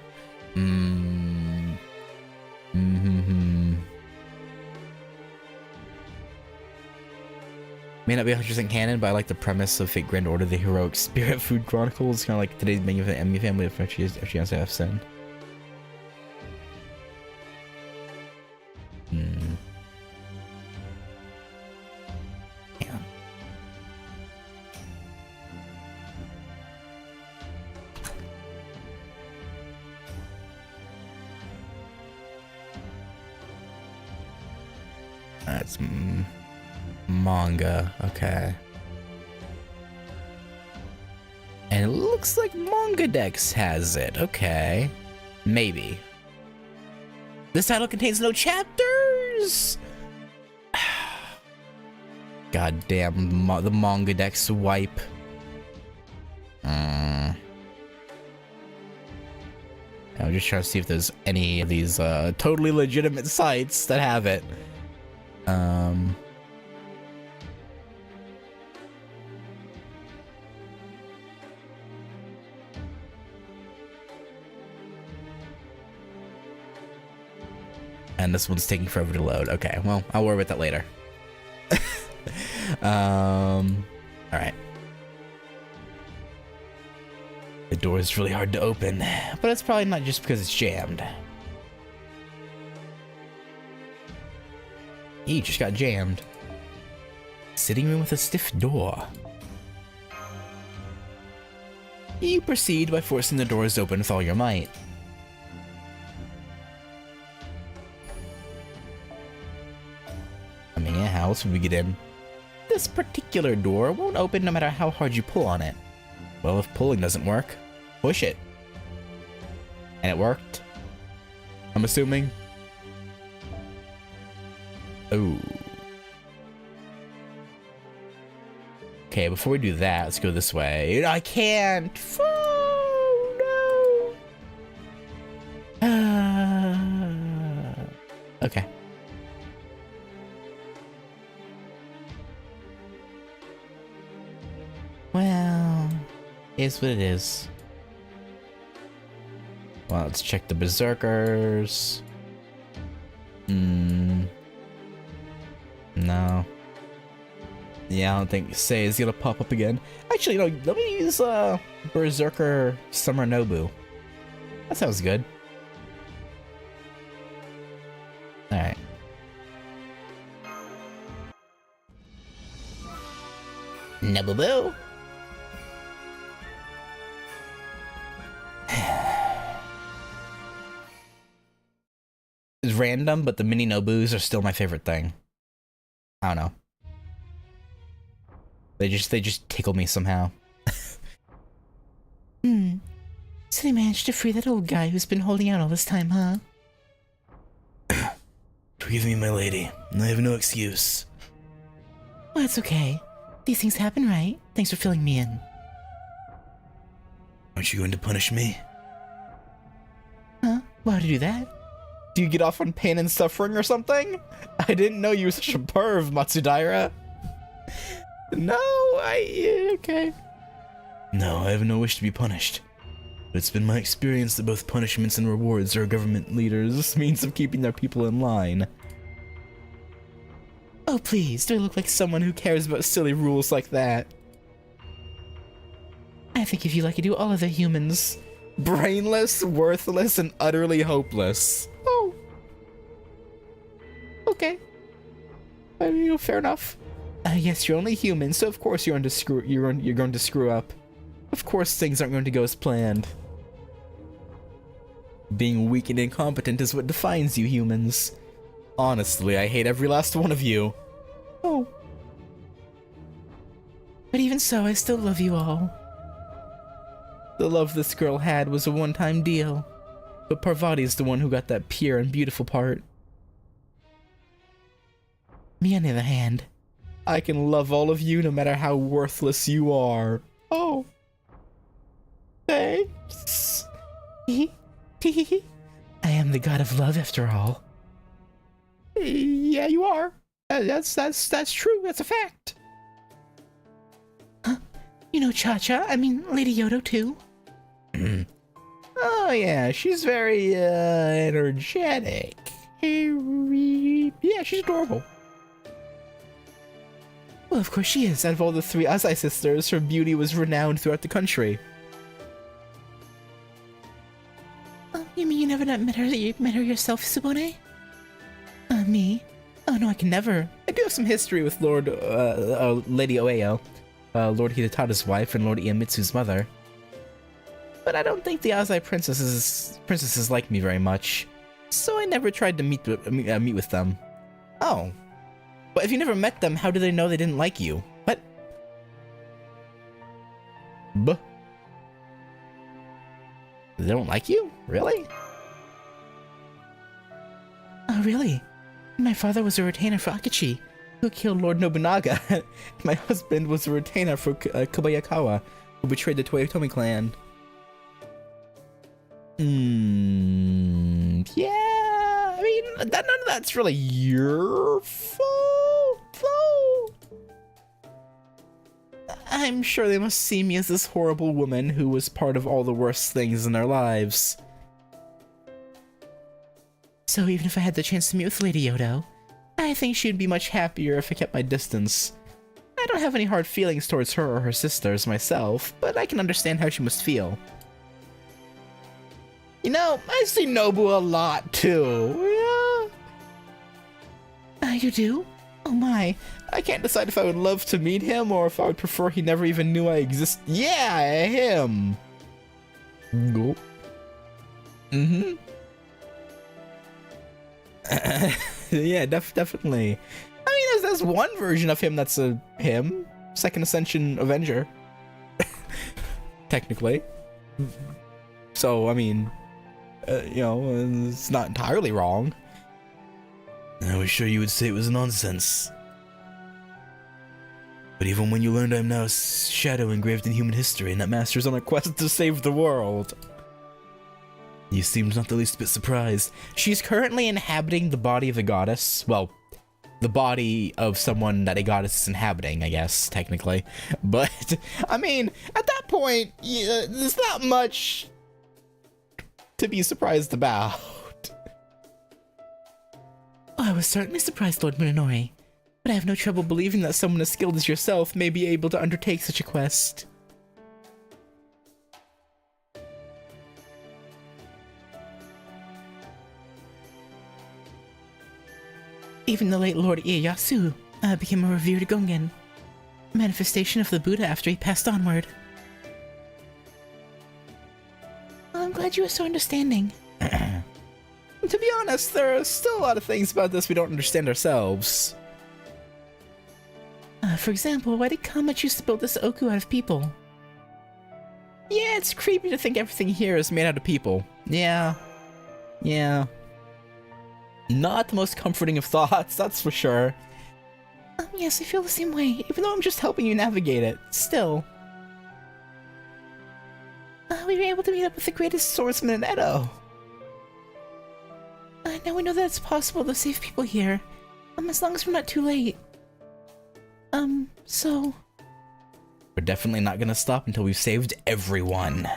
May not be 100% canon, but I like the premise of Fate Grand Order, the heroic spirit food chronicles. Kind of like today's menu for the enemy family of Archie have sin. Yeah. That's manga, okay. And it looks like Manga Dex has it, okay. Maybe. This title contains no chapters! God damn, the Manga Dex wipe. I'm just trying to see if there's any of these totally legitimate sites that have it. And this one's taking forever to load. Okay, well, I'll worry about that later. Alright. The door is really hard to open, But it's probably not just because it's jammed. He just got jammed. Sitting room with a stiff door. You proceed by forcing the doors open with all your might. I mean, yeah, how else would we get in? This particular door won't open no matter how hard you pull on it. Well, if pulling doesn't work, push it. And it worked. I'm assuming. Ooh. Okay, before we do that, let's go this way. I can't. Oh, no. Okay. Well, is what it is. Well, let's check the berserkers. No. Yeah, I don't think Sei is gonna pop up again. Actually, no, let me use Berserker Summer Nobu. That sounds good. Nubble. It's random, but the mini Nobus are still my favorite thing. I don't know. They just tickle me somehow. So they managed to free that old guy who's been holding out all this time, huh? Forgive me, my lady. I have no excuse. Well, it's okay. These things happen, right? Thanks for filling me in. Aren't you going to punish me? Huh? Why would you do that? Do you get off on pain and suffering or something? I didn't know you were such a perv, Matsudaira. No, okay. No, I have no wish to be punished. But it's been my experience that both punishments and rewards are government Leaders' means of keeping their people in line. Oh, please, Do I look like someone who cares about silly rules like that? I think if you like to do all other humans. Brainless, worthless, and utterly hopeless. Oh. Okay. Fair enough. Yes, you're only human, so of course you're going to screw up. Of course things aren't going to go as planned. Being weak and incompetent is what defines you humans. Honestly, I hate every last one of you. Oh. But even so, I still love you all. The love this girl had was a one-time deal. But Parvati's the one who got that pure and beautiful part. Me, on the other hand. I can love all of you no matter how worthless you are. Oh. Thanks. I am the god of love, after all. Yeah, you are. That's true. That's a fact. You know Cha-Cha, I mean Lady Yodo too. Oh yeah, she's very energetic. Yeah, she's adorable. Well, of course she is. Out of all the three Azai sisters, her beauty was renowned throughout the country. Oh, you mean you never met her? You met her yourself, Subone? Me? Oh no, I can never. I do have some history with Lady Oeo, Lord Hidatada's wife and Lord Iemitsu's mother. But I don't think the Azai princesses like me very much, so I never tried to meet with them. Oh. But if you never met them, how do they know they didn't like you? What? Buh. They don't like you? Really? Oh, really? My father was a retainer for Akachi, Who killed Lord Nobunaga? My husband was a retainer for Kobayakawa, who betrayed the Toyotomi clan. Yeah, I mean, none of that's really your fault, though. I'm sure they must see me as this horrible woman who was part of all the worst things in their lives. So even if I had the chance to meet with Lady Yodo, I think she'd be much happier if I kept my distance. I don't have any hard feelings towards her or her sisters myself, but I can understand how she must feel. You know, I see Nobu a lot, too. Yeah. You do? Oh my. I can't decide if I would love to meet him or if I would prefer he never even knew I exist. Yeah, him. Go. Mm-hmm. Yeah, definitely. I mean, there's one version of him that's a him. Second Ascension Avenger. Technically. So, I mean, you know, it's not entirely wrong. I was sure you would say it was nonsense. But even when you learned I'm now a shadow engraved in human history and that Master's on a quest to save the world, you seemed not the least bit surprised. She's currently inhabiting the body of a goddess. Well, the body of someone that a goddess is inhabiting, I guess, technically. But, I mean, at that point, yeah, there's not much to be surprised about. Oh, I was certainly surprised, Lord Munenori, but I have no trouble believing that someone as skilled as yourself may be able to undertake such a quest. Even the late Lord Ieyasu became a revered Gongen. Manifestation of the Buddha after he passed onward. Well, I'm glad you were so understanding. To be honest, there are still a lot of things about this we don't understand ourselves. For example, why did Kama choose to build this OOKU out of people? Yeah, it's creepy to think everything here is made out of people. Yeah. Not the most comforting of thoughts, that's for sure. Yes, I feel the same way. Even though I'm just helping you navigate it, still. We were able to meet up with the greatest swordsman in Edo. Now we know that it's possible to save people here. As long as we're not too late. So... We're definitely not gonna stop until we've saved everyone.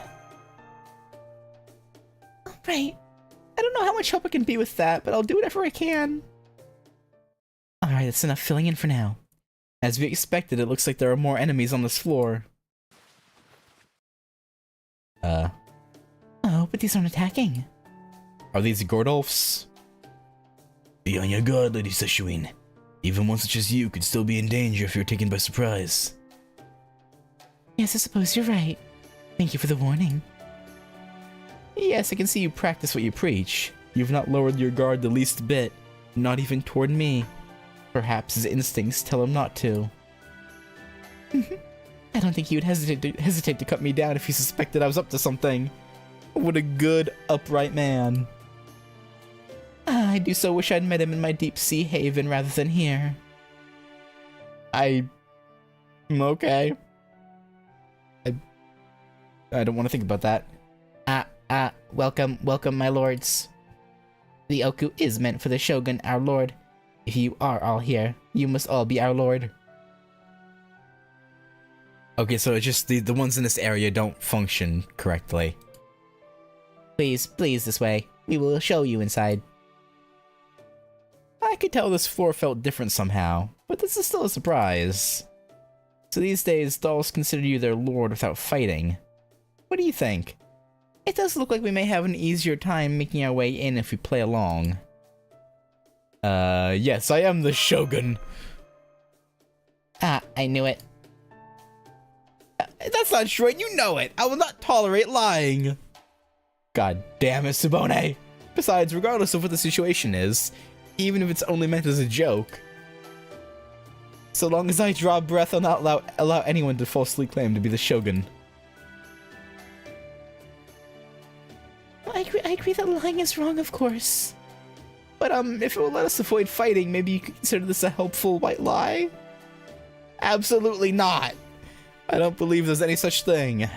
Right. I don't know how much help I can be with that, but I'll do whatever I can. Alright, that's enough filling in for now. As we expected, it looks like there are more enemies on this floor. Oh, but these aren't attacking. Are these GOREDOLFs? Be on your guard, Lady Sesshuin. Even one such as you could still be in danger if you're taken by surprise. Yes, I suppose you're right. Thank you for the warning. Yes, I can see you practice what you preach. You've not lowered your guard the least bit, not even toward me. Perhaps his instincts tell him not to. I don't think he would hesitate to cut me down if he suspected I was up to something. What a good, upright man. I do so wish I'd met him in my deep sea haven rather than here. I'm okay. I don't want to think about that. Welcome, my lords. The OOKU is meant for the Shogun, our lord. If you are all here, you must all be our lord. Okay, so it's just the ones in this area don't function correctly. Please, this way. We will show you inside. I could tell this floor felt different somehow, but this is still a surprise. So these days, dolls consider you their lord without fighting. What do you think? It does look like we may have an easier time making our way in if we play along. Yes, I am the Shogun. I knew it. That's not true, and you know it! I will not tolerate lying! God damn it, Tsubone! Besides, regardless of what the situation is, even if it's only meant as a joke, so long as I draw breath, I'll not allow anyone to falsely claim to be the Shogun. I agree that lying is wrong, of course. But, if it will let us avoid fighting, maybe you could consider this a helpful white lie? Absolutely not! I don't believe there's any such thing.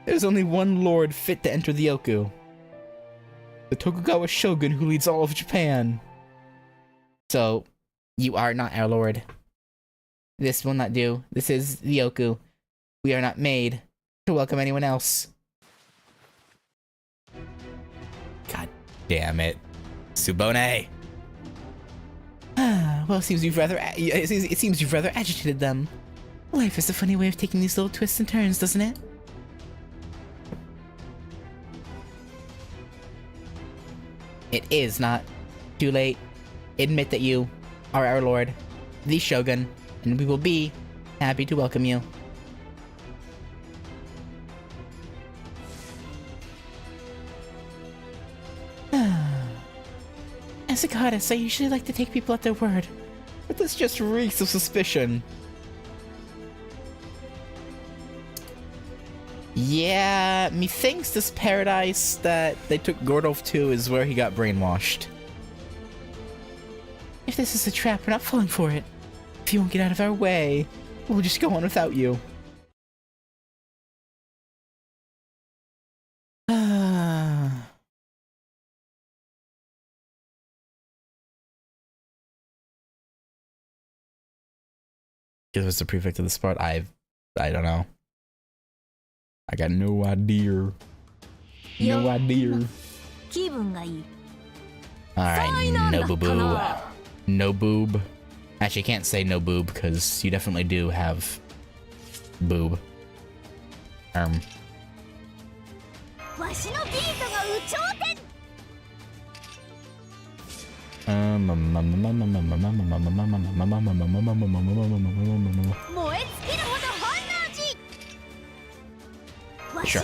There's only one lord fit to enter the OOKU. The Tokugawa Shogun who leads all of Japan. So, you are not our lord. This will not do. This is the OOKU. We are not made to welcome anyone else. God damn it. Tsubone! Well, it seems you've rather agitated them. Life is a funny way of taking these little twists and turns, doesn't it? It is not too late. Admit that you are our lord, the Shogun, and we will be happy to welcome you. As a goddess, I usually like to take people at their word, but this just reeks of suspicion. Yeah, methinks this paradise that they took GOREDOLF to is where he got brainwashed. If this is a trap, we're not falling for it. If you won't get out of our way, we'll just go on without you. Give us the prefect of the spot. I don't know. I got no idea. No idea. Alright, no boo boo. No boob. Actually, I can't say no boob because you definitely do have boob. Sure.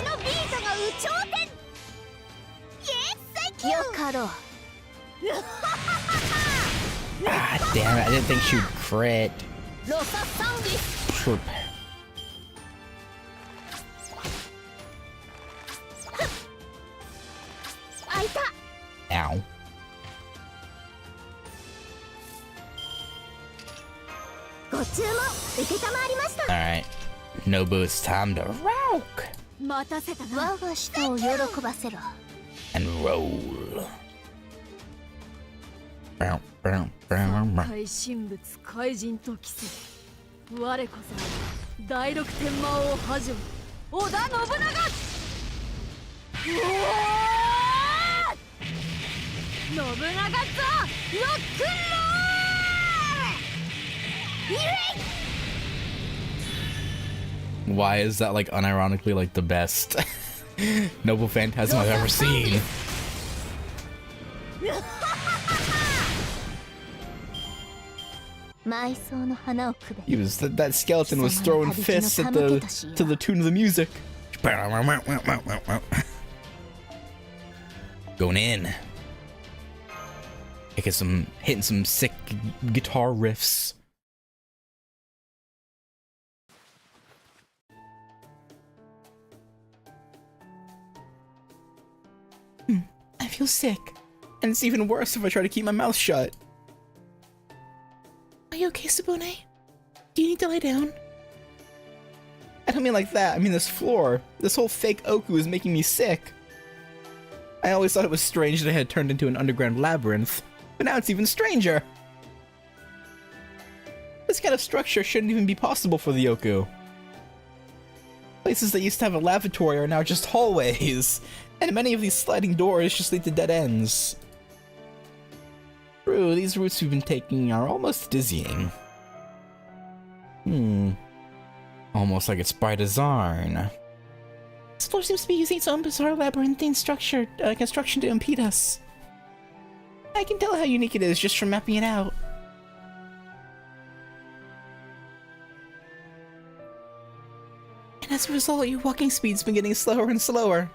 Ah, damn it. I didn't think she would crit. Chirp. Ow. Alright. Nobu, it's time to rock. And roll. Bow, bow, bow, bow. 怪神物怪人と期せ我こそ第六天魔王覇女織田信長うお信長ザ・ロックンロールイエイ Why is that like unironically like the best Noble Phantasm I've ever seen? He was that skeleton was throwing fists at to the tune of the music. Going in. Hitting some sick guitar riffs. I feel sick. And it's even worse if I try to keep my mouth shut. Are you okay, Sabune? Do you need to lie down? I don't mean like that. I mean this floor. This whole fake OOKU is making me sick. I always thought it was strange that it had turned into an underground labyrinth, but now it's even stranger. This kind of structure shouldn't even be possible for the OOKU. Places that used to have a lavatory are now just hallways, and many of these sliding doors just lead to dead ends. True, these routes we've been taking are almost dizzying. Almost like it's by design. This floor seems to be using its own bizarre labyrinthine construction to impede us. I can tell how unique it is just from mapping it out. And as a result, your walking speed's been getting slower and slower.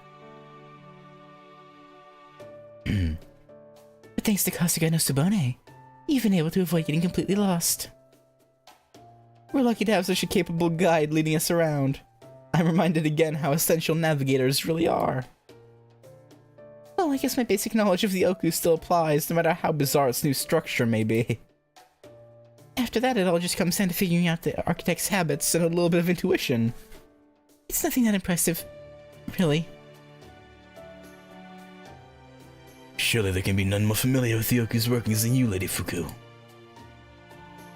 But thanks to Kasuga no Tsubone, you've been able to avoid getting completely lost. We're lucky to have such a capable guide leading us around. I'm reminded again how essential navigators really are. Well, I guess my basic knowledge of the OOKU still applies, no matter how bizarre its new structure may be. After that, it all just comes down to figuring out the architect's habits and a little bit of intuition. It's nothing that impressive, really. Surely there can be none more familiar with the OOKU's workings than you, Lady Fuku.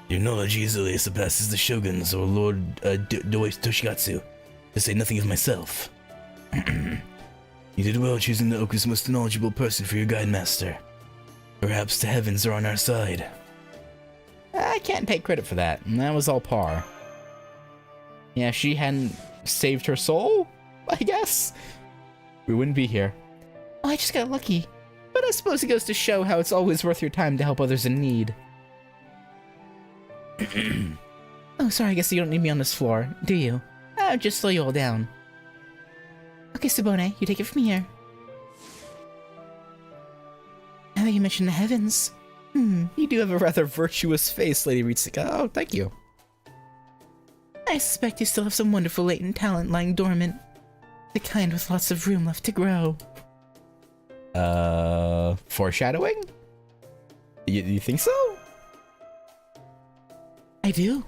Your knowledge easily surpasses the Shogun's or Lord Doi Toshigatsu, to say nothing of myself. You did well choosing the OOKU's most knowledgeable person for your guide master. Perhaps the heavens are on our side. I can't take credit for that. That was all par. Yeah, if she hadn't saved her soul, I guess, we wouldn't be here. Oh, I just got lucky. But I suppose it goes to show how it's always worth your time to help others in need. Oh, sorry, I guess you don't need me on this floor, do you? I'll just slow you all down. Okay, Sabone, you take it from here. Now that you mention the heavens... You do have a rather virtuous face, Lady Ritsuka. Oh, thank you. I suspect you still have some wonderful latent talent lying dormant. The kind with lots of room left to grow. Foreshadowing? You think so? I do.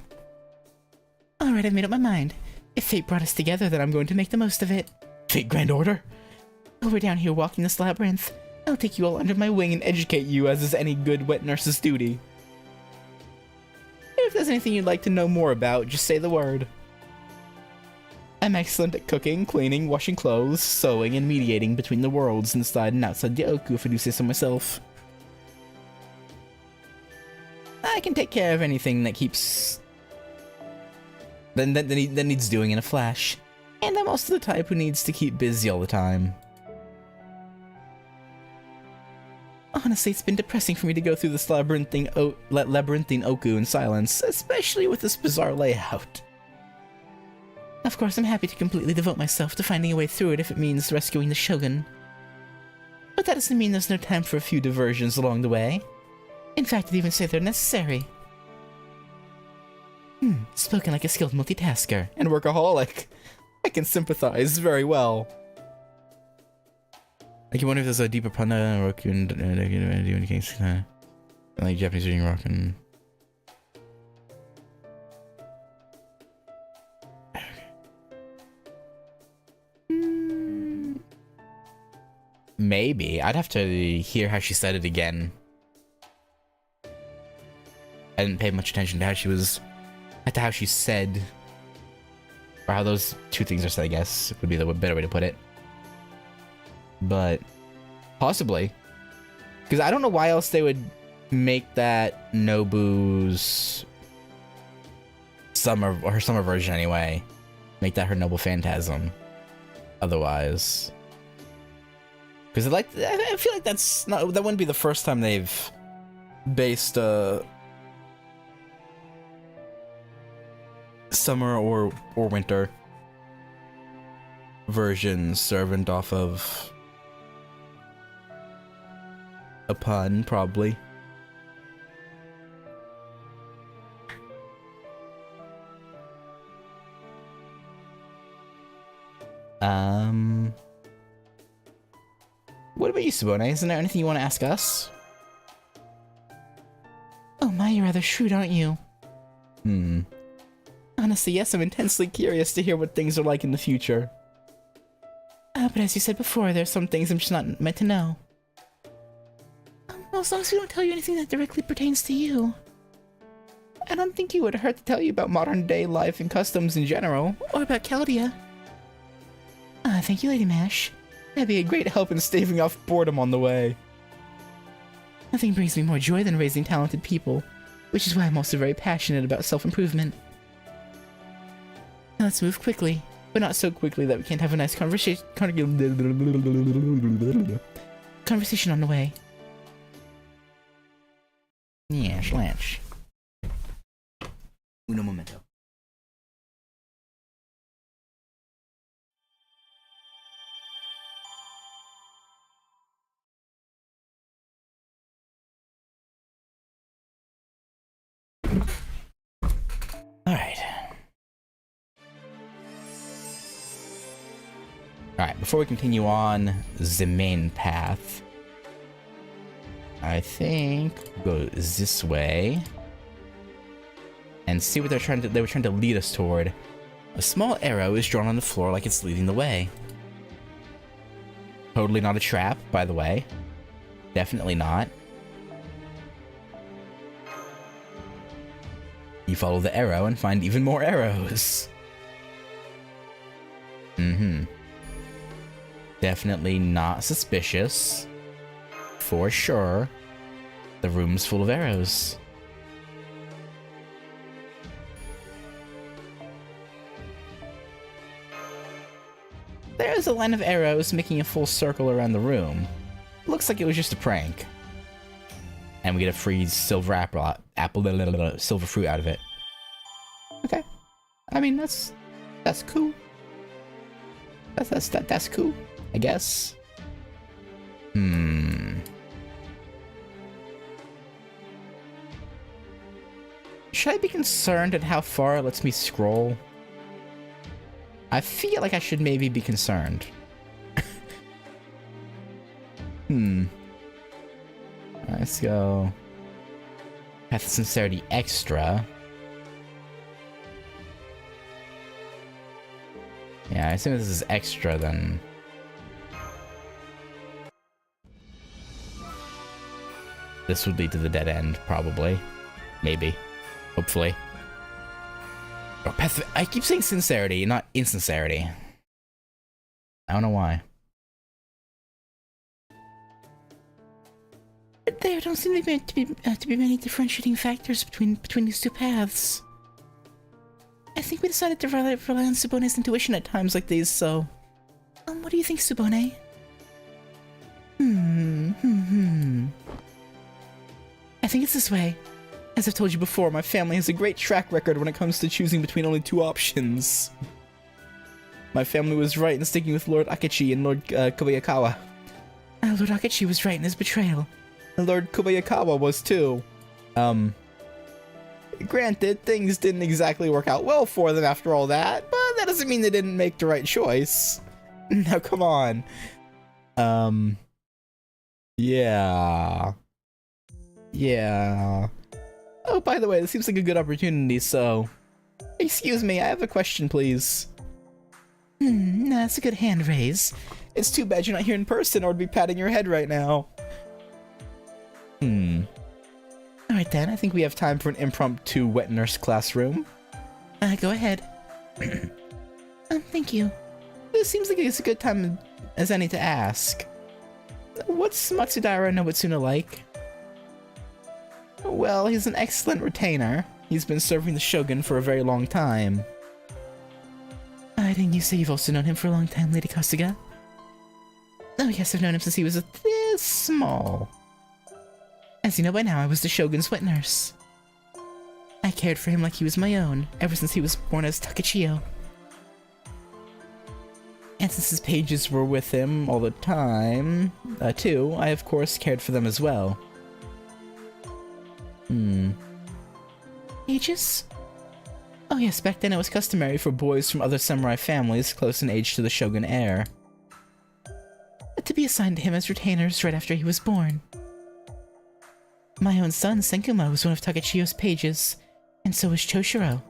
Alright, I've made up my mind. If fate brought us together, then I'm going to make the most of it. Fate Grand Order? While we're down here walking this labyrinth, I'll take you all under my wing and educate you as is any good wet nurse's duty. If there's anything you'd like to know more about, just say the word. I'm excellent at cooking, cleaning, washing clothes, sewing, and mediating between the worlds inside and outside the OOKU, if I do say so myself. I can take care of anything that keeps... that needs doing in a flash. And I'm also the type who needs to keep busy all the time. Honestly, it's been depressing for me to go through this labyrinthine OOKU in silence, especially with this bizarre layout. Of course, I'm happy to completely devote myself to finding a way through it if it means rescuing the Shogun. But that doesn't mean there's no time for a few diversions along the way. In fact, I'd even say they're necessary. Spoken like a skilled multitasker. And workaholic. I can sympathize very well. I can wonder if there's a deeper panda or like Japanese reading rock and maybe. I'd have to hear how she said it again. I didn't pay much attention to how she was, to how she said, or how those two things are said, I guess, would be the better way to put it. But possibly, because I don't know why else they would make that Nobu's summer, or her summer version anyway, make that her noble phantasm. Otherwise, because I feel like that wouldn't be the first time they've based summer or winter versions servant off of a pun, probably. What about you, Sabone? Isn't there anything you want to ask us? Oh my, you're rather shrewd, aren't you? Honestly, yes, I'm intensely curious to hear what things are like in the future. But as you said before, there's some things I'm just not meant to know. Well, as long as we don't tell you anything that directly pertains to you. I don't think it would hurt to tell you about modern day life and customs in general, or about Caldia. Thank you, Lady Mash. That'd be a great help in staving off boredom on the way. Nothing brings me more joy than raising talented people, which is why I'm also very passionate about self-improvement. Now let's move quickly, but not so quickly that we can't have a nice conversation on the way. Yeah, Schlanch. Uno momento. Alright, before we continue on the main path, I think we'll go this way and see what they were trying to lead us toward. A small arrow is drawn on the floor like it's leading the way. Totally not a trap, by the way. Definitely not. You follow the arrow and find even more arrows. Definitely not suspicious. For sure. The room's full of arrows. There's a line of arrows making a full circle around the room. Looks like it was just a prank. And we get a free silver silver fruit out of it. Okay. I mean, that's cool. That's cool, I guess. Should I be concerned at how far it lets me scroll? I feel like I should maybe be concerned. Let's go. Path of Sincerity Extra. Yeah, I assume this is extra then. This would lead to the dead end, probably. Maybe. Hopefully. Oh, I keep saying sincerity, not insincerity. I don't know why. There don't seem to be many differentiating factors between these two paths. I think we decided to rely on Subone's intuition at times like these, so... what do you think, Subone? I think it's this way. As I've told you before, my family has a great track record when it comes to choosing between only two options. My family was right in sticking with Lord Akechi and Lord Kobayakawa. Lord Akechi was right in his betrayal. And Lord Kobayakawa was too. Granted, things didn't exactly work out well for them after all that, but that doesn't mean they didn't make the right choice. Now, come on. Yeah. Yeah. Oh, by the way, this seems like a good opportunity, so... Excuse me, I have a question, please. That's a good hand raise. It's too bad you're not here in person or I'd be patting your head right now. Alright then, I think we have time for an impromptu wet nurse classroom. Go ahead. Thank you. This seems like it's a good time as any to ask. What's Matsudaira Nobutsuna like? Well, he's an excellent retainer. He's been serving the Shogun for a very long time. Didn't you say you've also known him for a long time, Lady Kasuga? Oh yes, I've known him since he was this small. As you know by now, I was the Shogun's wet nurse. I cared for him like he was my own, ever since he was born as Takechiyo. And since his pages were with him all the time, too, I of course cared for them as well. Pages? Oh yes, back then it was customary for boys from other samurai families close in age to the Shogun heir to be assigned to him as retainers right after he was born. My own son, Senkuma, was one of Takechiyo's pages, and so was Choshiro,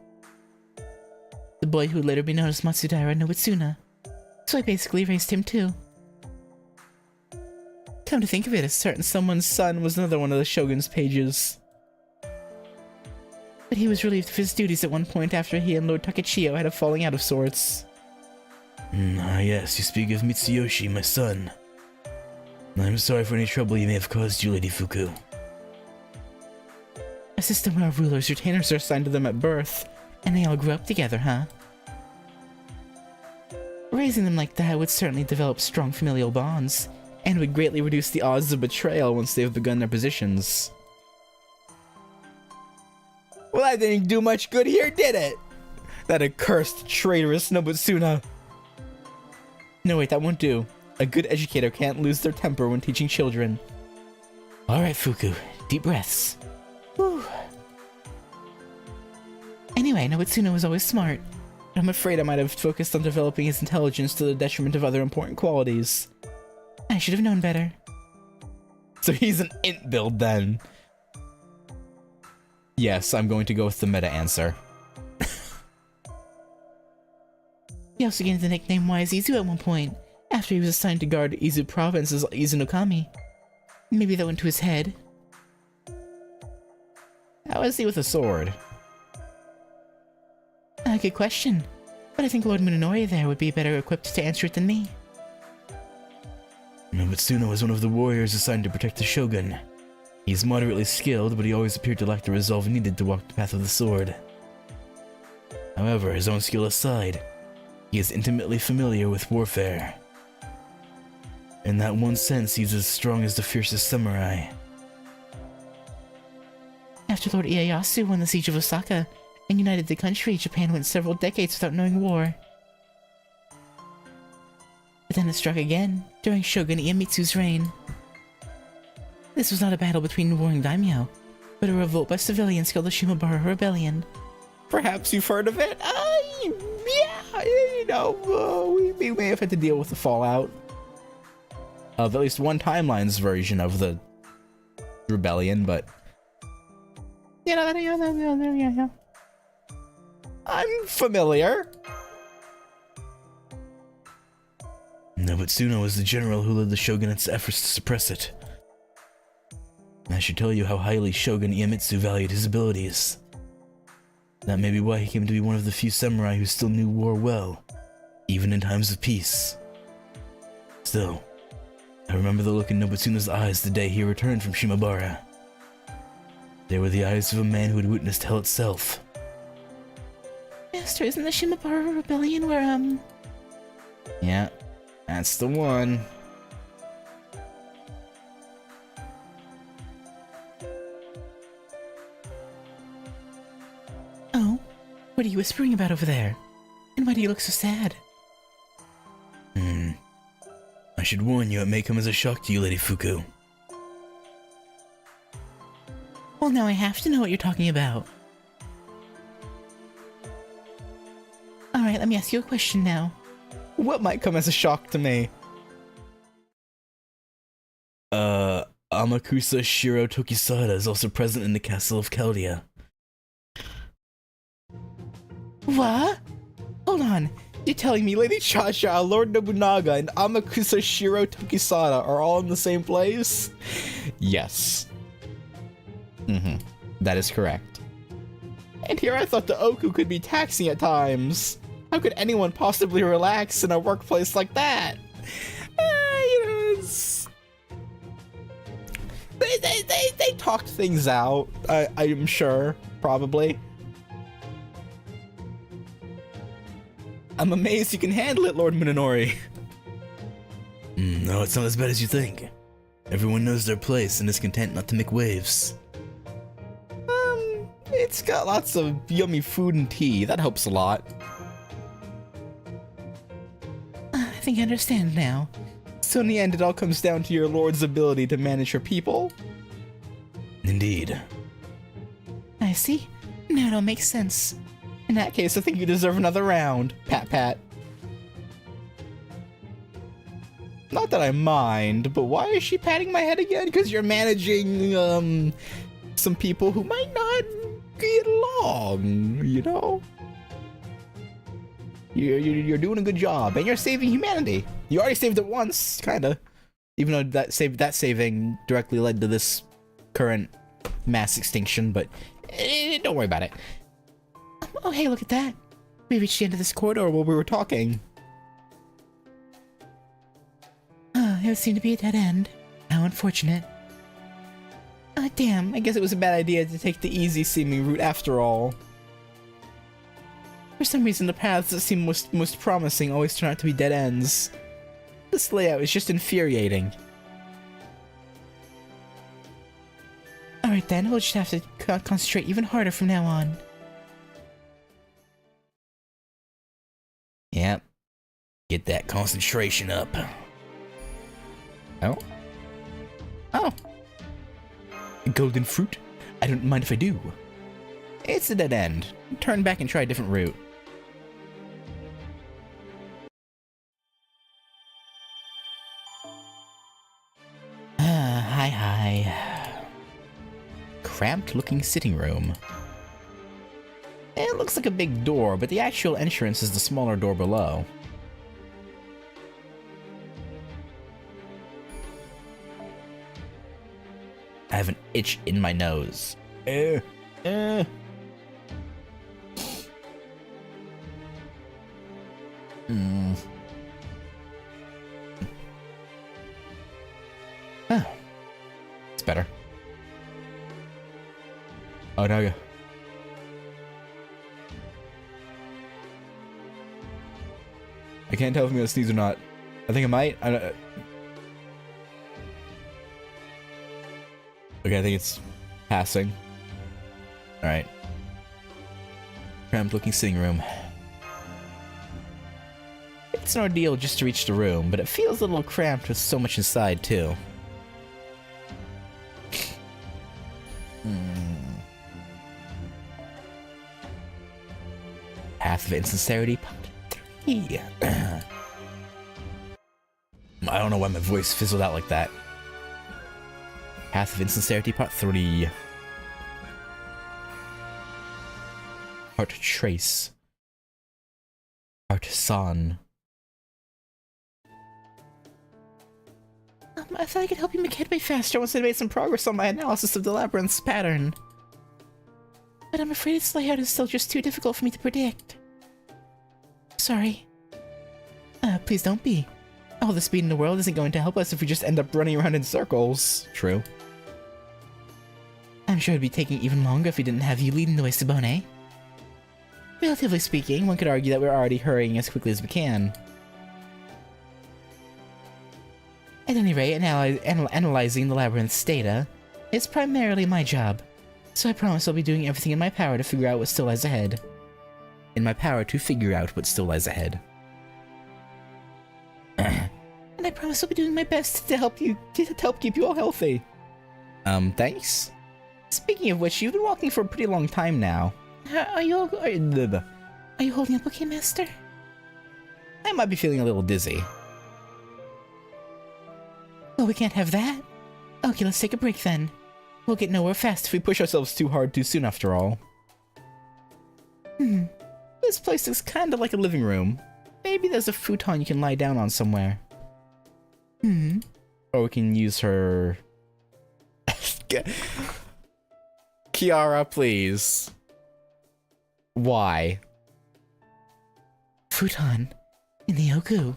the boy who would later be known as Matsudaira Nobutsuna, so I basically raised him too. Come to think of it, a certain someone's son was another one of the Shogun's pages. But he was relieved of his duties at one point after he and Lord Takechiyo had a falling out of sorts. Yes, you speak of Mitsuyoshi, my son. I'm sorry for any trouble you may have caused you, Lady Fuku. A system where rulers' retainers are assigned to them at birth, and they all grew up together, huh? Raising them like that would certainly develop strong familial bonds, and would greatly reduce the odds of betrayal once they have begun their positions. Well, that didn't do much good here, did it? That accursed, traitorous Nobutsuna. No, wait, that won't do. A good educator can't lose their temper when teaching children. Alright, Fuku. Deep breaths. Whew. Anyway, Nobutsuna was always smart. But I'm afraid I might have focused on developing his intelligence to the detriment of other important qualities. I should have known better. So he's an int build then. Yes, I'm going to go with the meta answer. He also gained the nickname Wise Izu at one point, after he was assigned to guard Izu Province as Izunokami. Maybe that went to his head. How is he with a sword? Good question. But I think Lord Munenori there would be better equipped to answer it than me. Nobutsuna was one of the warriors assigned to protect the Shogun. He's moderately skilled, but he always appeared to lack the resolve needed to walk the path of the sword. However, his own skill aside, he is intimately familiar with warfare. In that one sense, he's as strong as the fiercest samurai. After Lord Ieyasu won the siege of Osaka and united the country, Japan went several decades without knowing war. But then it struck again, during Shogun Iemitsu's reign. This was not a battle between warring daimyo, but a revolt by civilians called the Shimabara Rebellion. Perhaps you've heard of it? Yeah, you know, we may have had to deal with the fallout of at least one timeline's version of the rebellion, but... Yeah. I'm familiar. Nobutsuna was the general who led the shogunate's efforts to suppress it. I should tell you how highly Shogun Iemitsu valued his abilities. That may be why he came to be one of the few samurai who still knew war well, even in times of peace. Still, I remember the look in Nobutsuna's eyes the day he returned from Shimabara. They were the eyes of a man who had witnessed hell itself. Master, isn't the Shimabara Rebellion where, Yeah, that's the one. What are you whispering about over there? And why do you look so sad? I should warn you, it may come as a shock to you, Lady Fuku. Well, now I have to know what you're talking about. Alright, let me ask you a question now. What might come as a shock to me? Amakusa Shiro Tokisada is also present in the castle of Chaldea. What? Hold on. You're telling me Lady GACHA, Lord Nobunaga, and Amakusa Shiro Tokisada are all in the same place? Yes. That is correct. And here I thought the OOKU could be taxing at times. How could anyone possibly relax in a workplace like that? They talked things out, I'm sure, probably. I'm amazed you can handle it, Lord Minonori. No, it's not as bad as you think. Everyone knows their place and is content not to make waves. It's got lots of yummy food and tea. That helps a lot. I think I understand now. So in the end, it all comes down to your lord's ability to manage your people? Indeed. I see. Now it all makes sense. In that case, I think you deserve another round. Pat pat. Not that I mind, but why is she patting my head again? Because you're managing, some people who might not get along, you know? You're doing a good job, and you're saving humanity. You already saved it once, kinda. Even though that saving directly led to this current mass extinction, but don't worry about it. Oh, hey, look at that. We reached the end of this corridor While we were talking. It would seem to be a dead end. How unfortunate. Damn, I guess it was a bad idea to take the easy-seeming route after all. For some reason, the paths that seem most promising always turn out to be dead ends. This layout is just infuriating. Alright then, we'll just have to concentrate even harder from now on. Yep. Get that concentration up. Oh? Oh. Golden fruit? I don't mind if I do. It's a dead end. Turn back and try a different route. Hi. Cramped looking sitting room. It looks like a big door, but the actual entrance is the smaller door below. I have an itch in my nose. It's better. Oh, no. I can't tell if I'm gonna sneeze or not. I think I might. Okay, I think it's passing. Alright. Cramped looking sitting room. It's an ordeal just to reach the room, but it feels a little cramped with so much inside, too. Path of Insincerity, Part 3. I don't know why my voice fizzled out like that. Path of Insincerity, Part 3. Part Trace. Part Son. I thought I could help you make headway faster once I made some progress on my analysis of the labyrinth's pattern. But I'm afraid its layout is still just too difficult for me to predict. Sorry. Please don't be. All the speed in the world isn't going to help us if we just end up running around in circles. True. I'm sure it'd be taking even longer if we didn't have you leading the way, Sabone. Relatively speaking, one could argue that we're already hurrying as quickly as we can. At any rate, analyzing the labyrinth's data is primarily my job, so I promise I'll be doing everything in my power to figure out what still lies ahead. in my power to figure out what still lies ahead. And I promise I'll be doing my best to help keep you all healthy. Thanks. Speaking of which, you've been walking for a pretty long time now. Are you holding up okay, Master? I might be feeling a little dizzy. Well, we can't have that. Okay, let's take a break then. We'll get nowhere fast if we push ourselves too hard too soon, after all. This place is kind of like a living room. Maybe there's a futon you can lie down on somewhere. Or we can use her... Kiara, please. Why? Futon. In the OOKU.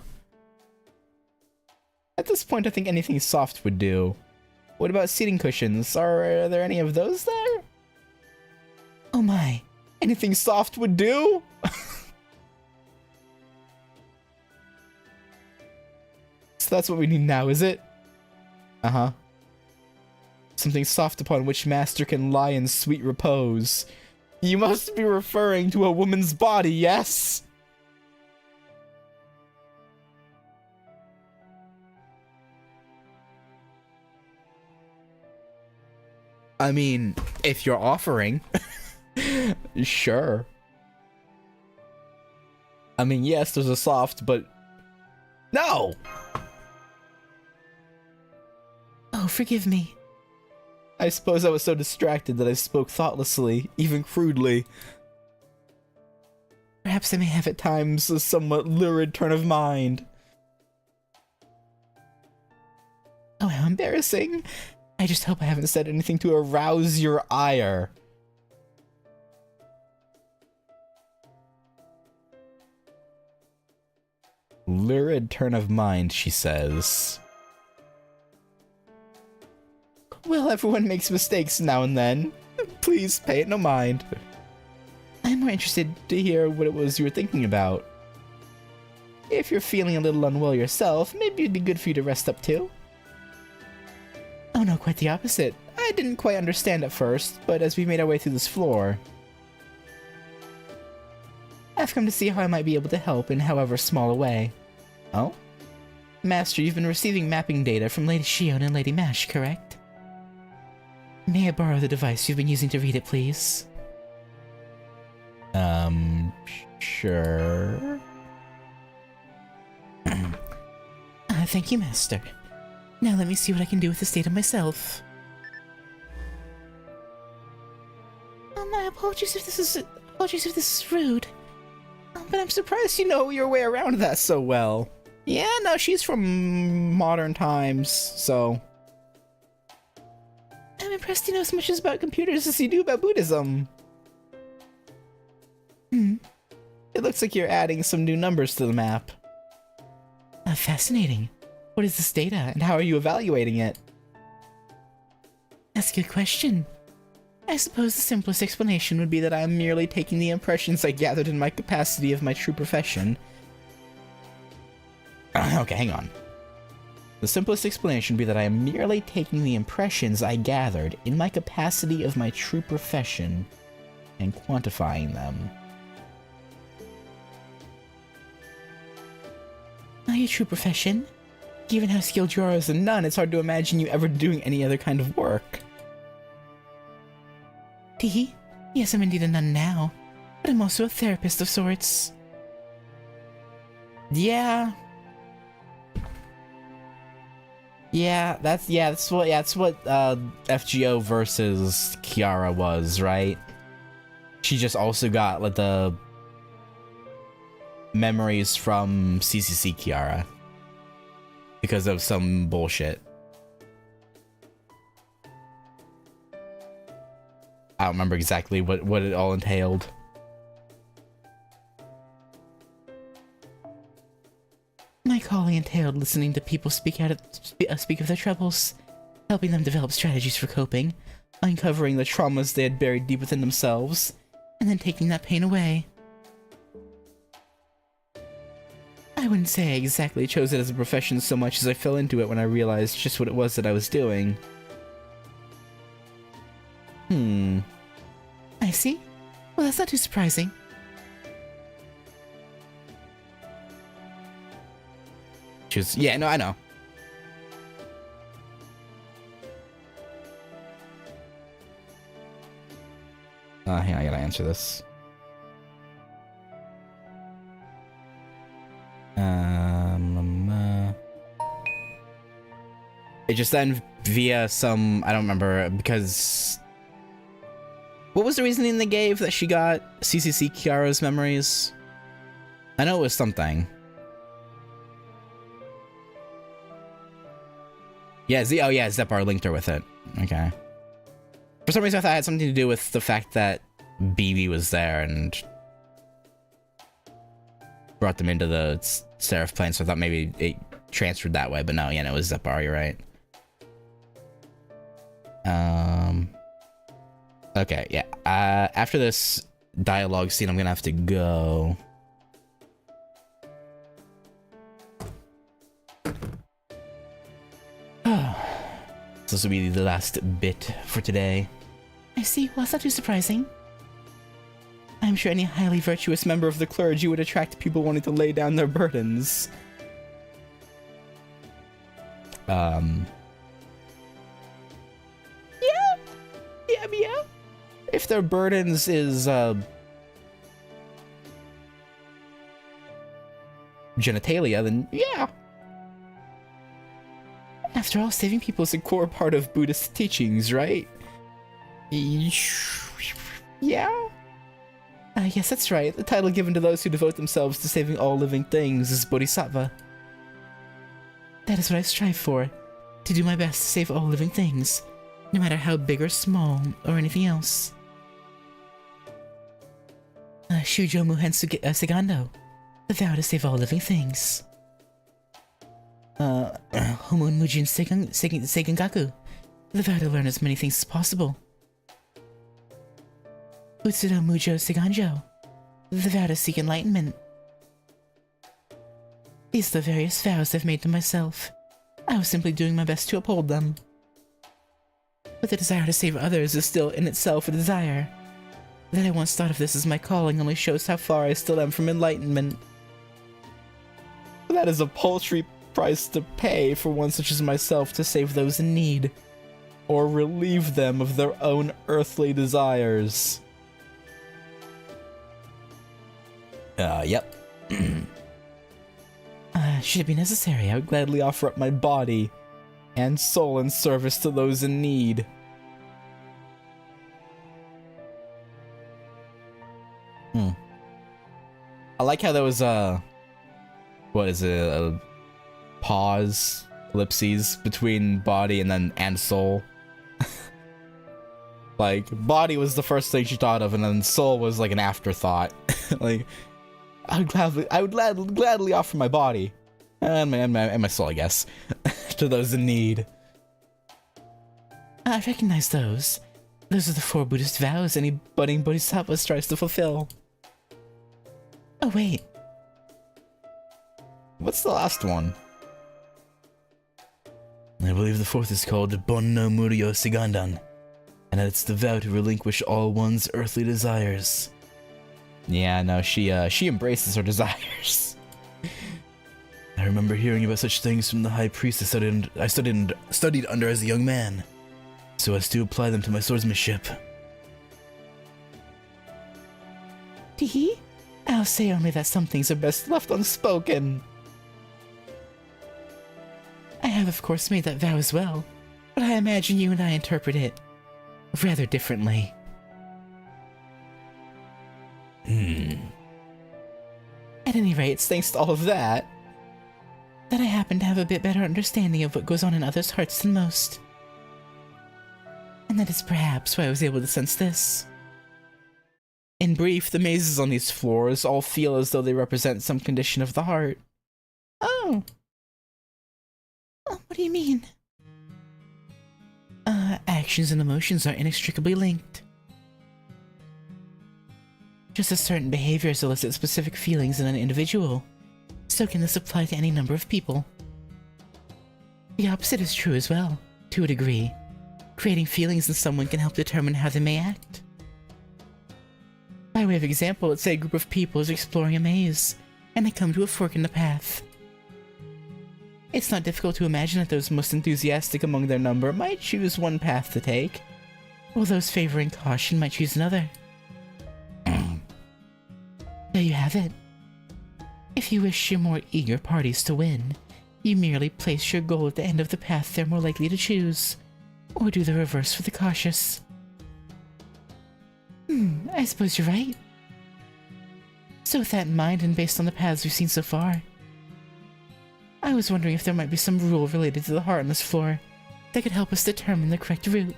At this point, I think anything soft would do. What about seating cushions? Are there any of those there? Oh my. Anything soft would do? So that's what we need now, is it? Uh-huh. Something soft upon which Master can lie in sweet repose. You must be referring to a woman's body, yes? I mean, if you're offering, sure. I mean, yes, there's a soft, but no! Oh, forgive me. I suppose I was so distracted that I spoke thoughtlessly, even crudely. Perhaps I may have at times a somewhat lurid turn of mind. Oh, how embarrassing. I just hope I haven't said anything to arouse your ire. Lurid turn of mind, she says. Well, everyone makes mistakes now and then. Please pay it no mind. I'm more interested to hear what it was you were thinking about. If you're feeling a little unwell yourself, maybe it'd be good for you to rest up too. Oh no, quite the opposite. I didn't quite understand at first, but as we made our way through this floor, I've come to see how I might be able to help in however small a way. Oh? Master, you've been receiving mapping data from Lady Shion and Lady Mash, correct? May I borrow the device you've been using to read it, please? Sure. Thank you, Master. Now let me see what I can do with this data myself. Oh, my apologies if this is rude. But I'm surprised you know your way around that so well. Yeah, no, she's from modern times, so... I'm impressed you know as much about computers as you do about Buddhism. It looks like you're adding some new numbers to the map. Fascinating. What is this data, and how are you evaluating it? That's a good question. I suppose the simplest explanation would be that I am merely taking the impressions I gathered in my capacity of my true profession. Okay, hang on. The simplest explanation would be that I am merely taking the impressions I gathered in my capacity of my true profession and quantifying them. Your true profession? Given how skilled you are as a nun, it's hard to imagine you ever doing any other kind of work. Teehee? Yes, I'm indeed a nun now, but I'm also a therapist of sorts. Yeah. That's what FGO versus Kiara was, right? She just also got like the memories from CCC Kiara because of some bullshit. I don't remember exactly what it all entailed. My calling entailed listening to people speak of their troubles, helping them develop strategies for coping, uncovering the traumas they had buried deep within themselves, and then taking that pain away. I wouldn't say I exactly chose it as a profession so much as I fell into it when I realized just what it was that I was doing. I see. Well, that's not too surprising. Choose. Yeah, no, I know. Hang on, I gotta answer this. It just then via some, I don't remember, because what was the reasoning they gave that she got CCC Kiara's memories? I know it was something. Yeah, oh yeah, Zepar linked her with it. Okay. For some reason I thought it had something to do with the fact that BB was there and brought them into the Seraph plane, so I thought maybe it transferred that way, but no, yeah, no, it was Zepar, you're right. Okay, yeah. After this dialogue scene, I'm gonna have to go. This will be the last bit for today. I see. Well, that's not too surprising. I'm sure any highly virtuous member of the clergy would attract people wanting to lay down their burdens. Yeah. If their burdens is, genitalia, then yeah. After all, saving people is a core part of Buddhist teachings, right? Yeah. Yes, that's right. The title given to those who devote themselves to saving all living things is Bodhisattva. That is what I strive for, to do my best to save all living things, no matter how big or small, or anything else. Shujo Muhen Segando, the vow to save all living things. Homun Mujin Seigengaku, the vow to learn as many things as possible. Utsudo Mujo Seiganjo, the vow to seek enlightenment. These are the various vows I've made to myself. I was simply doing my best to uphold them. But the desire to save others is still in itself a desire. That I once thought of this as my calling only shows how far I still am from enlightenment. That is a paltry price to pay for one such as myself to save those in need, or relieve them of their own earthly desires. Yep. Should it be necessary, I would gladly offer up my body and soul in service to those in need. I like how there was what is it, a pause, ellipses between body and soul. Like, body was the first thing she thought of, and then soul was like an afterthought. Like, I would gladly offer my body and my soul, I guess, to those in need. I recognize those. Those are the 4 Buddhist vows any budding bodhisattva strives to fulfill. Oh, wait. What's the last one? I believe the 4th is called Bon no Muryo Sigandan, and it's the vow to relinquish all one's earthly desires. Yeah, no, she embraces her desires. I remember hearing about such things from the high priest I studied under as a young man, so as to apply them to my swordsmanship. Tee? I'll say only that some things are best left unspoken. I have, of course, made that vow as well, but I imagine you and I interpret it rather differently. At any rate, it's thanks to all of that I happen to have a bit better understanding of what goes on in others' hearts than most. And that is perhaps why I was able to sense this. In brief, the mazes on these floors all feel as though they represent some condition of the heart. Oh, what do you mean? Actions and emotions are inextricably linked. Just as certain behaviors elicit specific feelings in an individual, so can this apply to any number of people. The opposite is true as well, to a degree. Creating feelings in someone can help determine how they may act. By way of example, let's say a group of people is exploring a maze, and they come to a fork in the path. It's not difficult to imagine that those most enthusiastic among their number might choose one path to take, while those favoring caution might choose another. There you have it. If you wish your more eager parties to win, you merely place your goal at the end of the path they're more likely to choose, or do the reverse for the cautious. I suppose you're right. So with that in mind, and based on the paths we've seen so far, I was wondering if there might be some rule related to the heart on this floor that could help us determine the correct route.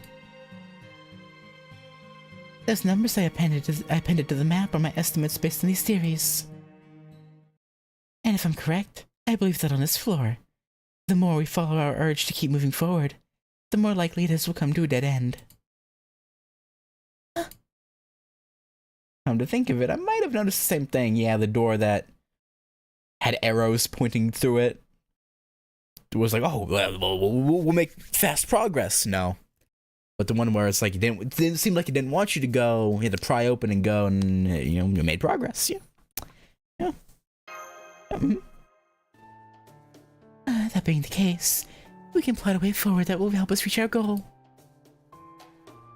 Those numbers I appended to the map are my estimates based on these theories. And if I'm correct, I believe that on this floor, the more we follow our urge to keep moving forward, the more likely it is we'll come to a dead end. Come to think of it, I might have noticed the same thing. Yeah, the door that had arrows pointing through it was like, oh, we'll make fast progress. No. But the one where it's like, it didn't seem like it didn't want you to go. You had to pry open and go, and, you know, you made progress. Yeah. That being the case, we can plot a way forward that will help us reach our goal.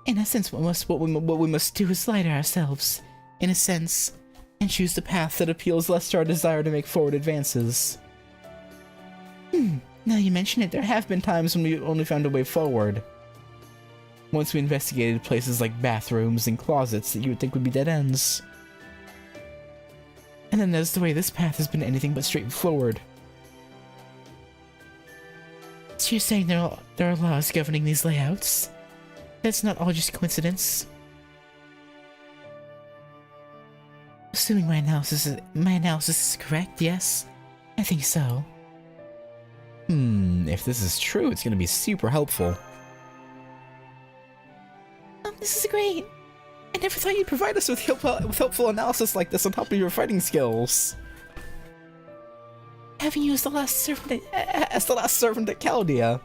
In essence, what we must do is lie to ourselves, in a sense, and choose the path that appeals less to our desire to make forward advances. Now you mention it, there have been times when we only found a way forward. Once we investigated places like bathrooms and closets that you would think would be dead ends. And then there's the way this path has been anything but straightforward. So you're saying there are laws governing these layouts? That's not all just coincidence? Assuming my analysis is correct, yes? I think so. If this is true, it's gonna be super helpful. This is great! I never thought you'd provide us with helpful analysis like this on top of your fighting skills. Having you as the last servant at Chaldea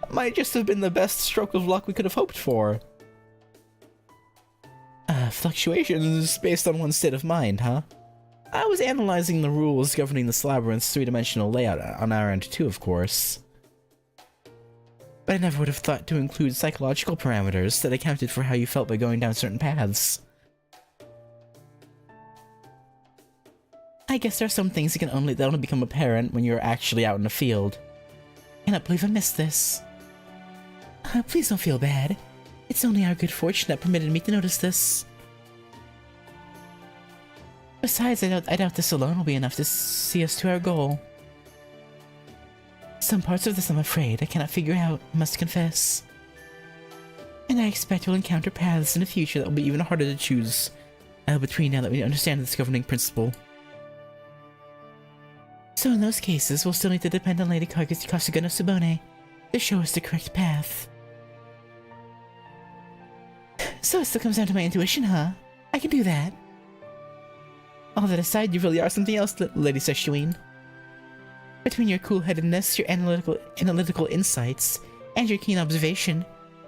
might just have been the best stroke of luck we could have hoped for. Fluctuations based on one's state of mind, huh? I was analyzing the rules governing this labyrinth's three-dimensional layout on our end too, of course. But I never would have thought to include psychological parameters that accounted for how you felt by going down certain paths. I guess there are some things that only become apparent when you're actually out in the field. I cannot believe I missed this. Please don't feel bad. It's only our good fortune that permitted me to notice this. Besides, I doubt this alone will be enough to see us to our goal. Some parts of this, I'm afraid, I cannot figure out, I must confess. And I expect we'll encounter paths in the future that will be even harder to choose between now that we understand this governing principle. So in those cases, we'll still need to depend on Lady Kasugano Tsubone to show us the correct path. So it still comes down to my intuition, huh? I can do that. All that aside, you really are something else, Lady Seshuin. Between your cool-headedness, your analytical insights, and your keen observation,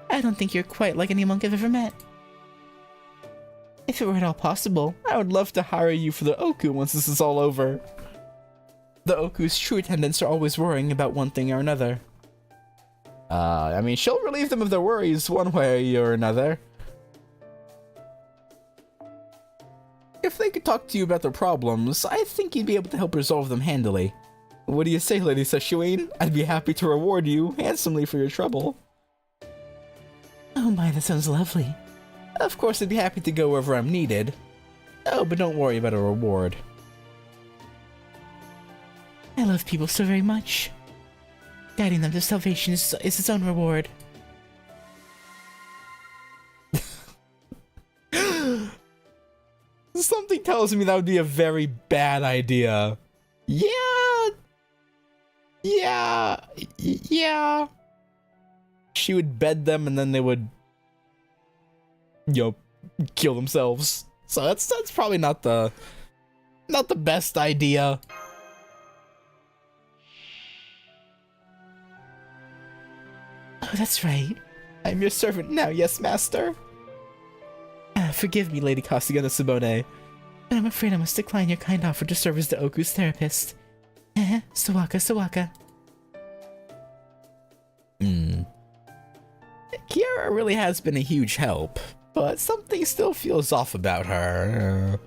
I don't think you're quite like any monk I've ever met. If it were at all possible, I would love to hire you for the OOKU once this is all over. The OOKU's true attendants are always worrying about one thing or another. I mean, she'll relieve them of their worries one way or another. If they could talk to you about their problems, I think you'd be able to help resolve them handily. What do you say, Lady Seshuin? I'd be happy to reward you handsomely for your trouble. Oh my, that sounds lovely. Of course, I'd be happy to go wherever I'm needed. Oh, but don't worry about a reward. I love people so very much. Guiding them to salvation is its own reward. Something tells me that would be a very bad idea. Yeah. She would bed them and then they would, kill themselves. So that's probably not the best idea. Oh, that's right. I'm your servant now, yes, master? Forgive me, Lady Kasugano Tsubone, but I'm afraid I must decline your kind offer to serve as the OOKU's therapist. Sawaka. Kiara really has been a huge help, but something still feels off about her.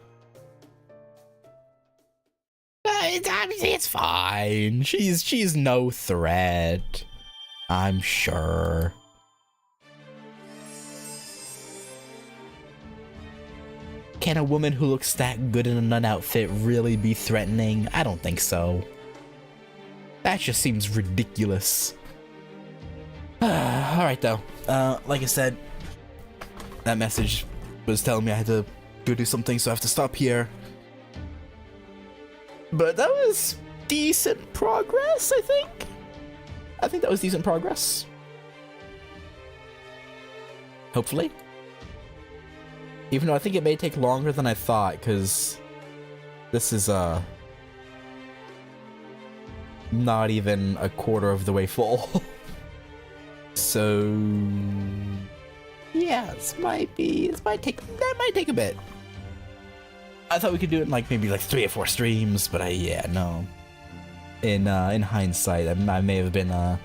It's fine. She's no threat, I'm sure. Can a woman who looks that good in a nun outfit really be threatening? I don't think so. That just seems ridiculous. Alright though, like I said, that message was telling me I had to go do something, so I have to stop here. But that was decent progress, I think. I think that was decent progress. Hopefully. Even though I think it may take longer than I thought, because this is, not even a quarter of the way full. So yeah, that might take a bit. I thought we could do it in like maybe like 3 or 4 streams, but yeah, no. In hindsight, I may have been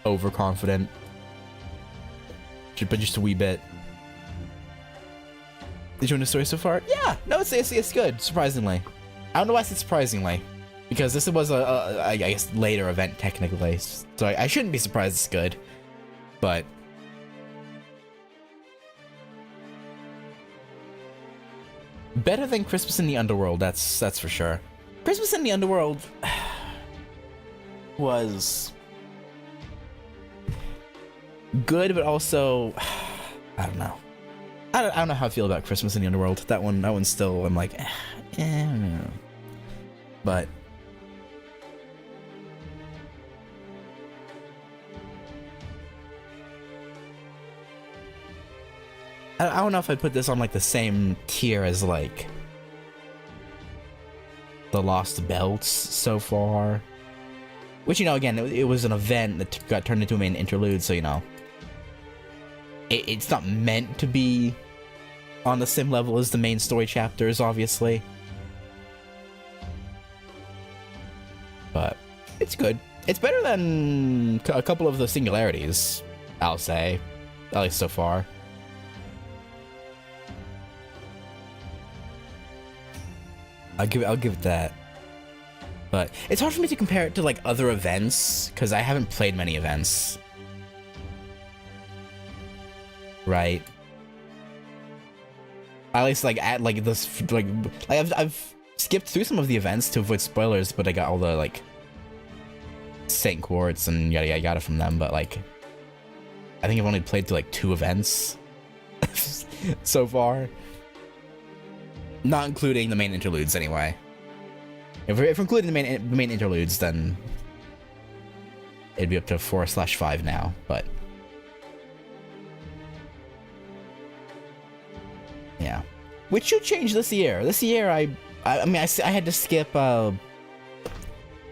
overconfident, but just a wee bit. Did you enjoy the story so far? Yeah, no, it's good, surprisingly. I don't know why I said surprisingly, because this was I guess, later event technically, so I shouldn't be surprised it's good, but better than Christmas in the Underworld, that's for sure. Christmas in the Underworld was good, but also I don't know. I don't know how I feel about Christmas in the Underworld. That one's still, I'm like, I don't know. But I don't know if I'd put this on like the same tier as like the Lost Belts so far. Which, you know, again, it was an event that got turned into a main interlude, so, you know, it's not meant to be on the same level as the main story chapters, obviously. But it's good. It's better than a couple of the singularities, I'll say, at least so far. I'll give it that. But it's hard for me to compare it to like other events because I haven't played many events. Right. At least like at like this like I've skipped through some of the events to avoid spoilers, but I got all the like Saint Quartz and yada yada yada from them, but like I think I've only played through like 2 events so far. Not including the main interludes, anyway. If we're including the main interludes, then it'd be up to 4/5 now. But yeah, which should change this year. This year, I mean, I had to skip the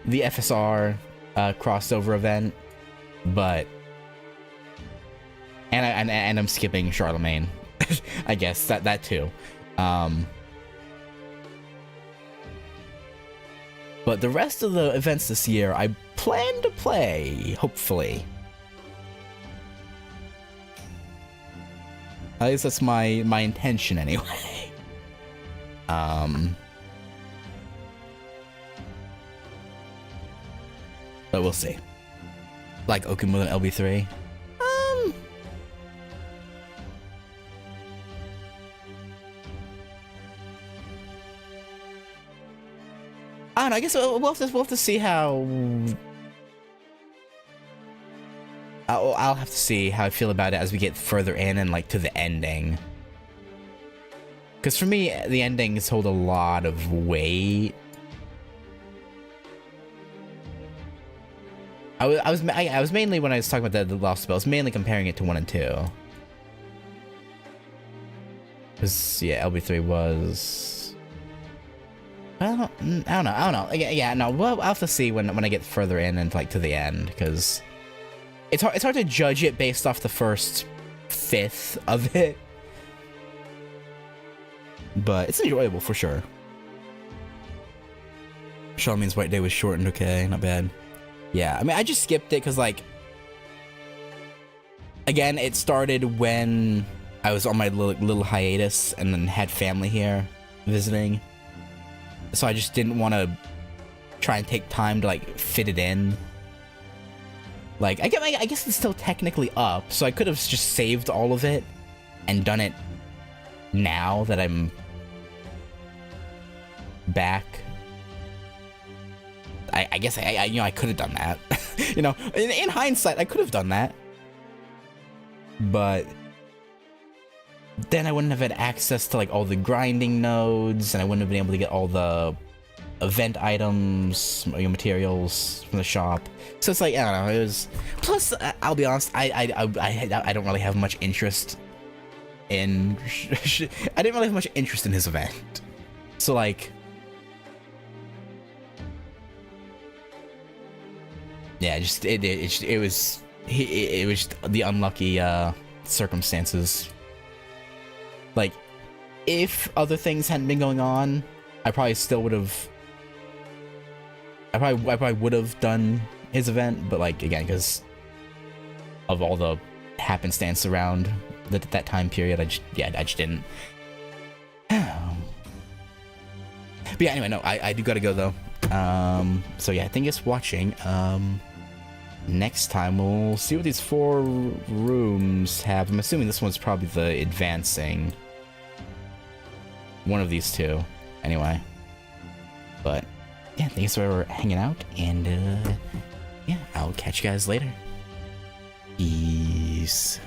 FSR crossover event, but and I'm skipping Charlemagne. I guess that too. But the rest of the events this year, I plan to play, hopefully. At least that's my intention, anyway. But we'll see. Like OOKU more than LB3? I don't know, I guess we'll have to see how... I'll have to see how I feel about it as we get further in and, like, to the ending. Because for me, the endings hold a lot of weight. I was mainly, when I was talking about the Lost Spell, I was mainly comparing it to 1 and 2. Because, yeah, LB3 was... I don't know. Yeah, no, I'll have to see when I get further in and like to the end, because it's hard to judge it based off the first 1/5 of it. But it's enjoyable for sure. Charlemagne's White Day was shortened, okay, not bad. Yeah, I mean, I just skipped it because, like, again, it started when I was on my little hiatus and then had family here visiting. So I just didn't want to try and take time to, like, fit it in. Like, I guess it's still technically up, so I could have just saved all of it and done it now that I'm back. I guess I could have done that. You know, in hindsight, I could have done that. But then I wouldn't have had access to, like, all the grinding nodes, and I wouldn't have been able to get all the event items, you know, materials from the shop. So it's like, I don't know, it was... Plus, I'll be honest, I don't really have much interest in... I didn't really have much interest in his event. So, like... Yeah, just it was the unlucky circumstances. Like, if other things hadn't been going on, I probably still would have. I probably would have done his event, but, like, again, because of all the happenstance around that time period, I just didn't. But yeah, anyway, no, I do gotta go though. So yeah, thank you guys for watching. Next time we'll see what these 4 rooms have. I'm assuming this one's probably the advancing. One of these 2, anyway. But yeah, thanks for hanging out, and yeah, I'll catch you guys later. Peace.